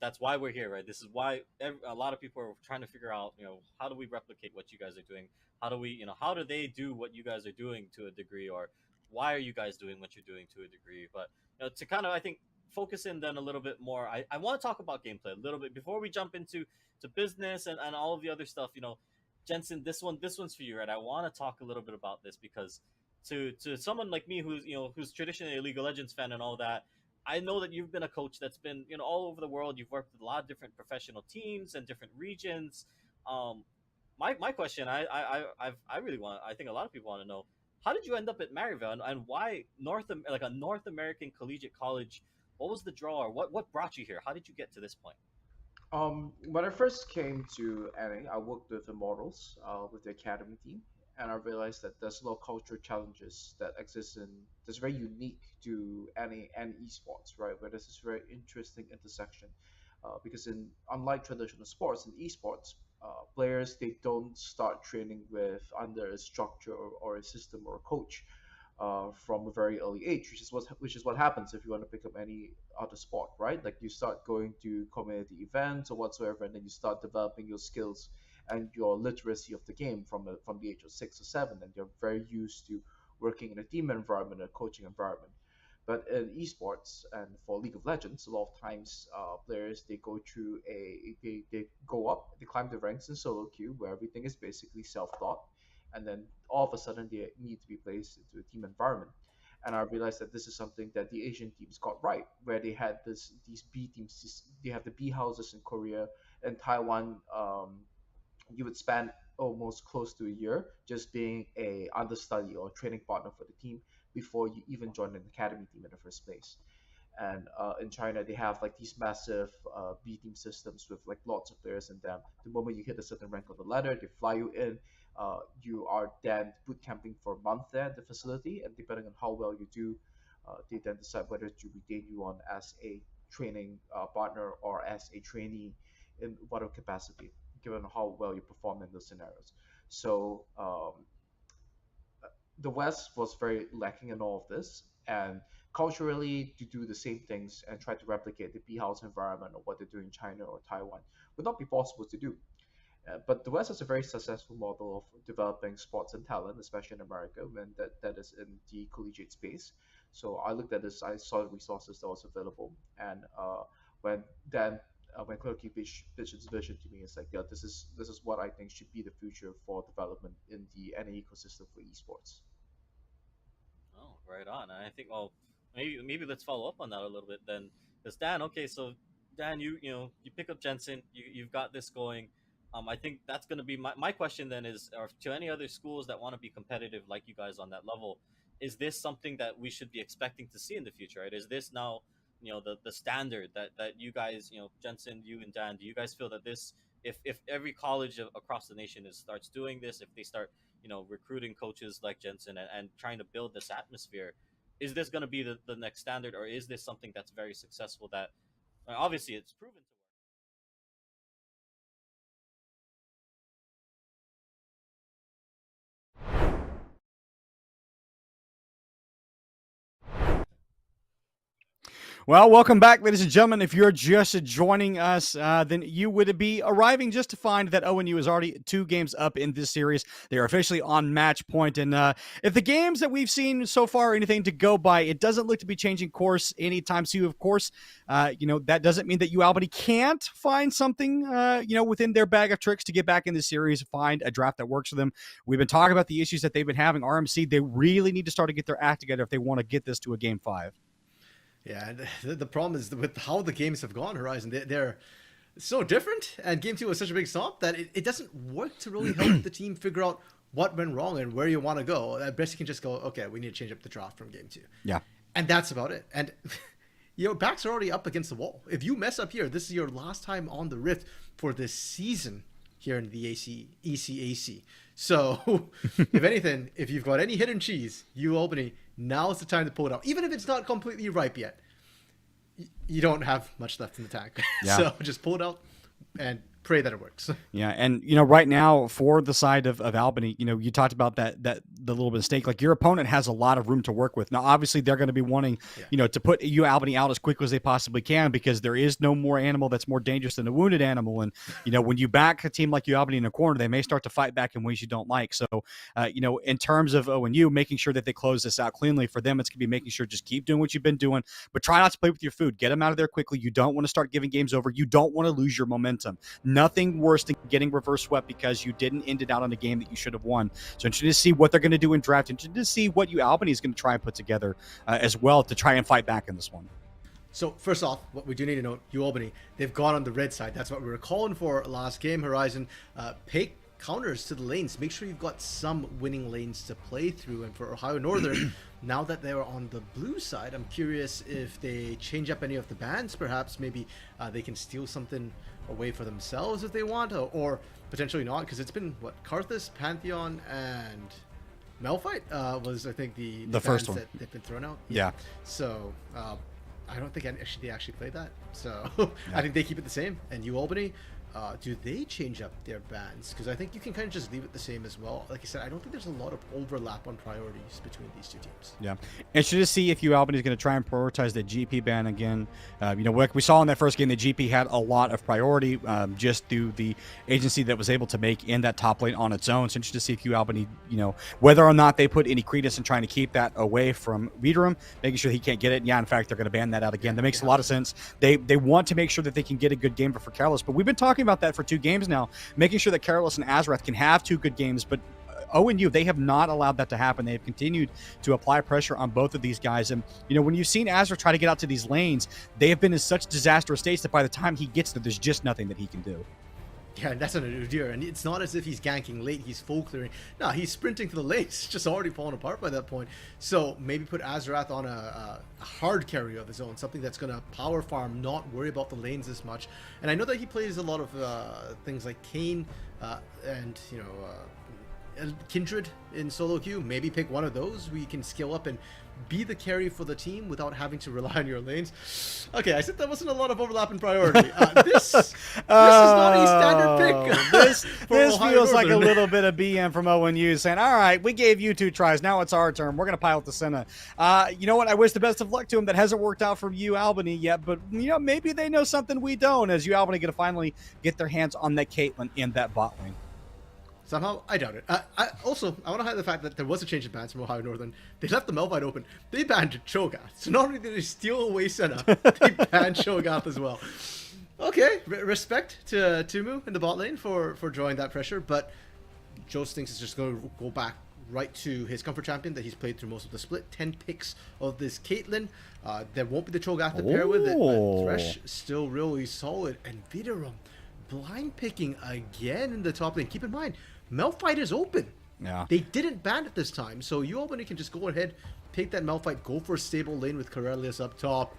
That's why we're here, right? This is why a lot of people are trying to figure out, how do we replicate what you guys are doing? How do we, how do they do what you guys are doing to a degree, or why are you guys doing what you're doing to a degree? But to kind of, I think, focus in then a little bit more, I want to talk about gameplay a little bit before we jump into business and all of the other stuff. Jensen, this one's for you, right? I want to talk a little bit about this because to someone like me who's traditionally a League of Legends fan and all that, I know that you've been a coach that's been, all over the world. You've worked with a lot of different professional teams and different regions. My question, I think a lot of people want to know, how did you end up at Maryville, and why a North American collegiate college? What was the draw, or what brought you here? How did you get to this point? When I first came to NA, I worked with Immortals, with the academy team, and I realized that there's a lot of cultural challenges that exist that's very unique to NA and esports, right? Where there's this very interesting intersection, because unlike traditional sports, in esports, players, they don't start training under a structure or a system or a coach from a very early age, which is what happens if you want to pick up any other sport, right? Like you start going to community events or whatsoever, and then you start developing your skills and your literacy of the game from the age of 6 or 7, and you're very used to working in a team environment, a coaching environment. But in esports and for League of Legends, a lot of times players, they go through they go up, they climb the ranks in solo queue where everything is basically self-taught, and then all of a sudden they need to be placed into a team environment. And I realized that this is something that the Asian teams got right, where they had these B teams. They have the B houses in Korea and Taiwan. You would spend almost close to a year just being a understudy or training partner for the team before you even join an academy team in the first place. And in China, they have like these massive B team systems with like lots of players in them. The moment you hit a certain rank on the ladder, they fly you in. You are then boot camping for a month there at the facility, and depending on how well you do, they then decide whether to retain you on as a training partner or as a trainee in whatever capacity, given how well you perform in those scenarios. So the West was very lacking in all of this, and culturally to do the same things and try to replicate the B house environment or what they do in China or Taiwan would not be possible to do. But the West has a very successful model of developing sports and talent, especially in America, and that is in the collegiate space. So I looked at this, I saw the resources that was available, and when then when Clerky pitched his vision to me, it's like, yeah, this is what I think should be the future for development in the NA ecosystem for esports. Oh, right on. I think, well, maybe let's follow up on that a little bit then. Because Dan, okay, so Dan, you pick up Jensen, you've got this going. I think that's going to be my question then is, or to any other schools that want to be competitive like you guys on that level, is this something that we should be expecting to see in the future, right? Is this now, the standard that you guys, Jensen, you and Dan, do you guys feel that this, if every college across the nation starts doing this, if they start, recruiting coaches like Jensen and trying to build this atmosphere, is this going to be the next standard, or is this something that's very successful that obviously it's proven to work? Well, welcome back, ladies and gentlemen. If you're just joining us, then you would be arriving just to find that ONU is already 2 games up in this series. They are officially on match point. And if the games that we've seen so far are anything to go by, it doesn't look to be changing course anytime soon. Of course, that doesn't mean that Albany can't find something, within their bag of tricks to get back in the series, find a draft that works for them. We've been talking about the issues that they've been having. RMC, they really need to start to get their act together if they want to get this to a game 5. Yeah, and the problem is with how the games have gone, Horizon, they're so different, and Game 2 was such a big stop that it doesn't work to really help the team figure out what went wrong and where you want to go. At best, you can just go, okay, we need to change up the draft from Game 2. Yeah. And that's about it. And your backs are already up against the wall. If you mess up here, this is your last time on the Rift for this season here in the ECAC. So, if anything, if you've got any hidden cheese, Albany, now's the time to pull it out. Even if it's not completely ripe yet, you don't have much left in the tank. Yeah. So just pull it out and pray that it works. Yeah, and right now for the side of Albany, you talked about that the little bit of stake. Like, your opponent has a lot of room to work with. Now, obviously, they're going to be wanting, to put Albany out as quickly as they possibly can, because there is no more animal that's more dangerous than a wounded animal. And when you back a team like Albany in a corner, they may start to fight back in ways you don't like. So, in terms of ONU, making sure that they close this out cleanly, for them, it's going to be making sure just keep doing what you've been doing, but try not to play with your food. Get them out of there quickly. You don't want to start giving games over. You don't want to lose your momentum. Nothing worse than getting reverse swept because you didn't end it out on a game that you should have won. So interested to see what they're going to do in draft. Interested to see what Albany is going to try and put together as well to try and fight back in this one. So first off, what we do need to note, Albany, they've gone on the red side. That's what we were calling for last game, Horizon. Pay counters to the lanes. Make sure you've got some winning lanes to play through. And for Ohio Northern, now that they're on the blue side, I'm curious if they change up any of the bans. Perhaps maybe they can steal something away for themselves if they want, or potentially not, because it's been Karthus, Pantheon, and Malphite was, I think, the first one that they've been thrown out. Yeah. So I don't think they actually played that. So I think they keep it the same. And Albany, do they change up their bans? Because I think you can kind of just leave it the same as well. Like I said, I don't think there's a lot of overlap on priorities between these two teams. Yeah. Interested to see if Albany is going to try and prioritize the GP ban again. Like we saw in that first game, the GP had a lot of priority just through the agency that was able to make in that top lane on its own. So interested to see if Albany, whether or not they put any credence in trying to keep that away from Wiederum, making sure he can't get it. Yeah, in fact, they're going to ban that out again. That makes a lot of sense. They want to make sure that they can get a good game for Careless, but we've been talking about that for 2 games now, making sure that Careless and Azrath can have 2 good games, but ONU, they have not allowed that to happen. They have continued to apply pressure on both of these guys. And, when you've seen Azrath try to get out to these lanes, they have been in such disastrous states that by the time he gets there, there's just nothing that he can do. Yeah, and that's an Udyr, and it's not as if he's ganking late, he's full clearing. No, he's sprinting to the lane. It's just already falling apart by that point. So maybe put Azrath on a hard carry of his own, something that's going to power farm, not worry about the lanes as much. And I know that he plays a lot of things like Kayn and, Kindred in solo queue. Maybe pick one of those where you can skill up and be the carry for the team without having to rely on your lanes. Okay, I said there wasn't a lot of overlap in priority. This is not a standard pick. This feels like a little bit of BM from ONU saying, all right, we gave you 2 tries. Now it's our turn. We're going to pilot the Senna. You know what? I wish the best of luck to him. That hasn't worked out for Albany yet, but maybe they know something we don't, as Albany going to finally get their hands on that Caitlyn in that bot lane. Somehow, I doubt it. I want to highlight the fact that there was a change of bans from Ohio Northern. They left the Malphite open. They banned Cho'Gath. So not only did they steal away Senna, they banned Cho'Gath as well. Okay, respect to Tumu in the bot lane for drawing that pressure, but Joe Stinks is just going to go back right to his comfort champion that he's played through most of the split. 10 picks of this Caitlyn. There won't be the Cho'Gath to pair with it, but Thresh still really solid. And Vidorum blind picking again in the top lane. Keep in mind, Malphite is open. Yeah. They didn't ban it this time, so you Albany can just go ahead, take that Malphite, go for a stable lane with Corellius up top.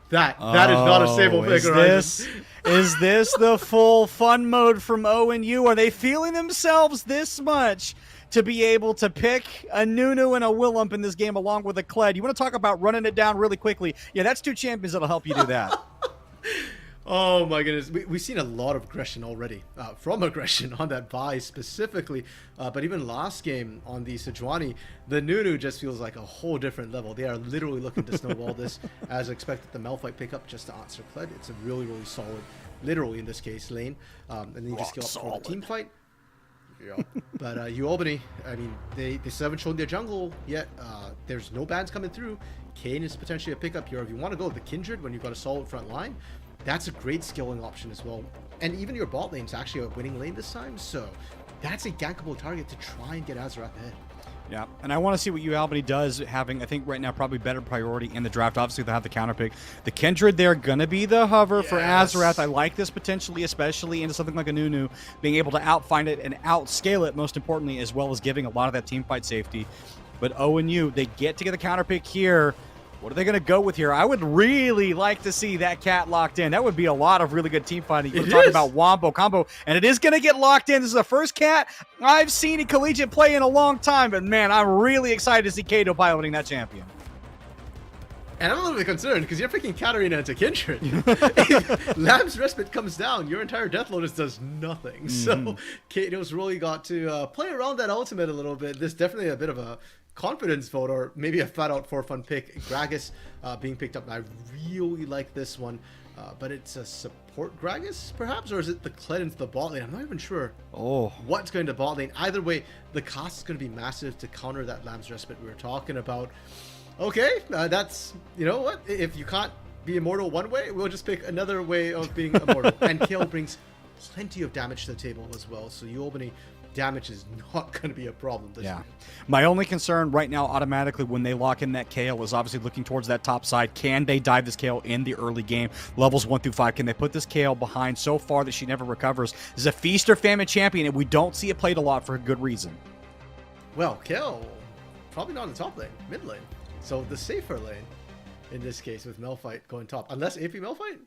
That is not a stable pick, Is this the full fun mode from ONU? Are they feeling themselves this much to be able to pick a Nunu and a Willump in this game along with a Kled? You want to talk about running it down really quickly? Yeah, that's 2 champions that'll help you do that. Oh my goodness, we've seen a lot of aggression already, from aggression on that buy specifically, but even last game on the Sejuani, the Nunu just feels like a whole different level. They are literally looking to snowball this as expected. The Malphite pickup just to answer Kled. It's a really, really solid, literally in this case, lane, and then you just scale up for the team fight. Yeah. But you Albany, I mean, they still haven't shown their jungle yet. There's no bans coming through. Kayn is potentially a pickup here. If you want to go with the Kindred when you've got a solid front line, that's a great skilling option as well. And even your bot lane's actually a winning lane this time, so that's a gankable target to try and get Azarath ahead. Yeah, and I want to see what Albany does, having, I think, right now probably better priority in the draft. Obviously, they'll have the counter pick. The Kindred, they're going to be the hover for Azarath. I like this potentially, especially into something like a Nunu, being able to outfind it and outscale it, most importantly, as well as giving a lot of that team fight safety. But ONU, they get to get the counter pick here. What are they going to go with here? I would really like to see that cat locked in. That would be a lot of really good team fighting. You're talking about Wombo combo, and it is going to get locked in. This is the first cat I've seen in collegiate play in a long time, but man, I'm really excited to see Kato piloting that champion. And I'm a little bit concerned because you're picking Katarina into Kindred. If Lamb's Respite comes down, your entire Death Lotus does nothing. So Kato's really got to play around that ultimate a little bit. This is definitely a bit of a confidence vote, or maybe a flat out for fun pick. Gragas being picked up. I really like this one, but it's a support Gragas perhaps, or is it the Kled into the bot lane? I'm not even sure what's going to bot lane. Either way, the cost is going to be massive to counter that Lamb's Respite we were talking about. Okay, that's, you know what, if you can't be immortal one way, we'll just pick another way of being immortal. And Kayle brings plenty of damage to the table as well, so you Albany damage is not going to be a problem this year. My only concern right now automatically when they lock in that Kayle is obviously looking towards that top side. Can they dive this Kayle in the early game, levels 1 through 5? Can they put this Kayle behind so far that she never recovers? This is a feast or famine champion, and we don't see it played a lot for a good reason. Well, Kayle probably not in the top lane, mid lane, so the safer lane in this case with Malphite going top, unless AP Malphite.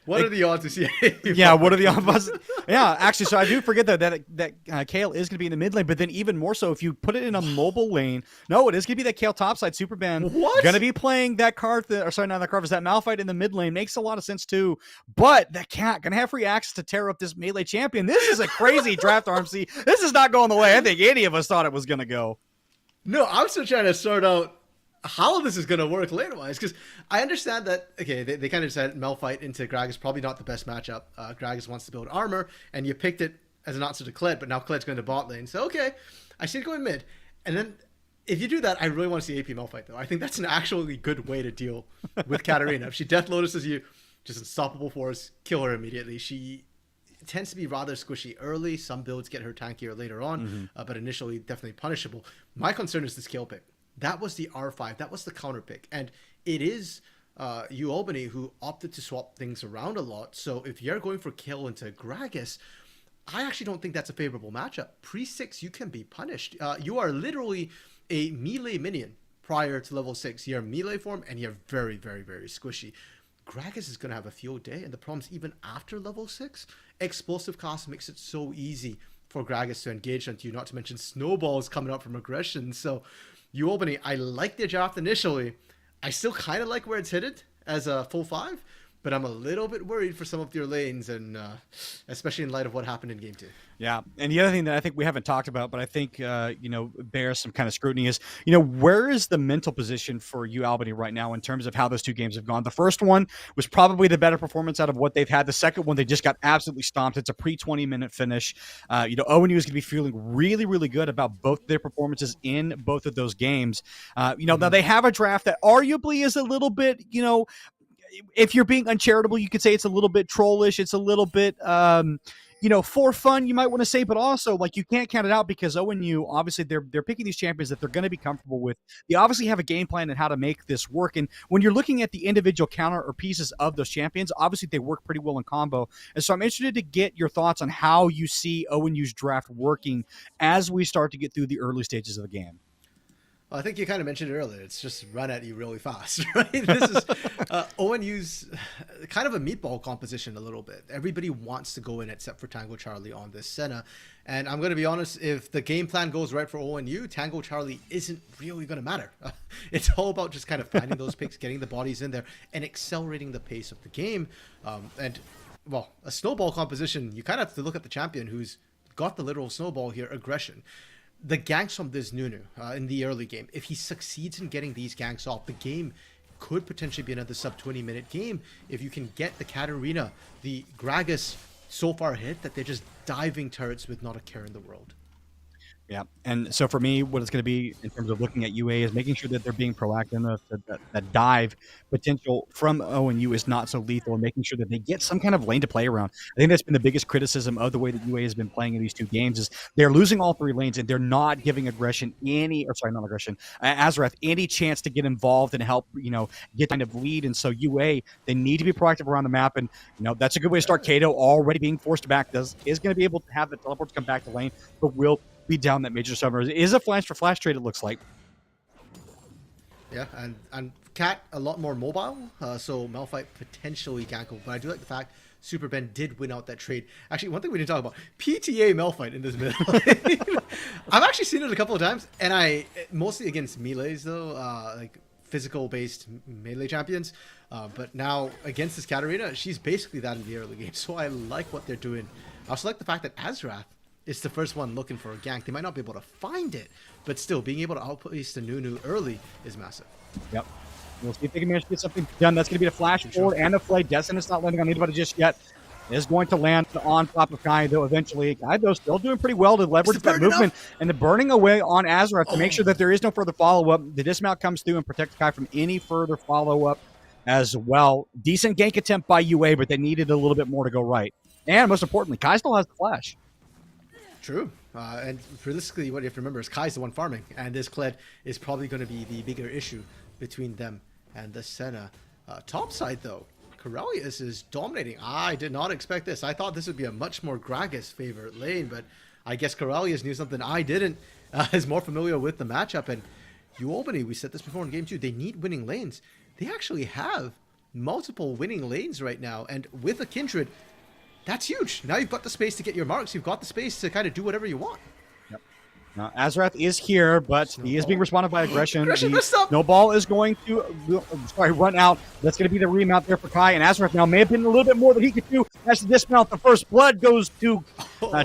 What are the odds to see? Yeah, what are the odds? Yeah, actually, so I do forget that Kayle is going to be in the mid lane, but then even more so if you put it in a mobile lane. No, it is going to be that Kayle topside Superban. What? Going to be playing that Karthus, or sorry, not that Karthus, that Malphite in the mid lane. Makes a lot of sense too. But that cat going to have free access to tear up this melee champion. This is a crazy draft, RMC. This is not going the way I think any of us thought it was going to go. No, I'm still trying to sort out how this is going to work lane-wise, because I understand that, okay, they kind of said Malphite into Gragas probably not the best matchup. Gragas wants to build armor, and you picked it as an answer to Kled, but now Kled's going to bot lane. So, okay, I see it going mid. And then, if you do that, I really want to see AP Malphite, though. I think that's an actually good way to deal with Katarina. If she Death Lotuses you, just unstoppable force, kill her immediately. She tends to be rather squishy early. Some builds get her tankier later on, but initially definitely punishable. My concern is the skill pick. That was the R5. That was the counter pick. And it is you Albany who opted to swap things around a lot. So if you're going for kill into Gragas, I actually don't think that's a favorable matchup. Pre-6, you can be punished. You are literally a melee minion prior to level 6. You're melee form and you're very, very, very squishy. Gragas is going to have a field day. And the problem is even after level 6, explosive cost makes it so easy for Gragas to engage onto you, not to mention snowballs coming up from aggression. So you Albany, I like the draft initially. I still kind of like where it's headed as a full 5, but I'm a little bit worried for some of your lanes, and especially in light of what happened in Game 2. Yeah, and the other thing that I think we haven't talked about, but I think, bears some kind of scrutiny is, where is the mental position for you, Albany, right now in terms of how those 2 games have gone? The first one was probably the better performance out of what they've had. The second one, they just got absolutely stomped. It's a pre-20-minute finish. ONU is going to be feeling really, really good about both their performances in both of those games. Now they have a draft that arguably is a little bit, if you're being uncharitable, you could say it's a little bit trollish. It's a little bit, for fun, you might want to say, but also like you can't count it out because ONU, obviously they're picking these champions that they're going to be comfortable with. They obviously have a game plan and how to make this work. And when you're looking at the individual counter or pieces of those champions, obviously they work pretty well in combo. And so I'm interested to get your thoughts on how you see ONU's draft working as we start to get through the early stages of the game. I think you kind of mentioned it earlier. It's just run at you really fast, right? This is ONU's kind of a meatball composition a little bit. Everybody wants to go in except for Tango Charlie on this Senna. And I'm going to be honest, if the game plan goes right for ONU, Tango Charlie isn't really going to matter. It's all about just kind of finding those picks, getting the bodies in there, and accelerating the pace of the game. Well, a snowball composition, you kind of have to look at the champion who's got the literal snowball here, aggression. The ganks from this Nunu in the early game, if he succeeds in getting these ganks off, the game could potentially be another sub 20-minute game if you can get the Katarina, the Gragas so far ahead that they're just diving turrets with not a care in the world. Yeah, and so for me, what it's going to be in terms of looking at UA is making sure that they're being proactive enough that dive potential from ONU is not so lethal, and making sure that they get some kind of lane to play around. I think that's been the biggest criticism of the way that UA has been playing in these two games is they're losing all three lanes and they're not giving Azrath any chance to get involved and help, get kind of lead. And so UA, they need to be proactive around the map, and that's a good way to start. Kato already being forced back is going to be able to have the teleports come back to lane, but will be down that major summer. It is a flash for flash trade, it looks like. Yeah, and Cat a lot more mobile, so Malphite potentially gankable. But I do like the fact Super Ben did win out that trade. Actually, one thing we didn't talk about, PTA Malphite in this middle. I've actually seen it a couple of times, and mostly against melees though, like physical-based melee champions. But now against this Katarina, she's basically that in the early game. So I like what they're doing. I also like the fact that Azrath is the first one looking for a gank. They might not be able to find it, but still being able to outpace the Nunu early is massive. Yep. We'll see if they can manage to get something done. That's going to be a flash forward and a flay. Destin is not landing on anybody just yet. Is going to land on top of Kai, though, eventually. Kai, though, still doing pretty well to leverage that movement and the burning away on Azrath to make sure that there is no further follow-up. The dismount comes through and protects Kai from any further follow-up as well. Decent gank attempt by UA, but they needed a little bit more to go right. And most importantly, Kai still has the flash. True. And realistically, what you have to remember is Kai's the one farming, and this Kled is probably going to be the bigger issue between them and the Senna. Top side, though, Corellius is dominating. I did not expect this. I thought this would be a much more Gragas favorite lane, but I guess Corellius knew something I didn't. Is more familiar with the matchup. And Albany, we said this before in game 2, they need winning lanes. They actually have multiple winning lanes right now, and with a Kindred, that's huge. Now you've got the space to get your marks. You've got the space to kind of do whatever you want. Yep. Now, Azrath is here, but he is being responded by aggression. The snowball is going to run out. That's going to be the remount there for Kai. And Azrath now may have been a little bit more than he could do. That's the dismount. The first blood goes to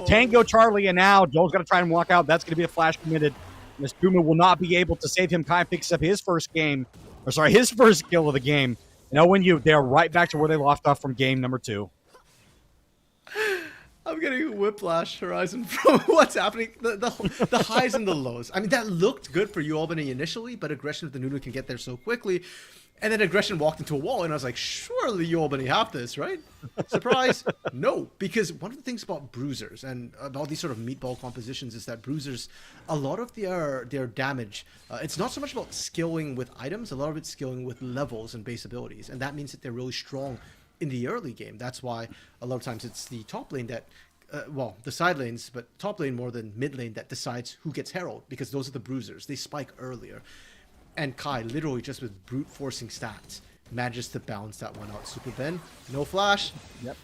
Tango Charlie, and now Joel's got to try and walk out. That's going to be a flash committed. Miss Puma will not be able to save him. Kai picks up his first kill of the game. And ONU, they are right back to where they left off from game number 2. I'm getting whiplash, Horizon, from what's happening. The highs and the lows. I mean, that looked good for Albany initially, but aggression with the Nunu can get there so quickly. And then aggression walked into a wall, and I was like, surely Albany have this, right? Surprise. No, because one of the things about bruisers and about these sort of meatball compositions is that bruisers, a lot of their damage, it's not so much about skilling with items, a lot of it's skilling with levels and base abilities. And that means that they're really strong in the early game. That's why a lot of times it's the top lane that, the side lanes, but top lane more than mid lane that decides who gets Herald, because those are the bruisers. They spike earlier. And Kai, literally just with brute forcing stats, manages to balance that one out. Super Ben, no flash. Yep.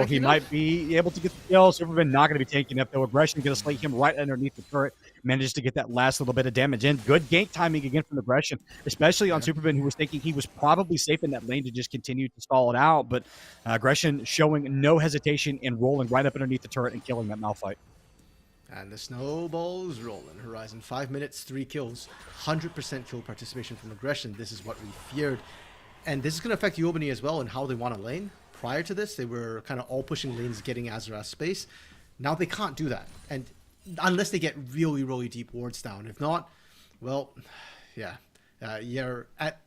He might be able to get the kill. Super Ben not going to be taking up, though. Aggression going to slate him right underneath the turret. Manages to get that last little bit of damage in. Good gank timing again from Aggression, especially on Super Ben, who was thinking he was probably safe in that lane to just continue to stall it out. But Aggression showing no hesitation in rolling right up underneath the turret and killing that Malphite. And the snowball's rolling. Horizon, 5 minutes, 3 kills, 100% kill participation from Aggression. This is what we feared. And this is going to affect Albany as well in how they want to lane. Prior to this, they were kind of all pushing lanes, getting Azrath space. Now they can't do that. And unless they get really, really deep wards down. If not, well, yeah. You're at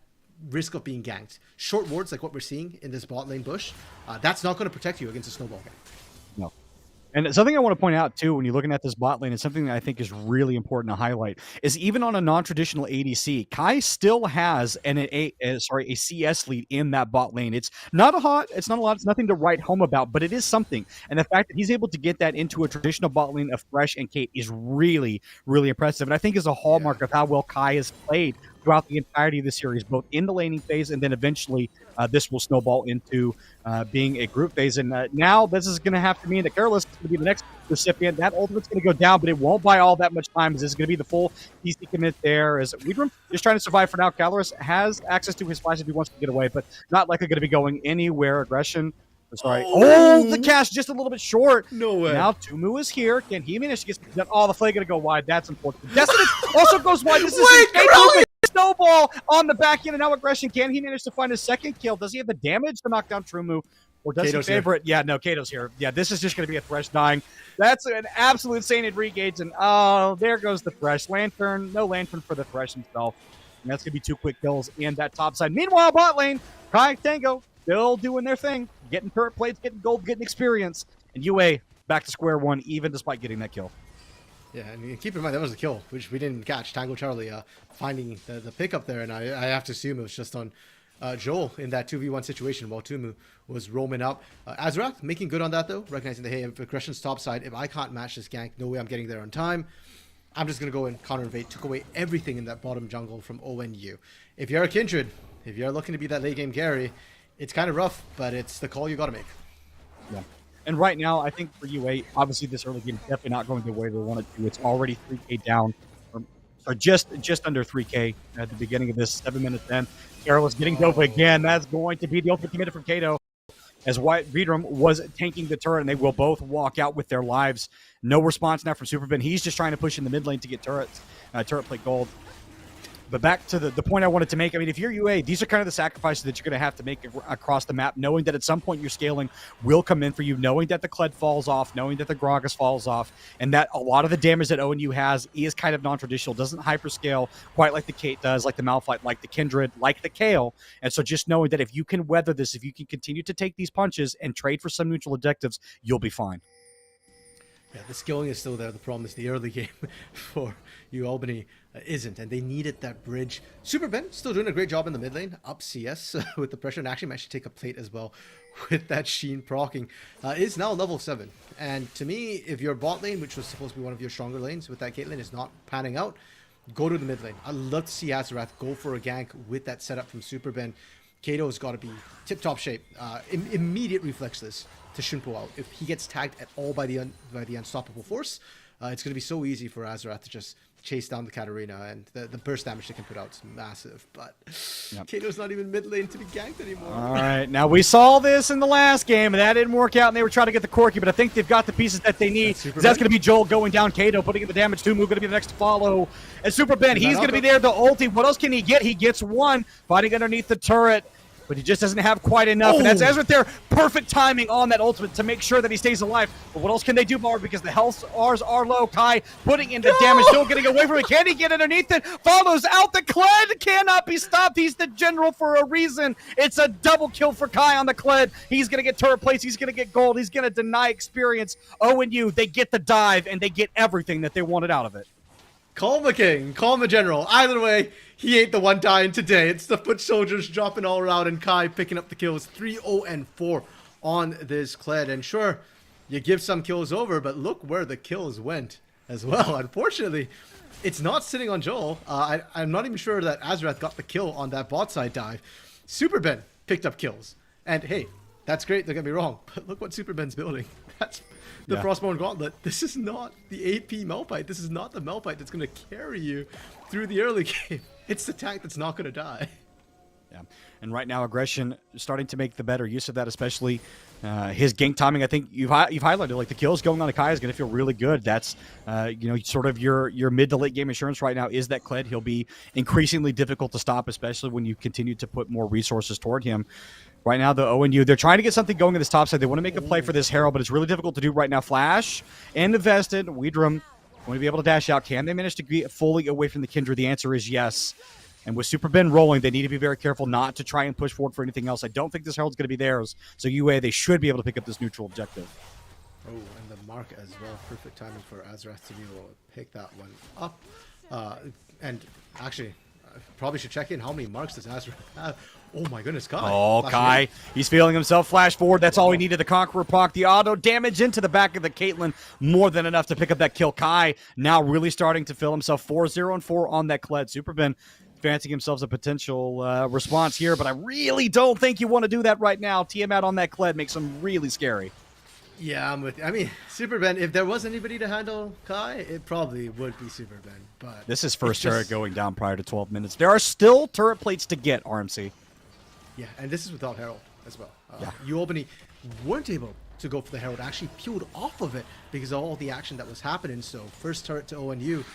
risk of being ganked. Short wards like what we're seeing in this bot lane bush, that's not going to protect you against a snowball gang. No. And something I want to point out, too, when you're looking at this bot lane, and something that I think is really important to highlight, is even on a non-traditional ADC, Kai still has a CS lead in that bot lane. It's not a lot, it's nothing to write home about, but it is something. And the fact that he's able to get that into a traditional bot lane of Thresh and Kate is really, really impressive. And I think is a hallmark of how well Kai has played throughout the entirety of the series, both in the laning phase and then eventually this will snowball into being a group phase. And now this is going to have to mean that Careless is going to be the next recipient. That ultimate's going to go down, but it won't buy all that much time. This is going to be the full PC commit there. As Weedrum just trying to survive for now. Caloris has access to his flash if he wants to get away, but not likely going to be going anywhere. Aggression. Sorry. Oh, the cast just a little bit short. No way. Now Tumu is here. Can he manage to get done? Oh, the flag going to go wide. That's unfortunate. Destiny also goes wide. This is snowball on the back end, and now Aggression. Can he manage to find his second kill? Does he have the damage to knock down Trumu? Or does he favor it? Yeah, no, Kato's here. Yeah, this is just going to be a Thresh dying. That's an absolute insane at Regage, and oh, there goes the Thresh. Lantern, no Lantern for the Thresh himself. And that's going to be 2 quick kills in that top side. Meanwhile, bot lane, Kai Tango still doing their thing, getting turret plates, getting gold, getting experience. And UA back to square one, even despite getting that kill. Yeah, and keep in mind, that was the kill, which we didn't catch. Tango Charlie finding the pickup there, and I have to assume it was just on Joel in that 2v1 situation while Tumu was roaming up. Azrath making good on that, though, recognizing that, hey, if Aggression's top side, if I can't match this gank, no way I'm getting there on time. I'm just going to go and counter-invade. Took away everything in that bottom jungle from ONU. If you're a Kindred, if you're looking to be that late-game Gary, it's kind of rough, but it's the call you got to make. Yeah. And right now, I think for UA, obviously this early game is definitely not going the way they want it to. It's already 3K down, or just under 3K at the beginning of this 7 minutes in. Careless getting Dova again. That's going to be the ultimate committed from Kato. As White Vidrum was tanking the turret, and they will both walk out with their lives. No response now from Superben. He's just trying to push in the mid lane to get turret plate gold. But back to the point I wanted to make, I mean, if you're UA, these are kind of the sacrifices that you're going to have to make across the map, knowing that at some point your scaling will come in for you, knowing that the Kled falls off, knowing that the Gragas falls off, and that a lot of the damage that ONU has is kind of non-traditional, doesn't hyperscale quite like the Kate does, like the Malphite, like the Kindred, like the Kale. And so just knowing that if you can weather this, if you can continue to take these punches and trade for some neutral objectives, you'll be fine. Yeah, the skilling is still there. The problem is the early game for you Albany isn't, and they needed that bridge. Superben still doing a great job in the mid lane, up CS with the pressure, and actually managed to take a plate as well with that Sheen proccing. Is now level 7, and to me, if your bot lane, which was supposed to be one of your stronger lanes with that Caitlyn, is not panning out, go to the mid lane. I'd love to see Azarath go for a gank with that setup from Superben. Kato's got to be tip-top shape. Immediate reflexes to Shunpo out. If he gets tagged at all by the unstoppable force, it's going to be so easy for Azarath to just chase down the Katarina, and the burst damage they can put out is massive. But Kato's not even mid lane to be ganked anymore. All right, now we saw this in the last game, and that didn't work out, and they were trying to get the Corki, but I think they've got the pieces that they need. That's going to be Joel going down, Kato putting in the damage. Tumu going to be the next to follow. And Superben, he's going to be there, the ulti. What else can he get? He gets one, fighting underneath the turret, but he just doesn't have quite enough. And that's Ezra there. Perfect timing on that ultimate to make sure that he stays alive. But what else can they do, Bar? Because the health R's are low. Kai putting in the damage, still getting away from it. Can he get underneath it? Follows out. The Kled cannot be stopped. He's the general for a reason. It's a double kill for Kai on the Kled. He's going to get turret plates. He's going to get gold. He's going to deny experience. ONU, they get the dive, and they get everything that they wanted out of it. Call the king, call the general. Either way, he ain't the one dying today. It's the foot soldiers dropping all around, and Kai picking up the kills. 3-0-4 on this Kled. And sure, you give some kills over, but look where the kills went as well. Unfortunately, it's not sitting on Joel. I'm not even sure that Azarath got the kill on that bot side dive. Superben picked up kills. And hey, that's great, don't get me wrong, but look what Superben's building. That's the Frostborn Gauntlet. This is not the AP Malphite. This is not the Malphite that's going to carry you through the early game. It's the tank that's not going to die. Yeah, and right now Aggression starting to make the better use of that, especially his gank timing. I think you've highlighted, like, the kills going on to Kai is going to feel really good. That's sort of your mid to late game insurance right now is that Kled. He'll be increasingly difficult to stop, especially when you continue to put more resources toward him. Right now, the ONU, they're trying to get something going in this top side. They want to make a play for this Herald, but it's really difficult to do right now. Flash and invested. Weedrum going to be able to dash out. Can they manage to get fully away from the Kindred? The answer is yes. And with Super Ben rolling, they need to be very careful not to try and push forward for anything else. I don't think this Herald's going to be theirs. So UA, they should be able to pick up this neutral objective. Oh, and the mark as well. Perfect timing for Azrath to be able to pick that one up. And actually, I probably should check in how many marks does Azrath have. Oh my goodness, Kai. Oh, Kai. He's feeling himself flash forward. That's all he needed. The Conqueror proc. The auto damage into the back of the Caitlyn. More than enough to pick up that kill. Kai now really starting to feel himself 4-0-4 on that Kled. Superben fancying himself a potential response here, but I really don't think you want to do that right now. TM out on that Kled makes him really scary. Yeah, I'm with you. I mean, Superben, if there was anybody to handle Kai, it probably would be Superben. But this is first turret going down prior to 12 minutes. There are still turret plates to get, RMC. Yeah, and this is without Herald as well. Yeah. You Albany weren't able to go for the Herald, actually peeled off of it because of all the action that was happening. So first turret to ONU.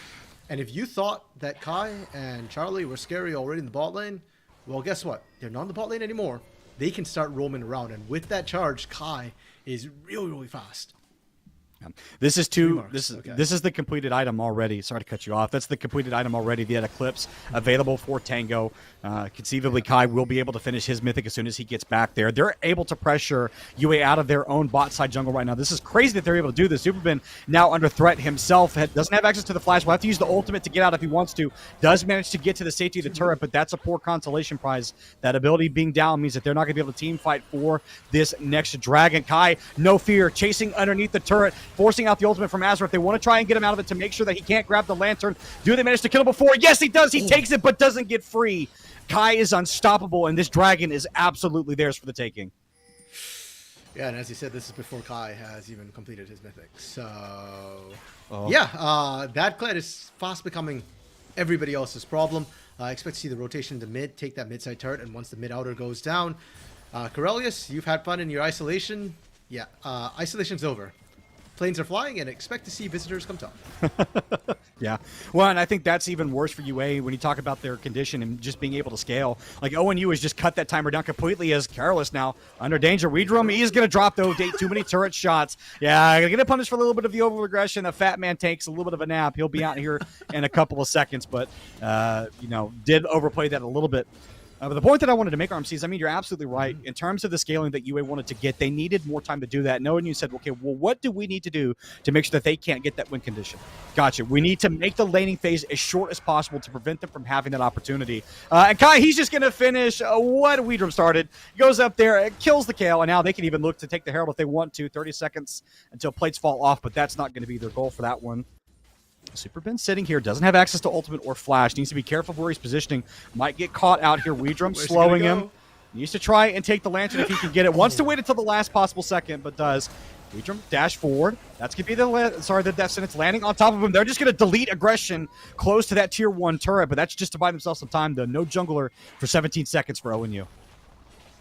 And if you thought that Kai and Charlie were scary already in the bot lane, well, guess what? They're not in the bot lane anymore. They can start roaming around. And with that charge, Kai is really, really fast. This is this is the completed item already. Sorry to cut you off. That's the completed item already. The Eclipse available for Tango. Conceivably, Kai will be able to finish his mythic as soon as he gets back there. They're able to pressure UA out of their own bot side jungle right now. This is crazy that they're able to do this. Superman now under threat himself. Doesn't have access to the flash. Will have to use the ultimate to get out if he wants to. Does manage to get to the safety of the turret, but that's a poor consolation prize. That ability being down means that they're not going to be able to team fight for this next dragon. Kai, no fear, chasing underneath the turret, forcing out the ultimate from Azrath. They want to try and get him out of it to make sure that he can't grab the lantern. Do they manage to kill him before? Yes, he does. He takes it, but doesn't get free. Kai is unstoppable, and this dragon is absolutely theirs for the taking. Yeah, and as you said, this is before Kai has even completed his mythic. So, yeah, that Kled is fast becoming everybody else's problem. I expect to see the rotation to mid, take that mid-side turret, and once the mid-outer goes down, Corellius, you've had fun in your isolation. Yeah, isolation's over. Planes are flying, and expect to see visitors come top. Yeah. Well, and I think that's even worse for UA when you talk about their condition and just being able to scale. Like, ONU has just cut that timer down completely as Careless now under danger. Weedrum, he's going to drop, though. Too many turret shots. Yeah, going to get punished for a little bit of the over-aggression. The fat man takes a little bit of a nap. He'll be out here in a couple of seconds, but, did overplay that a little bit. But the point that I wanted to make, RMC, is, I mean, you're absolutely right. In terms of the scaling that UA wanted to get, they needed more time to do that. Knowing you said, okay, well, what do we need to do to make sure that they can't get that win condition? Gotcha. We need to make the laning phase as short as possible to prevent them from having that opportunity. And Kai, he's just going to finish what Weedrum started. Goes up there, kills the Kale, and now they can even look to take the Herald if they want to. 30 seconds until plates fall off, but that's not going to be their goal for that one. Superben sitting here, doesn't have access to ultimate or flash. Needs to be careful where he's positioning. Might get caught out here. Weedrum slowing him. Needs to try and take the lantern if he can get it. Wants to wait until the last possible second, but does. Weedrum dash forward. That's going to be the death sentence landing on top of him. They're just going to delete aggression close to that tier 1 turret, but that's just to buy themselves some time. The no jungler for 17 seconds for ONU.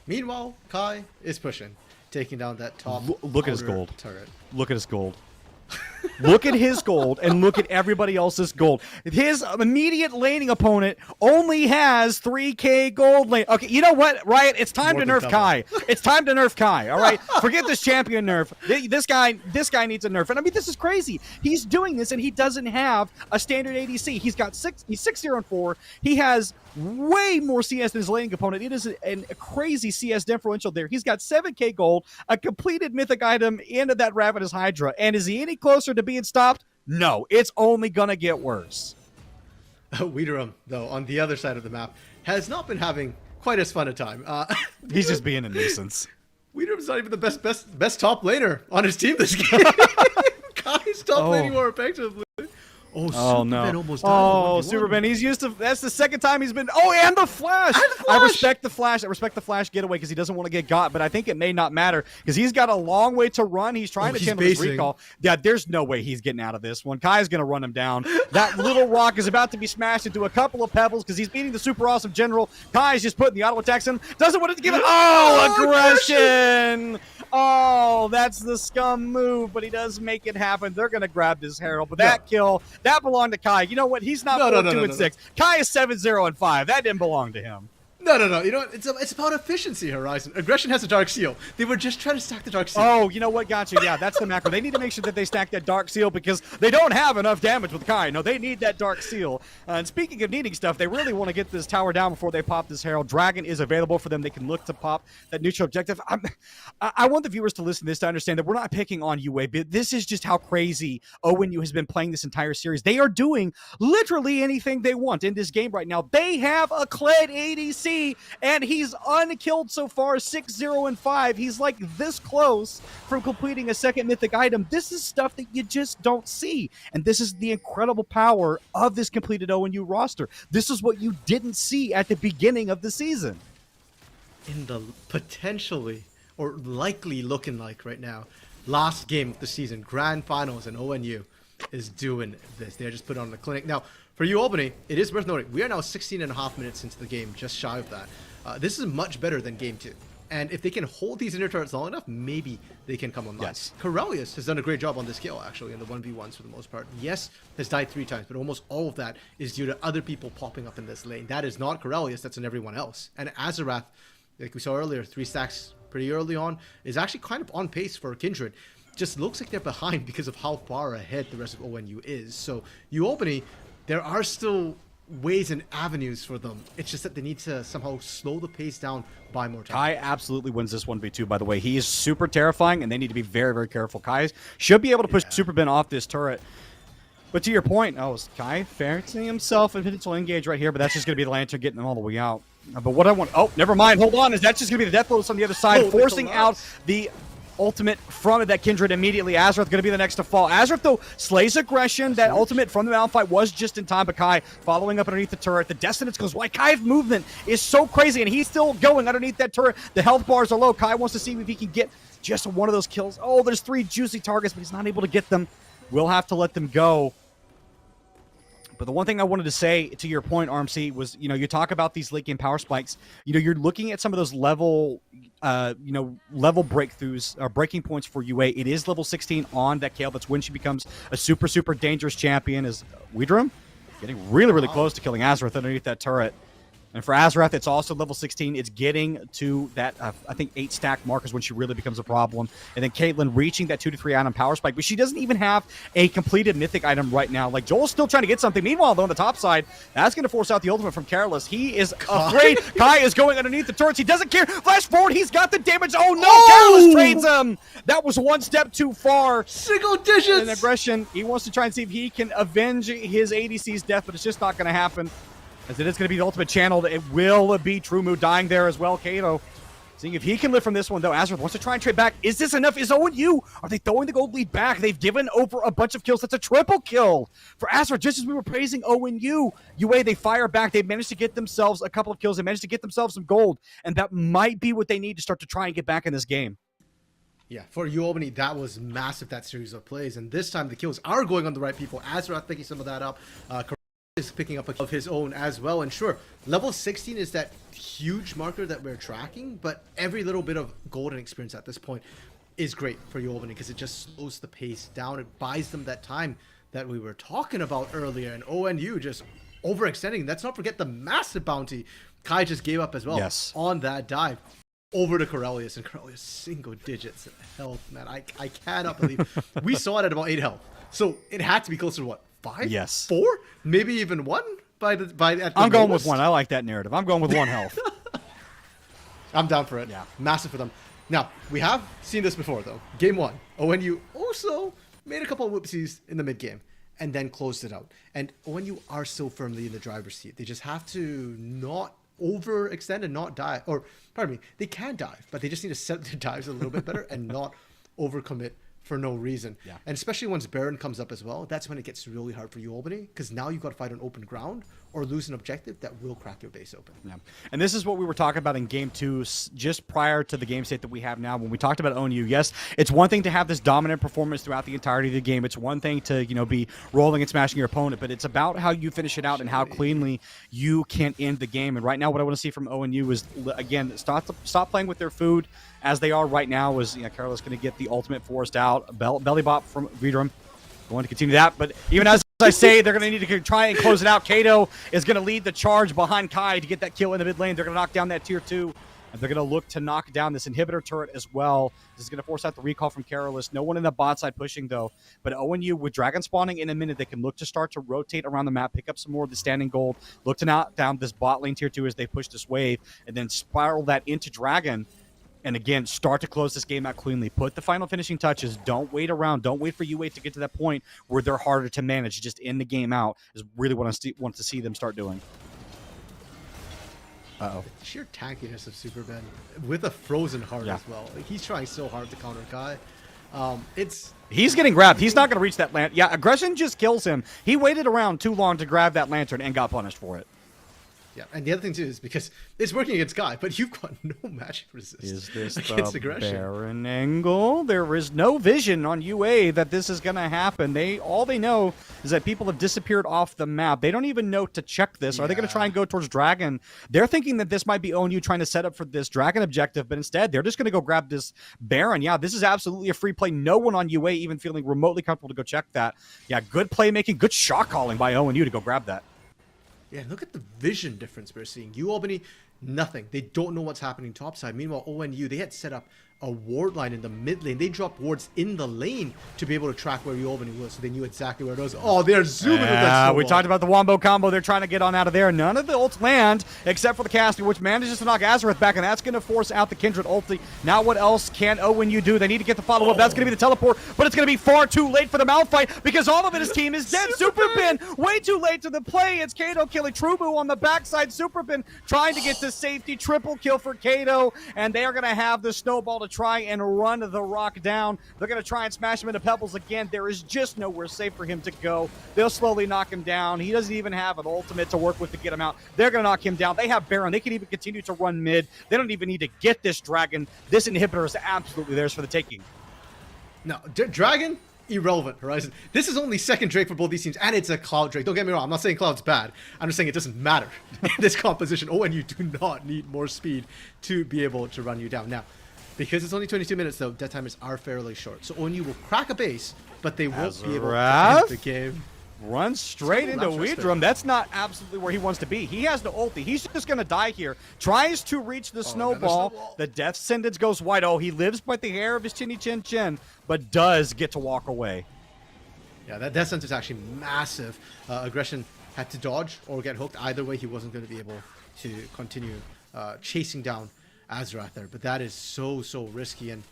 Meanwhile, Kai is pushing, taking down that top Look at his gold. turret. Look at his gold. Look at his gold and look at everybody else's gold. His immediate laning opponent only has 3K gold lane. Okay, you know what, Riot? It's time to nerf Kai. It's time to nerf Kai, all right? Forget this champion nerf. This guy needs a nerf. And I mean, this is crazy. He's doing this and he doesn't have a standard ADC. He's 6-0-4. He has way more CS than his laning opponent. It is a crazy CS differential there. He's got 7K gold, a completed mythic item into that Ravenous Hydra. And is he any closer to being stopped? No, it's only gonna get worse. Weederum, though, on the other side of the map, has not been having quite as fun a time. He's just being a nuisance. Weederum's not even the best top laner on his team this game. Kai's top laning more effectively. Oh, Superman almost died. Oh, Superman, he's used to, that's the second time he's been, and the flash! I respect the flash. I respect the flash getaway because he doesn't want to get got, but I think it may not matter because he's got a long way to run. He's trying to channel his recall. Yeah, there's no way he's getting out of this one. Kai's going to run him down. That little rock is about to be smashed into a couple of pebbles because he's beating the super awesome general. Kai's just putting the auto attacks in. Doesn't want it to give it. Oh, aggression! Oh, that's the scum move, but he does make it happen. They're going to grab this Herald, but that kill, that belonged to Kai. You know what? He's not 4-2-6. Kai is 7-0-5. That didn't belong to him. No. You know what? It's about efficiency, Horizon. Aggression has a Dark Seal. They were just trying to stack the Dark Seal. Oh, you know what? Gotcha. Yeah, that's the macro. They need to make sure that they stack that Dark Seal because they don't have enough damage with Kai. No, they need that Dark Seal. And speaking of needing stuff, they really want to get this tower down before they pop this Herald. Dragon is available for them. They can look to pop that neutral objective. I want the viewers to listen to this to understand that we're not picking on UA, but this is just how crazy ONU has been playing this entire series. They are doing literally anything they want in this game right now. They have a Kled ADC, and he's unkilled so far, 6-0-5. He's like this close from completing a second mythic item. This is stuff that you just don't see, and this is the incredible power of this completed ONU roster. This is what you didn't see at the beginning of the season. In the potentially or likely looking like right now, last game of the season, grand finals, and ONU is doing this. They're just put on the clinic. Now, for you, Albany, it is worth noting, we are now 16.5 minutes into the game, just shy of that. This is much better than game 2. And if they can hold these inner turrets long enough, maybe they can come online. Yes. Corellius has done a great job on this kill, actually, in the 1v1s for the most part. Yes, has died 3 times, but almost all of that is due to other people popping up in this lane. That is not Corellius, that's on everyone else. And Azarath, like we saw earlier, 3 stacks pretty early on, is actually kind of on pace for Kindred. Just looks like they're behind because of how far ahead the rest of ONU is. So, you Albany, there are still ways and avenues for them. It's just that they need to somehow slow the pace down by more time. Kai absolutely wins this 1v2, by the way. He is super terrifying, and they need to be very, very careful. Kai should be able to push Super Ben off this turret. But to your point, is Kai ferreting himself a potential engage right here, but that's just going to be the Lantern getting them all the way out. But what I want... Oh, never mind. Hold on. Is that just going to be the Death Lotus on the other side, forcing out the ultimate from that Kindred immediately. Azarath going to be the next to fall. Azarath, though, slays aggression. That ultimate from the Malphite was just in time, but Kai following up underneath the turret. The Destinance goes wide. Kai's movement is so crazy, and he's still going underneath that turret. The health bars are low. Kai wants to see if he can get just one of those kills. Oh, there's 3 juicy targets, but he's not able to get them. We'll have to let them go. But the one thing I wanted to say to your point, RMC, was, you talk about these late game power spikes. You're looking at some of those level breakthroughs or breaking points for UA. It is level 16 on that Kale. That's when she becomes a super, super dangerous champion. Is Widrum getting really, really close to killing Azarath underneath that turret. And for Azarath, it's also level 16. It's getting to that, I think, 8 stack mark is when she really becomes a problem. And then Caitlyn reaching that 2 to 3 item power spike, but she doesn't even have a completed mythic item right now. Like, Joel's still trying to get something. Meanwhile, though, on the top side, that's going to force out the ultimate from Careless. He is afraid. Kai is going underneath the turrets. He doesn't care. Flash forward. He's got the damage. Oh, no. Careless trades him. That was one step too far. Single digits. And aggression. He wants to try and see if he can avenge his ADC's death, but it's just not going to happen. As it is going to be the ultimate channel. It will be Trumu dying there as well. Kato seeing if he can live from this one, though. Azarath wants to try and trade back. Is this enough? Is ONU? Are they throwing the gold lead back? They've given over a bunch of kills. That's a triple kill for Azarath. Just as we were praising ONU, UA, they fire back. They managed to get themselves a couple of kills. They managed to get themselves some gold. And that might be what they need to start to try and get back in this game. Yeah, for you, Albany, that was massive, that series of plays. And this time the kills are going on the right people. Azarath picking some of that up. Is picking up of his own as well, and sure, level 16 is that huge marker that we're tracking, but every little bit of golden experience at this point is great for you, Albany, because it just slows the pace down. It buys them that time that we were talking about earlier, and ONU just overextending. Let's not forget the massive bounty Kai just gave up as well on that dive over to Corellius, and Corellius single digits health, man. I cannot believe we saw it at about 8 health, so it had to be closer to what, 5? Yes. 4? Maybe even 1 by the I'm going with 1. I like that narrative. I'm going with 1 health. I'm down for it. Yeah. Massive for them. Now, we have seen this before, though. Game 1, ONU also made a couple of whoopsies in the mid game and then closed it out. And ONU are still firmly in the driver's seat. They just have to not overextend and not dive. Or, pardon me, they can dive, but they just need to set their dives a little bit better and not overcommit for no reason. Yeah. And especially once Baron comes up as well, that's when it gets really hard for you, Albany, because now you've got to fight on open ground or lose an objective that will crack your base open. Yeah. And this is what we were talking about in game 2, just prior to the game state that we have now. When we talked about ONU, yes, it's one thing to have this dominant performance throughout the entirety of the game. It's one thing to, be rolling and smashing your opponent, but it's about how you finish it out and how cleanly you can end the game. And right now, what I want to see from ONU is, again, stop playing with their food as they are right now. Is Carlos going to get the ultimate forced out, belly bop from Vidrum. Going to continue that, but even as I say, they're going to need to try and close it out. Kato is going to lead the charge behind Kai to get that kill in the mid lane. They're going to knock down that tier 2. And they're going to look to knock down this inhibitor turret as well. This is going to force out the recall from Carolus. No one in the bot side pushing, though. But ONU, with Dragon spawning in a minute, they can look to start to rotate around the map, pick up some more of the standing gold, look to knock down this bot lane tier 2 as they push this wave, and then spiral that into Dragon. And again, start to close this game out cleanly. Put the final finishing touches. Don't wait around. Don't wait for UA to get to that point where they're harder to manage. Just end the game out is really what I want to see them start doing. Uh-oh. The sheer tankiness of Superben with a frozen heart as well. Like, he's trying so hard to counter Kai. He's getting grabbed. He's not going to reach that lantern. Yeah, aggression just kills him. He waited around too long to grab that lantern and got punished for it. Yeah, and the other thing too is because it's working against Kai, but you've got no magic resist. Is this against the aggression. Baron angle? There is no vision on UA that this is going to happen. All they know is that people have disappeared off the map. They don't even know to check this. Are they going to try and go towards Dragon? They're thinking that this might be ONU trying to set up for this Dragon objective, but instead they're just going to go grab this Baron. Yeah, this is absolutely a free play. No one on UA even feeling remotely comfortable to go check that. Yeah, good playmaking, good shot calling by ONU to go grab that. Yeah, look at the vision difference we're seeing. Albany, nothing. They don't know what's happening topside. Meanwhile, ONU, they had set up a ward line in the mid lane. They dropped wards in the lane to be able to track where Albany was, so they knew exactly where it was. Oh, they're zooming with that snowball. We talked about the Wombo combo. They're trying to get on out of there. None of the ults land except for the caster, which manages to knock Azareth back, and that's going to force out the Kindred ulti. Now what else can ONU do? They need to get the follow-up. That's going to be the teleport, but it's going to be far too late for the Malphite because all of it, his team is dead. Superbin, way too late to the play. It's Kato killing Trubu on the backside. Superbin trying to get the safety. Triple kill for Kato, and they are going to have the snowball to try and run the Rock down. They're going to try and smash him into pebbles again. There is just nowhere safe for him to go. They'll slowly knock him down. He doesn't even have an ultimate to work with to get him out. They're going to knock him down. They have Baron. They can even continue to run mid. They don't even need to get this Dragon. This inhibitor is absolutely theirs for the taking. No, Dragon, irrelevant, Horizon. This is only second Drake for both these teams, and it's a Cloud Drake. Don't get me wrong. I'm not saying Cloud's bad. I'm just saying it doesn't matter in this composition. ONU do not need more speed to be able to run you down. Now, because it's only 22 minutes, though, dead timers are fairly short. So ONU will crack a base, but they won't be able to end the game. Runs straight into Weedrum. That's not absolutely where he wants to be. He has no ulti. He's just going to die here. Tries to reach the snowball. The death sentence goes wide. Oh, he lives by the hair of his chinny chin chin, but does get to walk away. Yeah, that death sentence is actually massive. Aggression had to dodge or get hooked. Either way, he wasn't going to be able to continue chasing down Azarath there. But that is so risky. And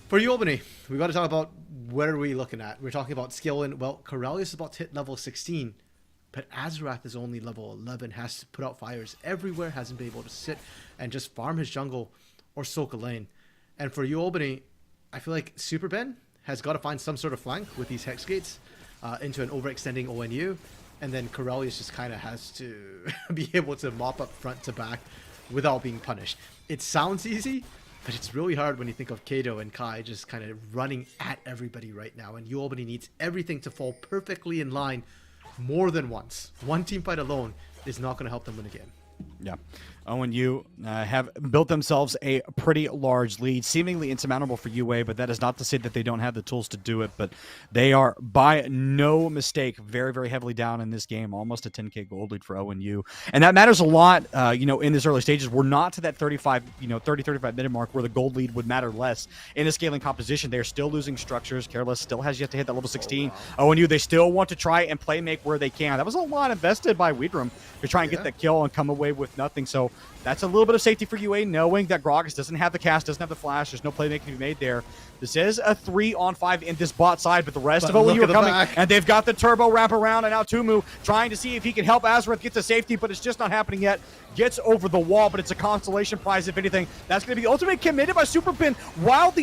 for you, Albany, we got to talk about what are we looking at. We're talking about skill, and well, Corellius is about to hit level 16, but Azarath is only level 11, has to put out fires everywhere, hasn't been able to sit and just farm his jungle or soak a lane. And for you, Albany, I feel like Superben has got to find some sort of flank with these Hex Gates into an overextending ONU, and then Corellius just kind of has to be able to mop up front to back without being punished. It sounds easy, but it's really hard when you think of Kato and Kai just kind of running at everybody right now. And Albany needs everything to fall perfectly in line more than once. One team fight alone is not going to help them win a game. Yeah. ONU have built themselves a pretty large lead, seemingly insurmountable for UA, but that is not to say that they don't have the tools to do it. But they are, by no mistake, very heavily down in this game, almost a 10K gold lead for ONU. And that matters a lot, in these early stages. We're not to that 35 minute mark where the gold lead would matter less. In a scaling composition, they're still losing structures. Careless still has yet to hit that level 16. ONU, they still want to try and play make where they can. That was a lot invested by Weedrum to try and get that kill and come away with nothing. So that's a little bit of safety for UA, knowing that Gragas doesn't have the cast, doesn't have the flash. There's no playmaking to be made there. This is a 3-on-5 in this bot side, but the rest of ONU are coming, and they've got the turbo wrap around, and now Tumu trying to see if he can help Azareth get to safety, but it's just not happening yet. Gets over the wall, but it's a consolation prize, if anything. That's going to be the ultimate committed by Superbin while the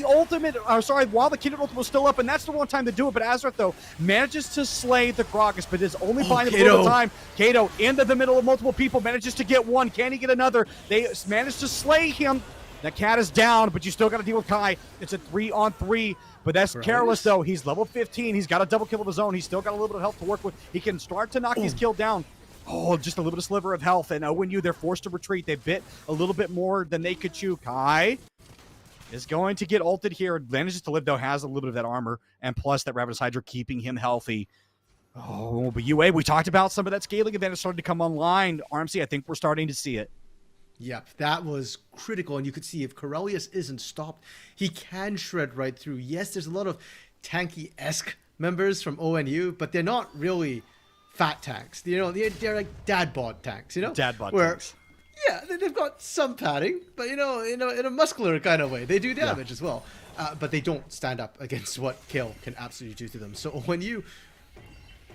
Kindred ultimate was still up, and that's the one time to do it. But Azareth, though, manages to slay the Gragas, but is only buying a little time. Kato into the middle of multiple people, manages to get one. Can he get another? They managed to slay him. That cat is down, but you still got to deal with Kai. It's a 3-on-3, but that's careless, though. He's level 15. He's got a double kill of his own. He's still got a little bit of health to work with. He can start to knock his kill down. Oh, just a little bit of sliver of health, and ONU, they're forced to retreat. They bit a little bit more than they could chew. Kai is going to get ulted here. Manages to live, though, has a little bit of that armor, and plus that Ravenous Hydra keeping him healthy. Oh, but UA, we talked about some of that scaling advantage starting to come online. RMC, I think we're starting to see it. Yep, that was critical, and you could see if Corellius isn't stopped, he can shred right through. Yes, there's a lot of tanky-esque members from ONU, but they're not really fat tanks. You know, they're like dad bod tanks, you know? Dad bod tanks. Yeah, they've got some padding, but in a muscular kind of way. They do damage as well, but they don't stand up against what Kale can absolutely do to them. So ONU,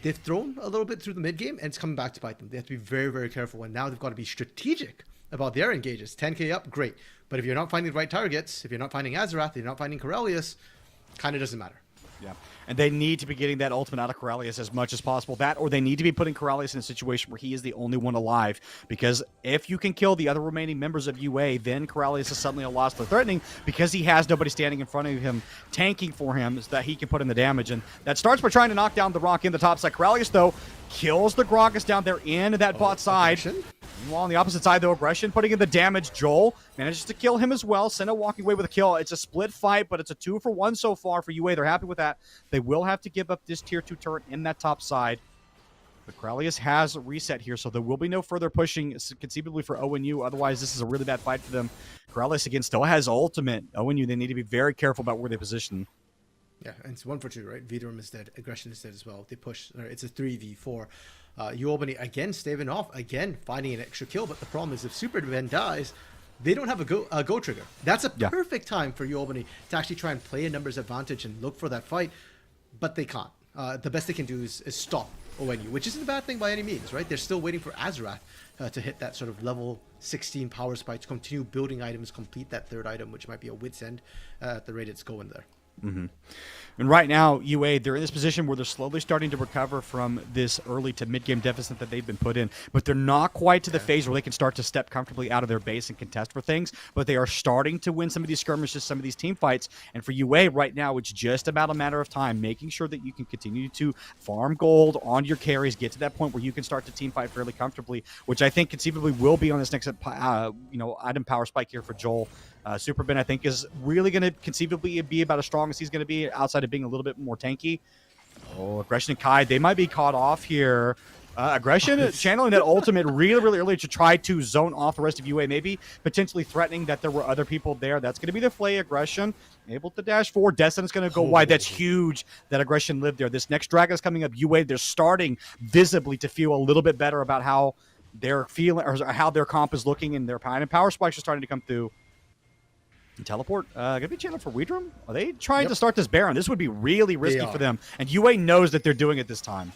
they've thrown a little bit through the mid game, and it's coming back to bite them. They have to be very, very careful, and now they've got to be strategic about their engages. 10k up, great. But if you're not finding the right targets, if you're not finding Azarath, if you're not finding Corellius, kind of doesn't matter. Yeah, and they need to be getting that ultimate out of Corellius as much as possible. That, or they need to be putting Corellius in a situation where he is the only one alive. Because if you can kill the other remaining members of UA, then Corellius is suddenly a loss for threatening because he has nobody standing in front of him, tanking for him so that he can put in the damage. And that starts by trying to knock down the Rock in the top side. Corellius, though, kills the Gragas down there in that bot side. Meanwhile, on the opposite side, though, Aggression putting in the damage. Joel manages to kill him as well. Senna walking away with a kill. It's a split fight, but it's a 2-for-1 so far for UA. They're happy with that. They will have to give up this tier 2 turret in that top side. But Corellius has a reset here, so there will be no further pushing conceivably for ONU. Otherwise, this is a really bad fight for them. Corellius, again, still has ultimate. ONU, they need to be very careful about where they position. Yeah, and it's 1-for-2, right? Vidorum is dead. Aggression is dead as well. They push. It's a 3v4. Albany again staving off, again finding an extra kill, but the problem is if Super Ben dies, they don't have a go trigger. That's a perfect time for Albany to actually try and play a numbers advantage and look for that fight, but they can't. The best they can do is stop ONU, which isn't a bad thing by any means, right? They're still waiting for Azarath to hit that sort of level 16 power spike to continue building items, complete that third item, which might be a wit's end at the rate it's going there. Mm-hmm. And right now, UA, they're in this position where they're slowly starting to recover from this early to mid-game deficit that they've been put in, but they're not quite to the phase where they can start to step comfortably out of their base and contest for things, but they are starting to win some of these skirmishes, some of these team fights, and for UA right now, it's just about a matter of time, making sure that you can continue to farm gold on your carries, get to that point where you can start to team fight fairly comfortably, which I think conceivably will be on this next item power spike here for Joel. Super Ben, I think, is really going to conceivably be about as strong as he's going to be outside of being a little bit more tanky. Oh, Aggression and Kai, they might be caught off here. Aggression channeling that ultimate really, really early to try to zone off the rest of UA, maybe potentially threatening that there were other people there. That's going to be the play. Aggression able to dash forward. Destin's going to go wide. That's huge that Aggression lived there. This next Dragon is coming up. UA, they're starting visibly to feel a little bit better about how they're feeling or how their comp is looking, and their power spikes are starting to come through. Teleport, gonna be channeled for Weedrum? Are they trying to start this Baron? This would be really risky for them, and UA knows that they're doing it this time.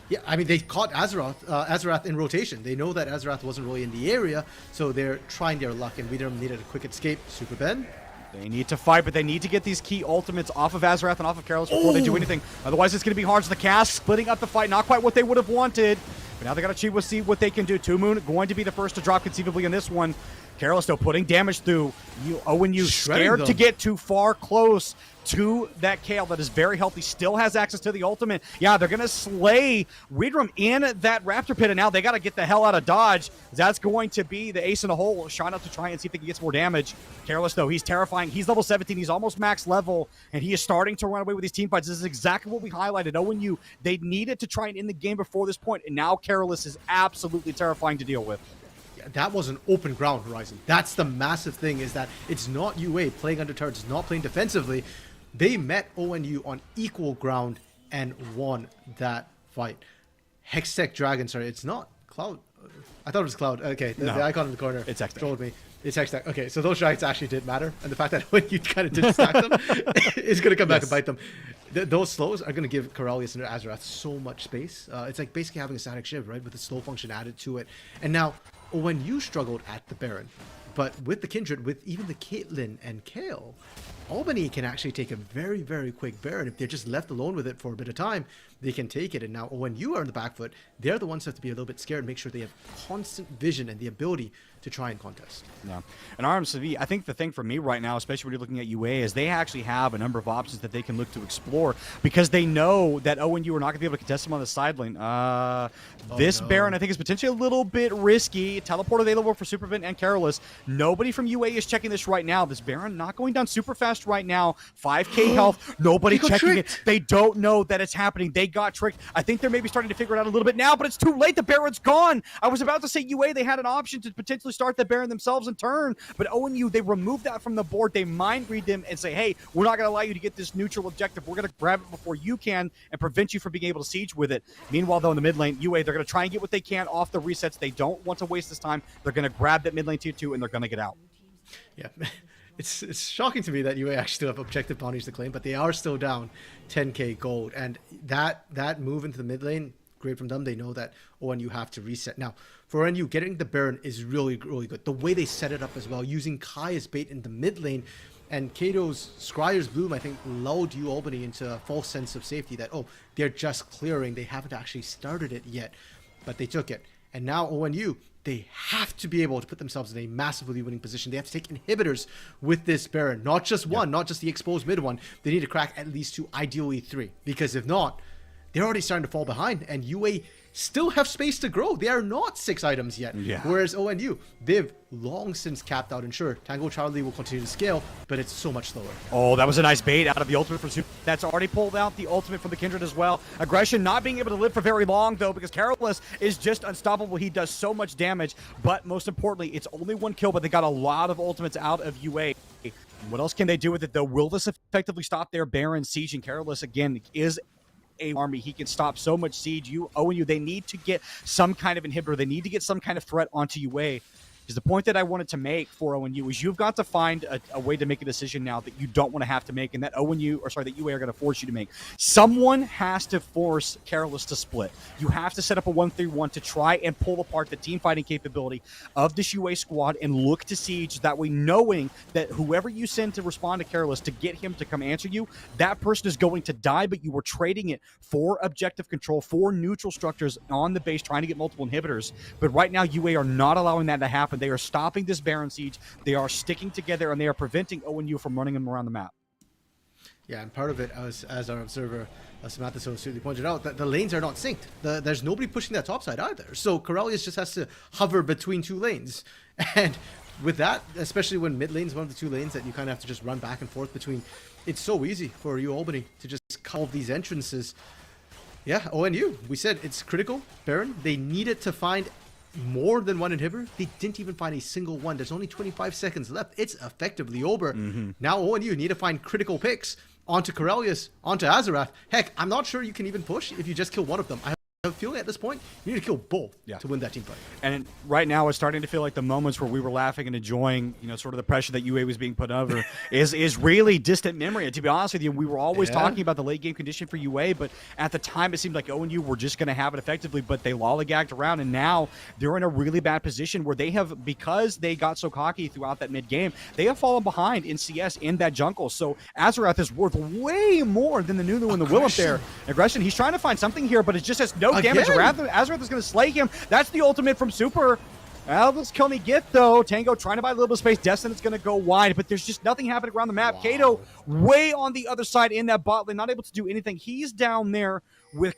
Yeah, I mean, they caught Azarath in rotation. They know that Azarath wasn't really in the area, so they're trying their luck, and Weedrum needed a quick escape. Super Ben. They need to fight, but they need to get these key ultimates off of Azarath and off of Careless before they do anything. Otherwise, it's going to be hard. So the cast splitting up the fight, not quite what they would have wanted, but now they got to see what they can do. Two Moon going to be the first to drop conceivably in this one. Careless, though, putting damage through. ONU scared to get too far close to that Kale that is very healthy, still has access to the ultimate. Yeah, they're going to slay Weedrum in that Raptor Pit, and now they got to get the hell out of Dodge. That's going to be the ace in the hole. Shine up to try and see if they can get some more damage. Careless, though, he's terrifying. He's level 17. He's almost max level, and he is starting to run away with these team fights. This is exactly what we highlighted. ONU, they needed to try and end the game before this point, and now Careless is absolutely terrifying to deal with. That was an open ground, Horizon. That's the massive thing, is that it's not UA playing under turrets, it's not playing defensively. They met ONU on equal ground and won that fight. Hextech Dragon, sorry, it's not Cloud. I thought it was Cloud. Okay, the icon in the corner told me. It's Hextech. Okay, so those dragons actually did matter, and the fact that ONU kind of did stack them is going to come back and bite them. Those slows are going to give Corellius and Azarath so much space. It's like basically having a static shiv, right, with the slow function added to it. And now, when you struggled at the Baron, but with the Kindred, with even the Caitlyn and Kale, Albany can actually take a very, very quick Baron. If they're just left alone with it for a bit of time, they can take it. And now when you are on the back foot, they're the ones who have to be a little bit scared and make sure they have constant vision and the ability to try and contest. Yeah. And RMCV, I think the thing for me right now, especially when you're looking at UA, is they actually have a number of options that they can look to explore because they know that ONU are not going to be able to contest them on the side lane. This Baron, I think, is potentially a little bit risky. Teleport available for Supervent and Careless. Nobody from UA is checking this right now. This Baron not going down super fast right now. 5k health. Nobody checking it. They don't know that it's happening. They got tricked. I think they're maybe starting to figure it out a little bit now, but it's too late. The Baron's gone. I was about to say UA, they had an option to potentially start the Baron themselves and turn, but ONU, they removed that from the board. They mind read them and say, hey, we're not going to allow you to get this neutral objective. We're going to grab it before you can and prevent you from being able to siege with it. Meanwhile, though, in the mid lane, UA, they're going to try and get what they can off the resets. They don't want to waste this time. They're going to grab that mid lane tier 2 and they're going to get out. Yeah. It's shocking to me that UA actually still have objective bounties to claim, but they are still down 10k gold. And that move into the mid lane, great from them. They know that ONU have to reset. Now, for ONU, getting the Baron is really, really good. The way they set it up as well, using Kai as bait in the mid lane, and Kato's Scryer's Bloom, I think, lulled you Albany into a false sense of safety that, oh, they're just clearing. They haven't actually started it yet, but they took it. And now ONU, they have to be able to put themselves in a massively winning position. They have to take inhibitors with this Baron. Not just one, not just the exposed mid one. They need to crack at least 2, ideally 3. Because if not, they're already starting to fall behind. And UA still have space to grow. They are not 6 items yet. Yeah. Whereas ONU, they've long since capped out. And sure, Tango Charlie will continue to scale, but it's so much slower. Oh, that was a nice bait out of the ultimate from Super. That's already pulled out the ultimate from the Kindred as well. Aggression not being able to live for very long, though, because Carolus is just unstoppable. He does so much damage, but most importantly, it's only 1 kill, but they got a lot of ultimates out of UA. What else can they do with it, though? Will this effectively stop their Baron siege? And Carolus, again, is a army. He can stop so much siege. ONU, they need to get some kind of inhibitor. They need to get some kind of threat onto UA. Because the point that I wanted to make for ONU is you've got to find a way to make a decision now that you don't want to have to make, and that that UA are going to force you to make. Someone has to force Carolus to split. You have to set up a 1-3-1 to try and pull apart the team fighting capability of this UA squad and look to siege, that way knowing that whoever you send to respond to Carolus to get him to come answer you, that person is going to die, but you were trading it for objective control, for neutral structures on the base, trying to get multiple inhibitors. But right now, UA are not allowing that to happen. They are stopping this Baron siege. They are sticking together, and they are preventing ONU from running them around the map. Yeah, and part of it, as our observer, Samantha so astutely pointed out, that the lanes are not synced. There's nobody pushing that top side either. So Corellius just has to hover between 2 lanes. And with that, especially when mid lane is one of the 2 lanes that you kind of have to just run back and forth between, it's so easy for you Albany to just call these entrances. Yeah, ONU, we said it's critical. Baron, they needed to find more than 1 inhibitor. They didn't even find a single one. There's only 25 seconds left. It's effectively over. Now ONU need to find critical picks onto Corellius, onto Azarath. Heck, I'm not sure you can even push if you just kill one of them. I have a feeling at this point you need to kill both to win that team fight. And right now it's starting to feel like the moments where we were laughing and enjoying, sort of the pressure that UA was being put over is really distant memory. And to be honest with you, we were always talking about the late game condition for UA, but at the time it seemed like ONU were just going to have it effectively, but they lollygagged around, and now they're in a really bad position where they have, because they got so cocky throughout that mid game, they have fallen behind in CS in that jungle. So Azarath is worth way more than the Nunu and the Will up there. Aggression, he's trying to find something here, but it just has no damage. Azarath is going to slay him. That's the ultimate from Super. Well, this kill me get, though. Tango trying to buy a little bit of space. Destin is going to go wide, but there's just nothing happening around the map. Wow. Kato way on the other side in that bot lane, not able to do anything. He's down there with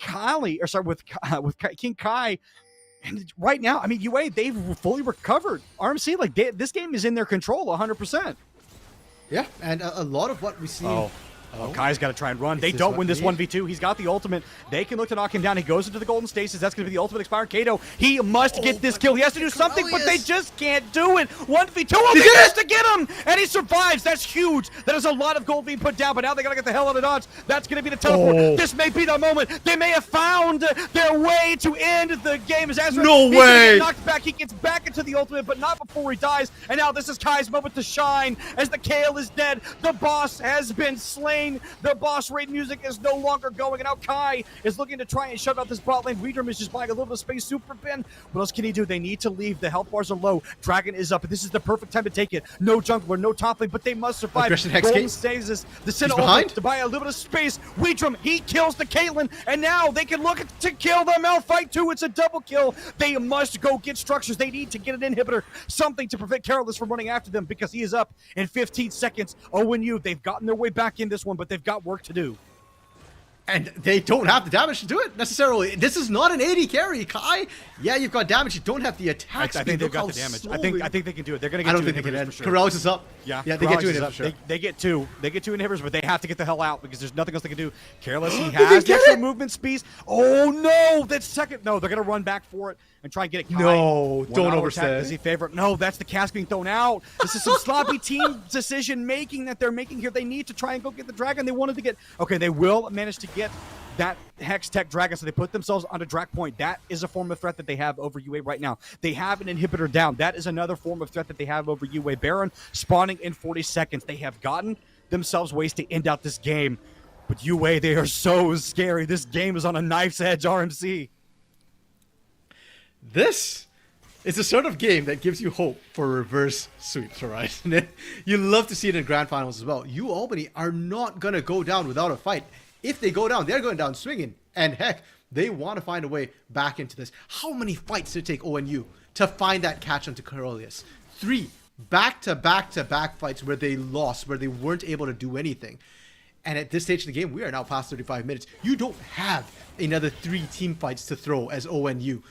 with King Kai. And right now, I mean, UA, they've fully recovered. RMC, this game is in their control 100%. Yeah, and a lot of what we see... Kai's got to try and run. They don't win this 1v2. He's got the ultimate. They can look to knock him down. He goes into the golden stasis. That's going to be the ultimate expired. Kato, he must get this kill. He has to do something, but they just can't do it. 1v2. Oh, they has to get him, and he survives. That's huge. That is a lot of gold being put down, but now they got to get the hell out of Dodge. That's going to be the teleport. This may be the moment. They may have found their way to end the game. As Azrael, no way. Knocked back. He gets back into the ultimate, but not before he dies. And now this is Kai's moment to shine as the Kale is dead. The boss has been slain. The boss raid music is no longer going, and now Kai is looking to try and shut out this bot lane. Weedrum is just buying a little bit of space. Super Ben, what else can he do? They need to leave. The health bars are low. Dragon is up. This is the perfect time to take it. No jungler, no top lane, but they must survive. Golden stasis. The Sentinel to buy a little bit of space. Weedrum, he kills the Caitlyn, and now they can look to kill the Malphite too. It's a double kill. They must go get structures. They need to get an inhibitor, something to prevent Carolus from running after them, because he is up in 15 seconds. ONU, they've gotten their way back in this one, but they've got work to do. And they don't have the damage to do it necessarily. This is not an AD carry, Kai. Yeah, you've got damage. You don't have the attack. I think they've got the damage. I think they can do it. They're going to get. I don't think they can end. Corrales is up. Yeah, they get 2 inhibitors. For sure. They get 2. They get 2 inhibitors, but they have to get the hell out because there's nothing else they can do. Careless, he has the extra movement speed. Oh no, that's second. No, they're going to run back for it and try and get it. Kai. No, don't overstay. Is he favorite? No, that's the cast being thrown out. This is some sloppy team decision making that they're making here. They need to try and go get the dragon. They wanted to get. Okay, they will manage to get that Hex Tech Dragon, so they put themselves on a Drac point. That is a form of threat that they have over UA right now. They have an inhibitor down. That is another form of threat that they have over UA. Baron spawning in 40 seconds. They have gotten themselves ways to end out this game. But UA, they are so scary. This game is on a knife's edge, RMC. This is the sort of game that gives you hope for reverse sweeps, all right? You love to see it in grand finals as well. You, Albany, are not going to go down without a fight. If they go down, they're going down swinging. And heck, they want to find a way back into this. How many fights did it take ONU to find that catch onto Corellius? 3 back-to-back-to-back fights where they lost, where they weren't able to do anything. And at this stage of the game, we are now past 35 minutes. You don't have another 3 team fights to throw as ONU.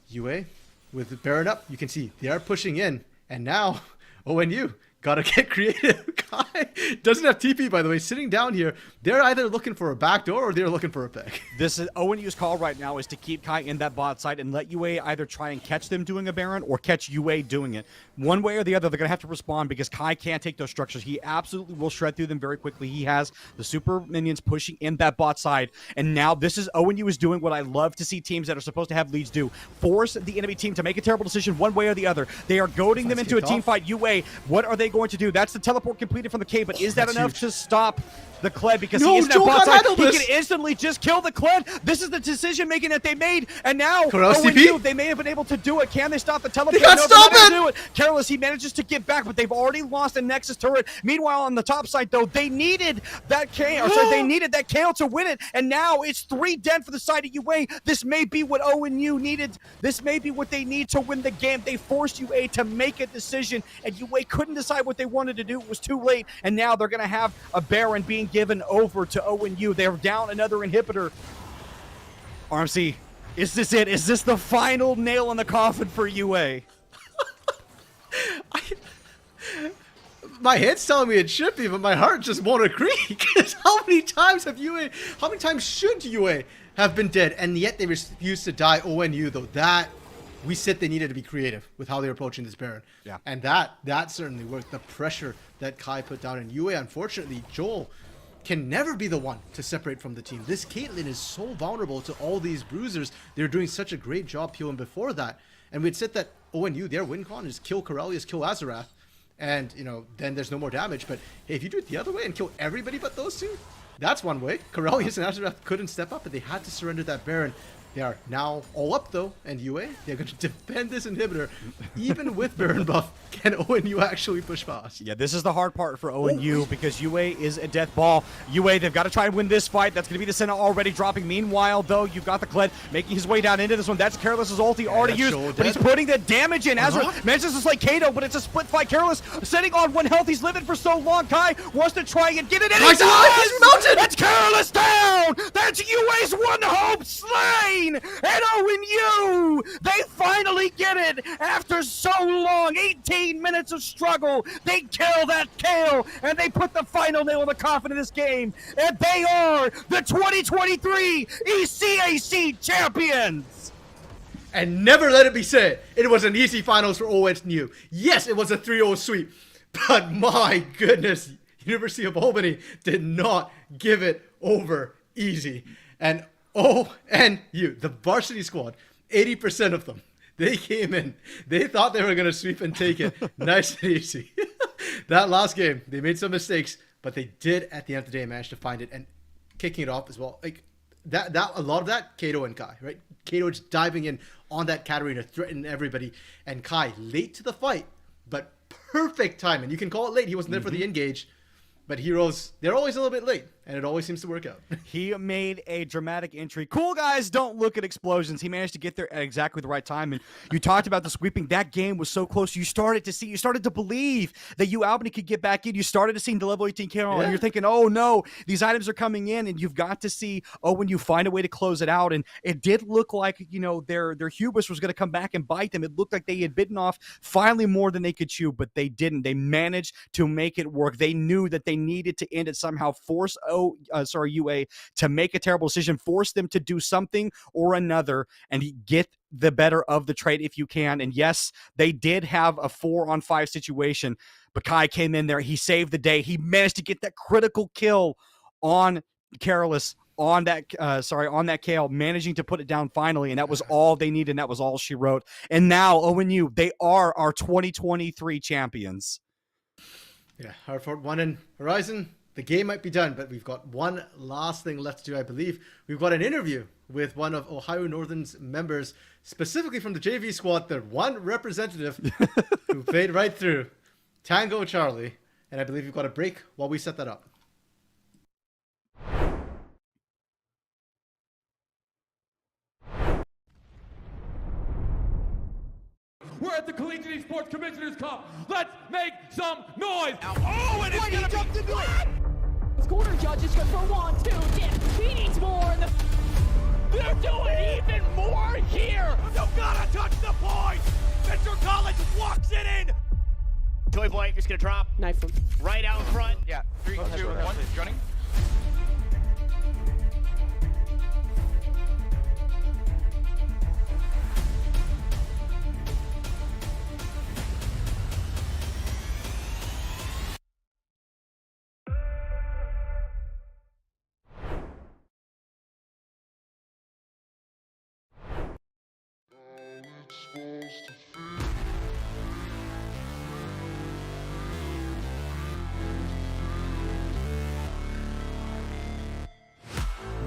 UA, with Baron up, you can see they are pushing in. And now, ONU gotta get creative. Kai doesn't have TP, by the way. Sitting down here, they're either looking for a backdoor or they're looking for a pick. This is ONU's call right now is to keep Kai in that bot side and let UA either try and catch them doing a Baron or catch UA doing it. One way or the other, they're going to have to respond because Kai can't take those structures. He absolutely will shred through them very quickly. He has the super minions pushing in that bot side. And now this is ONU is doing what I love to see teams that are supposed to have leads do. Force the enemy team to make a terrible decision one way or the other. They are goading them into a team fight. UA, what are they going to do? That's the teleport completed from the K, but is that enough to stop the Kled? Because he is in that bot side. He can instantly just kill the Kled. This is the decision making that they made, and now ONU, they may have been able to do it. Can they stop the teleport? They can't stop it! Do it. Careless, he manages to get back, but they've already lost a Nexus turret. Meanwhile, on the top side, though, they needed that KO. They needed that KO to win it, and now it's 3 dead for the side of UA. This may be what ONU needed. This may be what they need to win the game. They forced UA to make a decision, and UA couldn't decide what they wanted to do. It was too late, and now they're going to have a Baron being given over to ONU. They're down another inhibitor. RMC, is this it? Is this the final nail in the coffin for UA? My head's telling me it should be, but my heart just won't agree. Because how many times should UA have been dead, and yet they refused to die? ONU, though, that we said they needed to be creative with how they're approaching this Baron. Yeah. And that certainly worked. The pressure that Kai put down in UA, unfortunately, Joel can never be the one to separate from the team. This Caitlyn is so vulnerable to all these bruisers. They're doing such a great job peeling before that. And we'd said that ONU, their win con is kill Corellius, kill Azarath, and, you know, then there's no more damage. But hey, if you do it the other way and kill everybody but those two, that's one way. Corellius and Azarath couldn't step up, but they had to surrender that Baron. They are now all up, though, and UA, they're going to defend this inhibitor. Even with Baron buff, can ONU actually push past? Yeah, this is the hard part for ONU because UA is a death ball. UA, they've got to try and win this fight. That's going to be the Senna already dropping. Meanwhile, though, you've got the Kled making his way down into this one. That's Careless's ulti already used, but he's putting the damage in. Azra manages to slay Kato, but it's a split fight. Careless sitting on 1 health. He's living for so long. Kai wants to try and get it in. He's mounted! That's Careless down! That's UA's one hope slain! And ONU, they finally get it after so long, 18 minutes of struggle. They kill that Kale, and they put the final nail in the coffin of this game. And they are the 2023 ECAC champions. And never let it be said, it was an easy finals for ONU. Yes, it was a 3-0 sweep, but my goodness, University of Albany did not give it over easy. And ONU, the varsity squad, 80% of them, they came in. They thought they were going to sweep and take it nice and easy. That last game, they made some mistakes, but they did at the end of the day manage to find it and kicking it off as well. Like that a lot of that, Kato and Kai, right? Kato just diving in on that Katarina, threatening everybody, and Kai late to the fight, but perfect timing. You can call it late. He wasn't there for the engage. But heroes, they're always a little bit late. and it always seems to work out. He made a dramatic entry. Cool guys don't look at explosions. He managed to get there at exactly the right time. And you talked about the sweeping. That game was so close. You started to believe that Albany could get back in. You started to see the level 18 Carol, and you're thinking, oh no, these items are coming in, and you've got to see, when you find a way to close it out. And it did look like, their hubris was going to come back and bite them. It looked like they had bitten off finally more than they could chew, but they didn't. They managed to make it work. They knew that they needed to end it somehow, force UA to make a terrible decision, force them to do something or another, and get the better of the trade if you can. And yes, they did have a 4-on-5 situation, but Kai came in there. He saved the day. He managed to get that critical kill on Carolus, on that KL, managing to put it down finally, and that was all they needed, and that was all she wrote. And now ONU, they are our 2023 champions. Yeah, Hartford 1 in Horizon. The game might be done, but we've got one last thing left to do, I believe. We've got an interview with one of Ohio Northern's members, specifically from the JV squad, the one representative who played right through, Tango Charlie. And I believe we've got a break while we set that up. We're at the Collegiate Esports Commissioners Cup. Let's make some noise. Oh, and it's gonna jumped into it. Corner judge is good for 1, 2, dip. He needs more. They're doing even more here. You gotta touch the point. Mr. Collins walks it in. Toy Boy is gonna drop. Knife him. Right out front. Yeah, 3, 2, 1, running.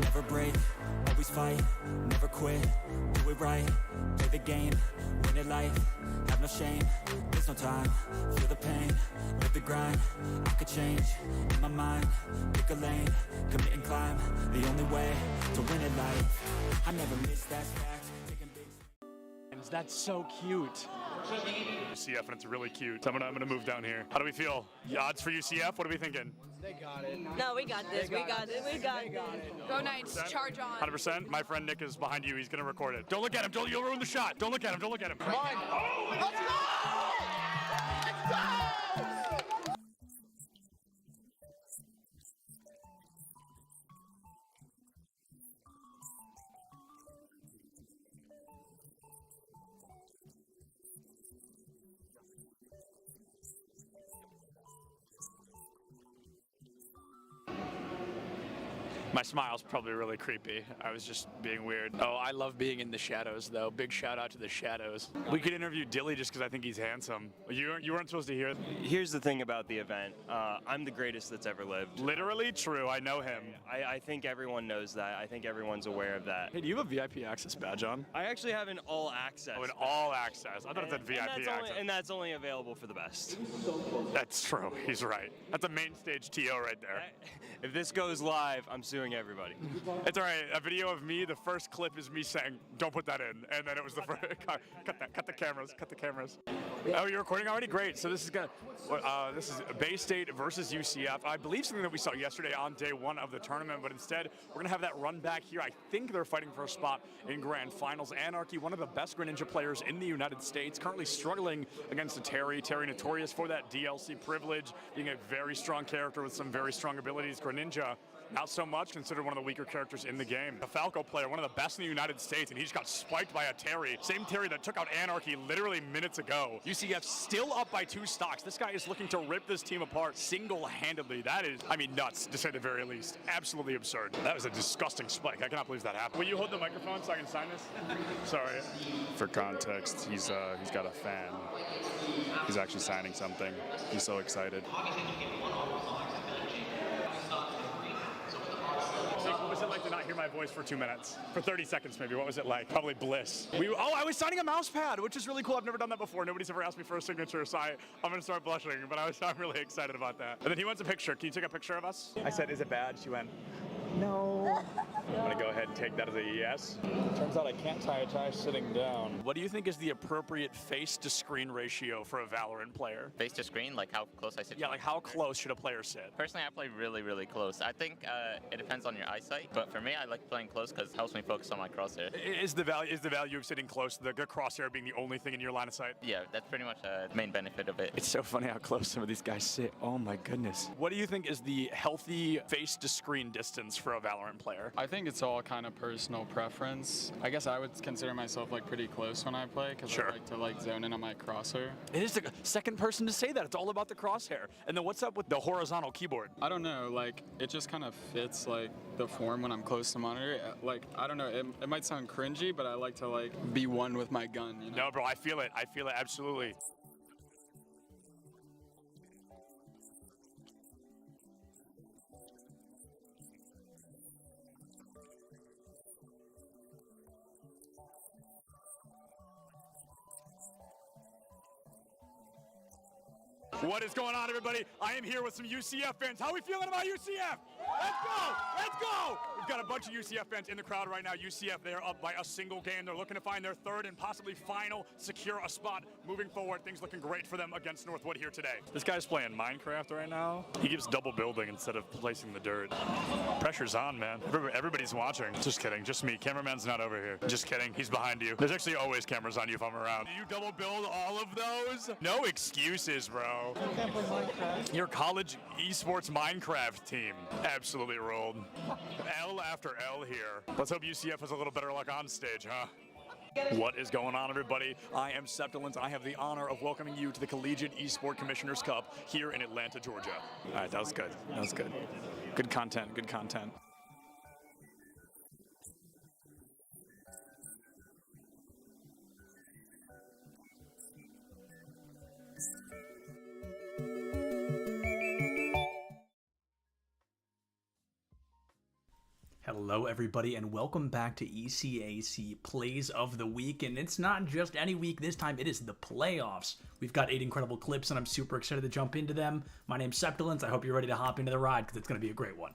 Never break, always fight, never quit, do it right, play the game, win it life, have no shame, there's no time, feel the pain, live the grind, I could change, in my mind, pick a lane, commit and climb, the only way to win it life, I never miss that fact, taking big. That's so cute. UCF, and it's really cute. So I'm gonna move down here. How do we feel? The odds for UCF? What are we thinking? They got it. No, we got this. We got it. Go Knights, charge on. 100%. My friend Nick is behind you. He's gonna record it. Don't look at him. You'll ruin the shot. Don't look at him. Come on. Oh, let's go! Let's go! My smile's probably really creepy. I was just being weird. Oh, I love being in the shadows, though. Big shout out to the shadows. We could interview Dilly just because I think he's handsome. You weren't supposed to hear it. Here's the thing about the event. I'm the greatest that's ever lived. Literally true. I know him. I think everyone knows that. I think everyone's aware of that. Hey, do you have a VIP access badge on? I actually have an all access. Oh, an all access. I thought it said VIP access. And that's only available for the best. That's true. He's right. That's a main stage TO right there. If this goes live, I'm suing everybody. It's all right. A video of me, the first clip is me saying, don't put that in. And then it was the first, cut the cameras. Oh, you're recording already? Great. So this is this is Bay State versus UCF. I believe something that we saw yesterday on day 1 of the tournament, but instead we're going to have that run back here. I think they're fighting for a spot in Grand Finals. Anarchy, one of the best Greninja players in the United States, currently struggling against a Terry. Terry notorious for that DLC privilege, being a very strong character with some very strong abilities. Greninja, not so much, considered one of the weaker characters in the game. A Falco player, one of the best in the United States, and he just got spiked by a Terry. Same Terry that took out Anarchy literally minutes ago. UCF still up by 2 stocks. This guy is looking to rip this team apart single-handedly. That is, nuts, to say the very least. Absolutely absurd. That was a disgusting spike. I cannot believe that happened. Will you hold the microphone so I can sign this? Sorry. For context, he's got a fan. He's actually signing something. He's so excited. Was it like like to not hear my voice for 2 minutes? For 30 seconds, maybe. What was it like? Probably bliss. I was signing a mouse pad, which is really cool. I've never done that before. Nobody's ever asked me for a signature, so I'm going to start blushing, but I'm really excited about that. And then he wants a picture. Can you take a picture of us? I said, is it bad? She went, no. I'm going to go ahead and take that as a yes. Turns out I can't tie a tie sitting down. What do you think is the appropriate face-to-screen ratio for a Valorant player? Face to screen, like how close I sit. Yeah, like how close should a player sit? Personally, I play really, really close. I think it depends on your eyesight, but for me, I like playing close because it helps me focus on my crosshair. Is the value of sitting close, the crosshair being the only thing in your line of sight? Yeah, that's pretty much the main benefit of it. It's so funny how close some of these guys sit. Oh my goodness. What do you think is the healthy face-to-screen distance for a Valorant player? I think it's all kind of personal preference. I guess I would consider myself like pretty close when I play because I like to like zone in on my crosshair. It is the second person to say that. It's all about the crosshair. And then what's up with the horizontal keyboard? I don't know, like it just kind of fits like the form when I'm close to monitor. Like I don't know, it might sound cringy, but I like to like be one with my gun, you know? No, bro, I feel it absolutely. What is going on, everybody? I am here with some UCF fans. How are we feeling about UCF? Let's go! Let's go! We've got a bunch of UCF fans in the crowd right now. UCF, they are up by a single game. They're looking to find their third and possibly final, secure a spot moving forward. Things looking great for them against Northwood here today. This guy's playing Minecraft right now. He keeps double building instead of placing the dirt. Pressure's on, man. Everybody's watching. Just kidding. Just me. Cameraman's not over here. Just kidding. He's behind you. There's actually always cameras on you if I'm around. Do you double build all of those? No excuses, bro. Your college esports Minecraft team absolutely rolled. L after L here. Let's hope UCF has a little better luck on stage, huh? What is going on, everybody? I am Septilence. I have the honor of welcoming you to the Collegiate Esport Commissioners Cup here in Atlanta, Georgia. All right, that was good. That was good. Good content, good content. Hello everybody and welcome back to ECAC Plays of the Week, and it's not just any week this time, it is the playoffs. We've got 8 incredible clips and I'm super excited to jump into them. My name's Septilence. I hope you're ready to hop into the ride because it's going to be a great one.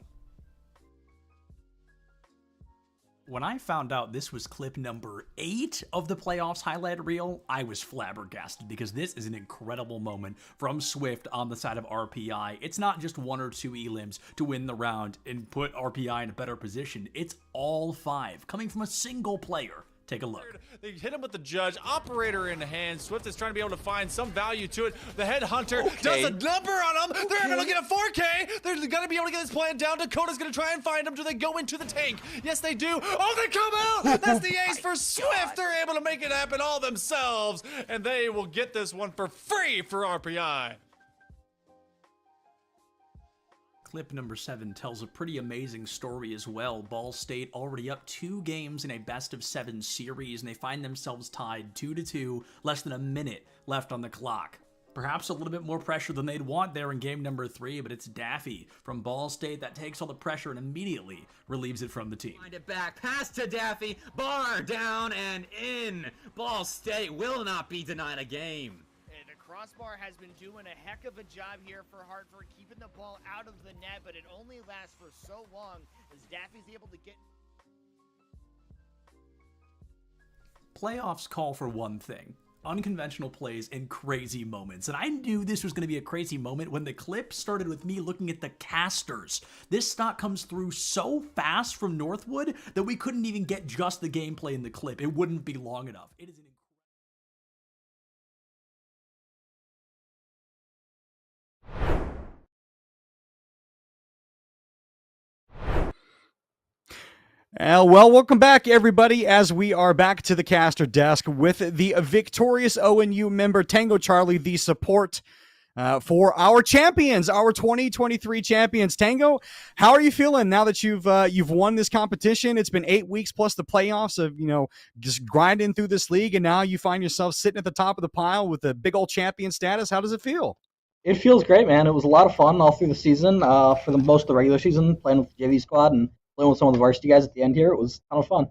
When I found out this was clip number 8 of the playoffs highlight reel, I was flabbergasted because this is an incredible moment from Swift on the side of RPI. It's not just 1 or 2 elims to win the round and put RPI in a better position. It's all 5 coming from a single player. Take a look. They hit him with the judge, operator in hand. Swift is trying to be able to find some value to it. The headhunter does a number on him. They're going to get a 4K. They're going to be able to get this plan down. Dakota's going to try and find him. Do they go into the tank? Yes, they do. Oh, they come out. That's the ace for Swift. They're able to make it happen all themselves, and they will get this one for free for RPI. Clip number 7 tells a pretty amazing story as well. Ball State already up 2 games in a best-of-7 series, and they find themselves tied 2-2, less than a minute left on the clock. Perhaps a little bit more pressure than they'd want there in game number 3, but it's Daffy from Ball State that takes all the pressure and immediately relieves it from the team. Find it back, pass to Daffy, bar down and in. Ball State will not be denied a game. Crossbar has been doing a heck of a job here for Hartford, keeping the ball out of the net, but it only lasts for so long as Daffy's able to get... Playoffs call for one thing: unconventional plays and crazy moments. And I knew this was going to be a crazy moment when the clip started with me looking at the casters. This stock comes through so fast from Northwood that we couldn't even get just the gameplay in the clip. It wouldn't be long enough. It is an Well, welcome back, everybody, as we are back to the caster desk with the victorious ONU member, Tango Charlie, the support for our champions, our 2023 champions. Tango, how are you feeling now that you've won this competition? It's been 8 weeks plus the playoffs of, just grinding through this league, and now you find yourself sitting at the top of the pile with the big old champion status. How does it feel? It feels great, man. It was a lot of fun all through the season, for most of the regular season, playing with the JV squad, and playing with some of the varsity guys at the end here. It was a ton of fun.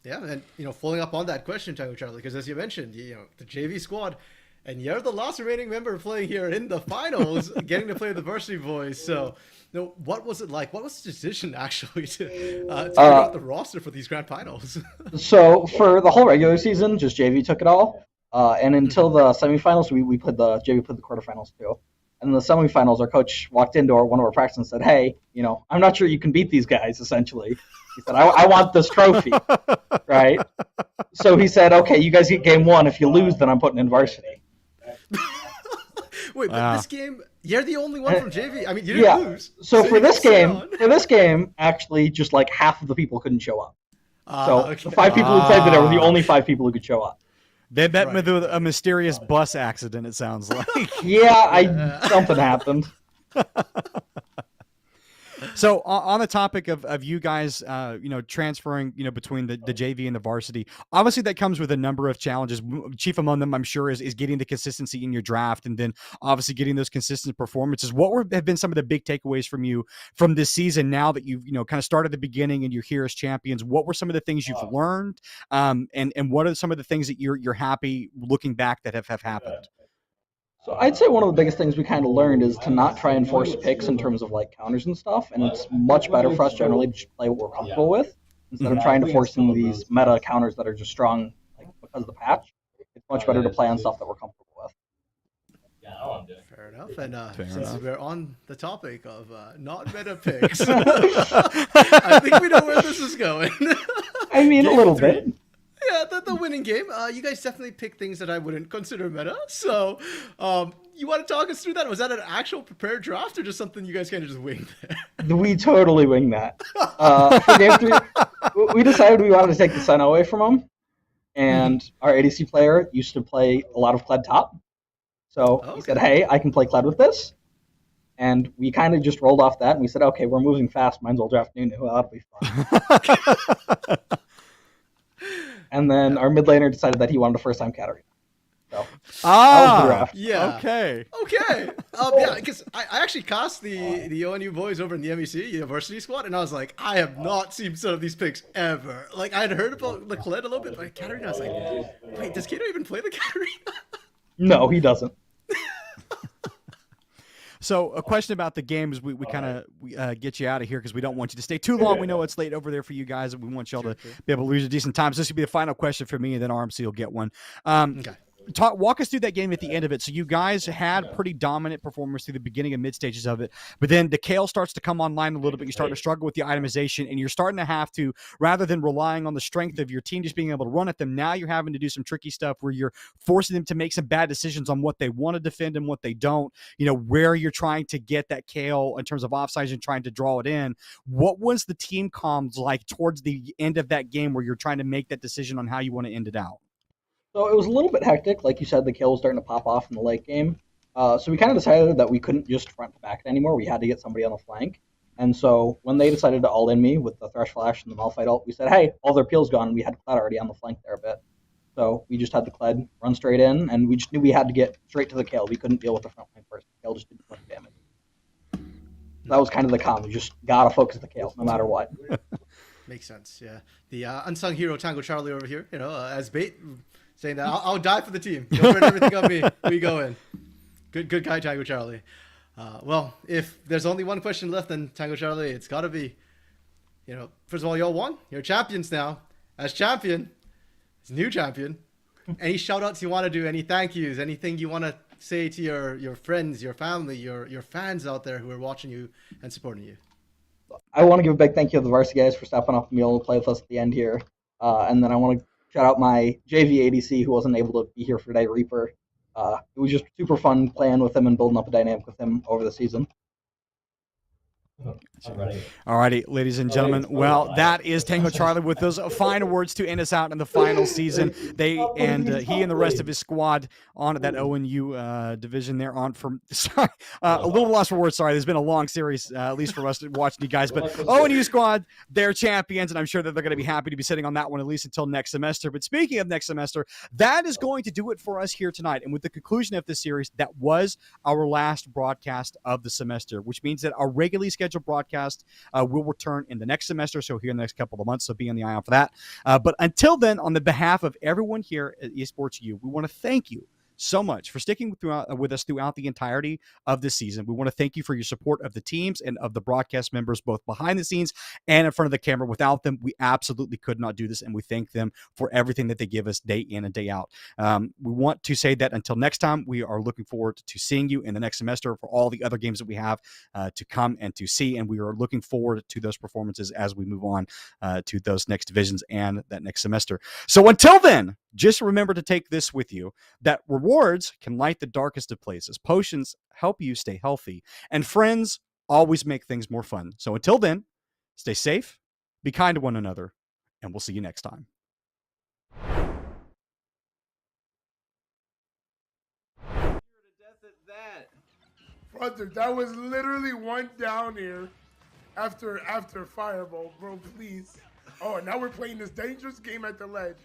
Yeah, and following up on that question, Tango Charlie, because as you mentioned, the JV squad, and you're the last remaining member playing here in the finals, getting to play the varsity boys. So, what was it like? What was the decision actually to figure out the roster for these grand finals? So for the whole regular season, just JV took it all, and until the semifinals, we played the JV played the quarterfinals too. And in the semifinals, our coach walked into one of our practices and said, "Hey, I'm not sure you can beat these guys." Essentially, he said, "I want this trophy." Right? So he said, "Okay, you guys get game 1. If you lose, then I'm putting in varsity." Wait, but this game, you're the only one from JV. I mean, you didn't lose. So for this game, actually, just like half of the people couldn't show up. So the 5 people who played there were the only 5 people who could show up. They met with a mysterious bus accident, it sounds like. Something happened. So on the topic of you guys, transferring, between the JV and the varsity, obviously that comes with a number of challenges. Chief among them, I'm sure, is getting the consistency in your draft, and then obviously getting those consistent performances. What have been some of the big takeaways from you from this season now that you've, kind of started at the beginning and you're here as champions? What were some of the things you've learned? And what are some of the things that you're happy looking back that have happened? So I'd say one of the biggest things we kind of learned is to not try and force picks in terms of like counters and stuff. And it's much better for us generally to just play what we're comfortable with instead of trying to force in these meta counters that are just strong because of the patch. It's much better to play on stuff that we're comfortable with. Fair enough. And since we're on the topic of not meta picks, I think we know where this is going. I mean, a little bit. Yeah, the winning game. You guys definitely picked things that I wouldn't consider meta. So, you want to talk us through that? Was that an actual prepared draft or just something you guys kind of just winged there? We totally winged that. For game 3, we decided we wanted to take the Senna away from him. And our ADC player used to play a lot of Kled top. So he said, "Hey, I can play Kled with this." And we kind of just rolled off that. And we said, "Okay, we're moving fast. Might as well draft Nunu. That'll be fun." And then our mid laner decided that he wanted a first-time Katarina. So that was the draft. Yeah. Okay. Yeah, because I actually cast the ONU boys over in the MEC University squad, and I was like, I have not seen some of these picks ever. Like, I had heard about the Kled a little bit, but Katarina, I was like, wait, does Kato even play the Katarina? No, he doesn't. So a question about the games, we kind of get you out of here because we don't want you to stay too long. We know it's late over there for you guys, and we want y'all to be able to lose a decent time. So this will be the final question for me, and then RMC will get one. Okay. Walk us through that game at the end of it. So you guys had pretty dominant performance through the beginning and mid stages of it, but then the Kale starts to come online a little bit. You start to struggle with the itemization, and you're starting to have to, rather than relying on the strength of your team just being able to run at them, now you're having to do some tricky stuff where you're forcing them to make some bad decisions on what they want to defend and what they don't, where you're trying to get that Kale in terms of offsides and trying to draw it in. What was the team comms like towards the end of that game where you're trying to make that decision on how you want to end it out? So it was a little bit hectic. Like you said, the kill was starting to pop off in the late game. So we kind of decided that we couldn't just front to back it anymore. We had to get somebody on the flank. And so when they decided to all in me with the Thresh Flash and the Malphite ult, we said, hey, all their peel's gone. And we had Kled already on the flank there a bit. So we just had the Kled run straight in, and we just knew we had to get straight to the kill. We couldn't deal with the front line first. The kill just did too much damage. So that was kind of the comm. We just got to focus the kill no matter what. Makes sense, yeah. The unsung hero Tango Charlie over here, as bait, saying that I'll die for the team. Don't burn everything on me. We go in. Good guy, Tango Charlie. Well, if there's only one question left, then Tango Charlie, it's got to be, first of all, y'all won. You're champions now. As champion, as new champion, any shout-outs you want to do, any thank yous, anything you want to say to your friends, your family, your fans out there who are watching you and supporting you? I want to give a big thank you to the varsity guys for stepping up and being able to play with us at the end here. And then I want to shout out my JV ADC who wasn't able to be here for today, Reaper. It was just super fun playing with him and building up a dynamic with him over the season. All righty, ladies and gentlemen. Well, that is Tango Charlie with those final words to end us out in the final season. He and the rest of his squad on that ONU division there on from. Sorry, a little lost for words. Sorry, there's been a long series, at least for us watching you guys. But ONU squad, they're champions, and I'm sure that they're going to be happy to be sitting on that one at least until next semester. But speaking of next semester, that is going to do it for us here tonight. And with the conclusion of this series, that was our last broadcast of the semester, which means that our regularly scheduled scheduled broadcast will return in the next semester, so here in the next couple of months, so be on the eye out for that. But until then, on the behalf of everyone here at Esports U, we want to thank you so much for sticking with us throughout the entirety of this season. We want to thank you for your support of the teams and of the broadcast members, both behind the scenes and in front of the camera. Without them, we absolutely could not do this, and we thank them for everything that they give us day in and day out. We want to say that until next time, we are looking forward to seeing you in the next semester for all the other games that we have to come and to see, and we are looking forward to those performances as we move on to those next divisions and that next semester. So until then, just remember to take this with you, that rewards can light the darkest of places. Potions help you stay healthy. And friends always make things more fun. So until then, stay safe, be kind to one another, and we'll see you next time. Brother, that was literally one down here after Fireball, bro, please. Oh, now we're playing this dangerous game at the ledge.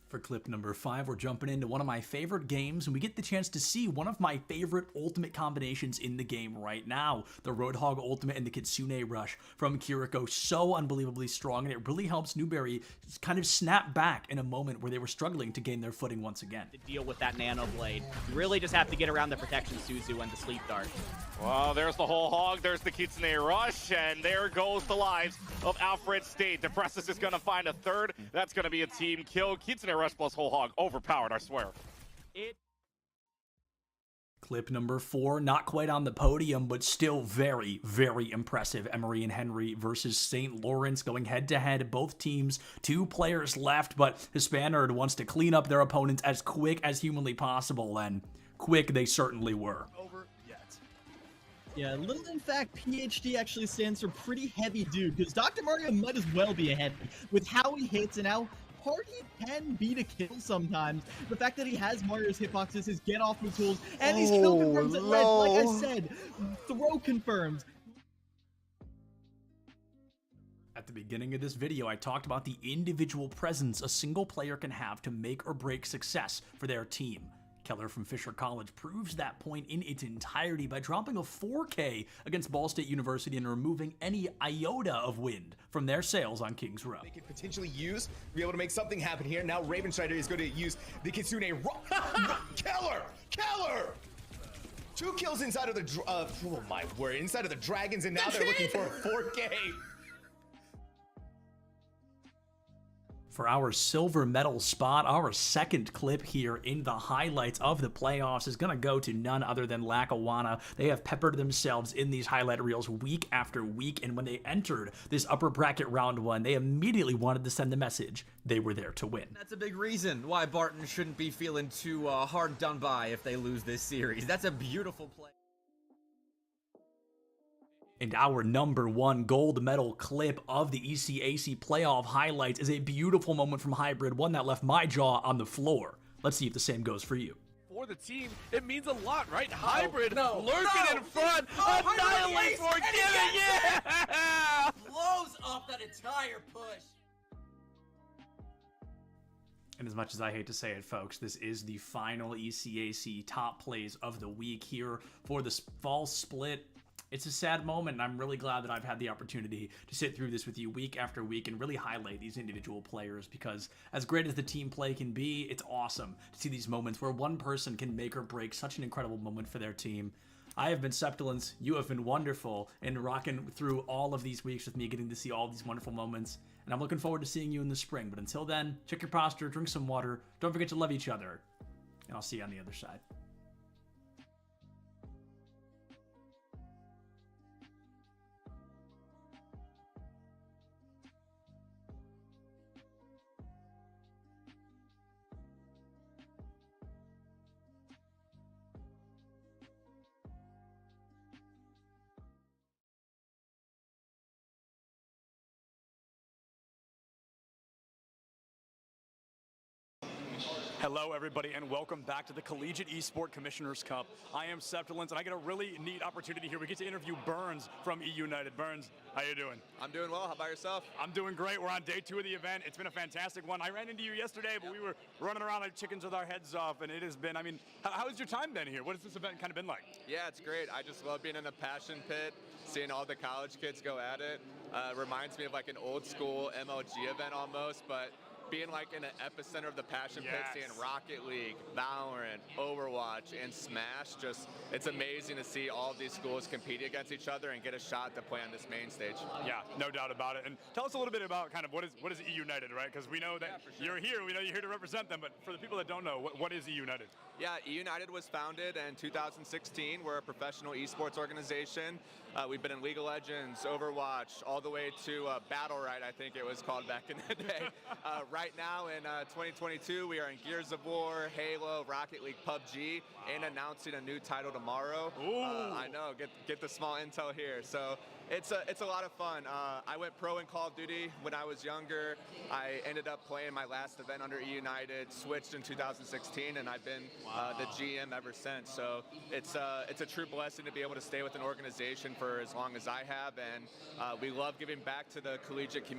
For clip number 5, we're jumping into one of my favorite games, and we get the chance to see one of my favorite ultimate combinations in the game right now. The Roadhog ultimate and the Kitsune Rush from Kiriko, so unbelievably strong, and it really helps Newberry kind of snap back in a moment where they were struggling to gain their footing once again. To deal with that Nano Blade, you really just have to get around the protection Suzu and the Sleep Dart. Well, there's the whole hog, there's the Kitsune Rush, and there goes the lives of Alfred State. Depressus is going to find a third. That's going to be a team kill. Kitsune Rush plus whole hog, overpowered, I swear. Clip number 4, not quite on the podium, but still very, very impressive. Emery and Henry versus St. Lawrence going head-to-head. Both teams, 2 players left, but Hispanerd wants to clean up their opponents as quick as humanly possible, and quick they certainly were. Yeah, little in fact, PhD actually stands for pretty heavy dude, because Dr. Mario might as well be ahead with how he hits and how hard he can be to kill sometimes. The fact that he has Mario's hitboxes, his get off the tools, and his kill confirms at ledge. Like I said, throw confirms. At the beginning of this video, I talked about the individual presence a single player can have to make or break success for their team. Keller from Fisher College proves that point in its entirety by dropping a 4K against Ball State University and removing any iota of wind from their sails on Kings Row. They could potentially use to be able to make something happen here. Now Ravenstrider is going to use the Kitsune Keller! 2 kills inside of the oh my word, inside of the dragons, and now they're looking for a 4K. For our silver medal spot, our second clip here in the highlights of the playoffs is going to go to none other than Lackawanna. They have peppered themselves in these highlight reels week after week, and when they entered this upper bracket round 1, they immediately wanted to send the message they were there to win. That's a big reason why Barton shouldn't be feeling too hard done by if they lose this series. That's a beautiful play. And our number 1 gold medal clip of the ECAC playoff highlights is a beautiful moment from Hybrid, one that left my jaw on the floor. Let's see if the same goes for you. For the team, it means a lot, right? Hybrid lurking in front, annihilate Forgiving, yeah! Blows up that entire push. And as much as I hate to say it, folks, this is the final ECAC top plays of the week here for the fall split. It's a sad moment, and I'm really glad that I've had the opportunity to sit through this with you week after week and really highlight these individual players, because as great as the team play can be, it's awesome to see these moments where one person can make or break such an incredible moment for their team. I have been Septilence, you have been wonderful, and rocking through all of these weeks with me, getting to see all these wonderful moments, and I'm looking forward to seeing you in the spring. But until then, check your posture, drink some water, don't forget to love each other, and I'll see you on the other side. Hello, everybody, and welcome back to the Collegiate Esport Commissioners Cup. I am Septilence, and I get a really neat opportunity here. We get to interview Burns from E United. Burns, how you doing? I'm doing well. How about yourself? I'm doing great. We're on day 2 of the event. It's been a fantastic one. I ran into you yesterday, but we were running around like chickens with our heads off, and it has been, I mean, how has your time been here? What has this event kind of been like? Yeah, it's great. I just love being in the passion pit, seeing all the college kids go at it. Reminds me of like an old school MLG event almost, but being like in the epicenter of the passion pit, seeing Rocket League, Valorant, Overwatch, and Smash, just it's amazing to see all of these schools compete against each other and get a shot to play on this main stage. Yeah, no doubt about it. And tell us a little bit about kind of what is E United, right? Because we know that you're here, we know you're here to represent them, but for the people that don't know, what is E United? Yeah, E United was founded in 2016. We're a professional esports organization. We've been in League of Legends, Overwatch, all the way to Battle Right, I think it was called back in the day. Right now in 2022, we are in Gears of War, Halo, Rocket League, PUBG, and announcing a new title tomorrow. I know, get the small intel here. So it's a lot of fun. I went pro in Call of Duty when I was younger. I ended up playing my last event under E United, switched in 2016, and I've been the GM ever since. So it's a true blessing to be able to stay with an organization for as long as I have, and we love giving back to the collegiate community.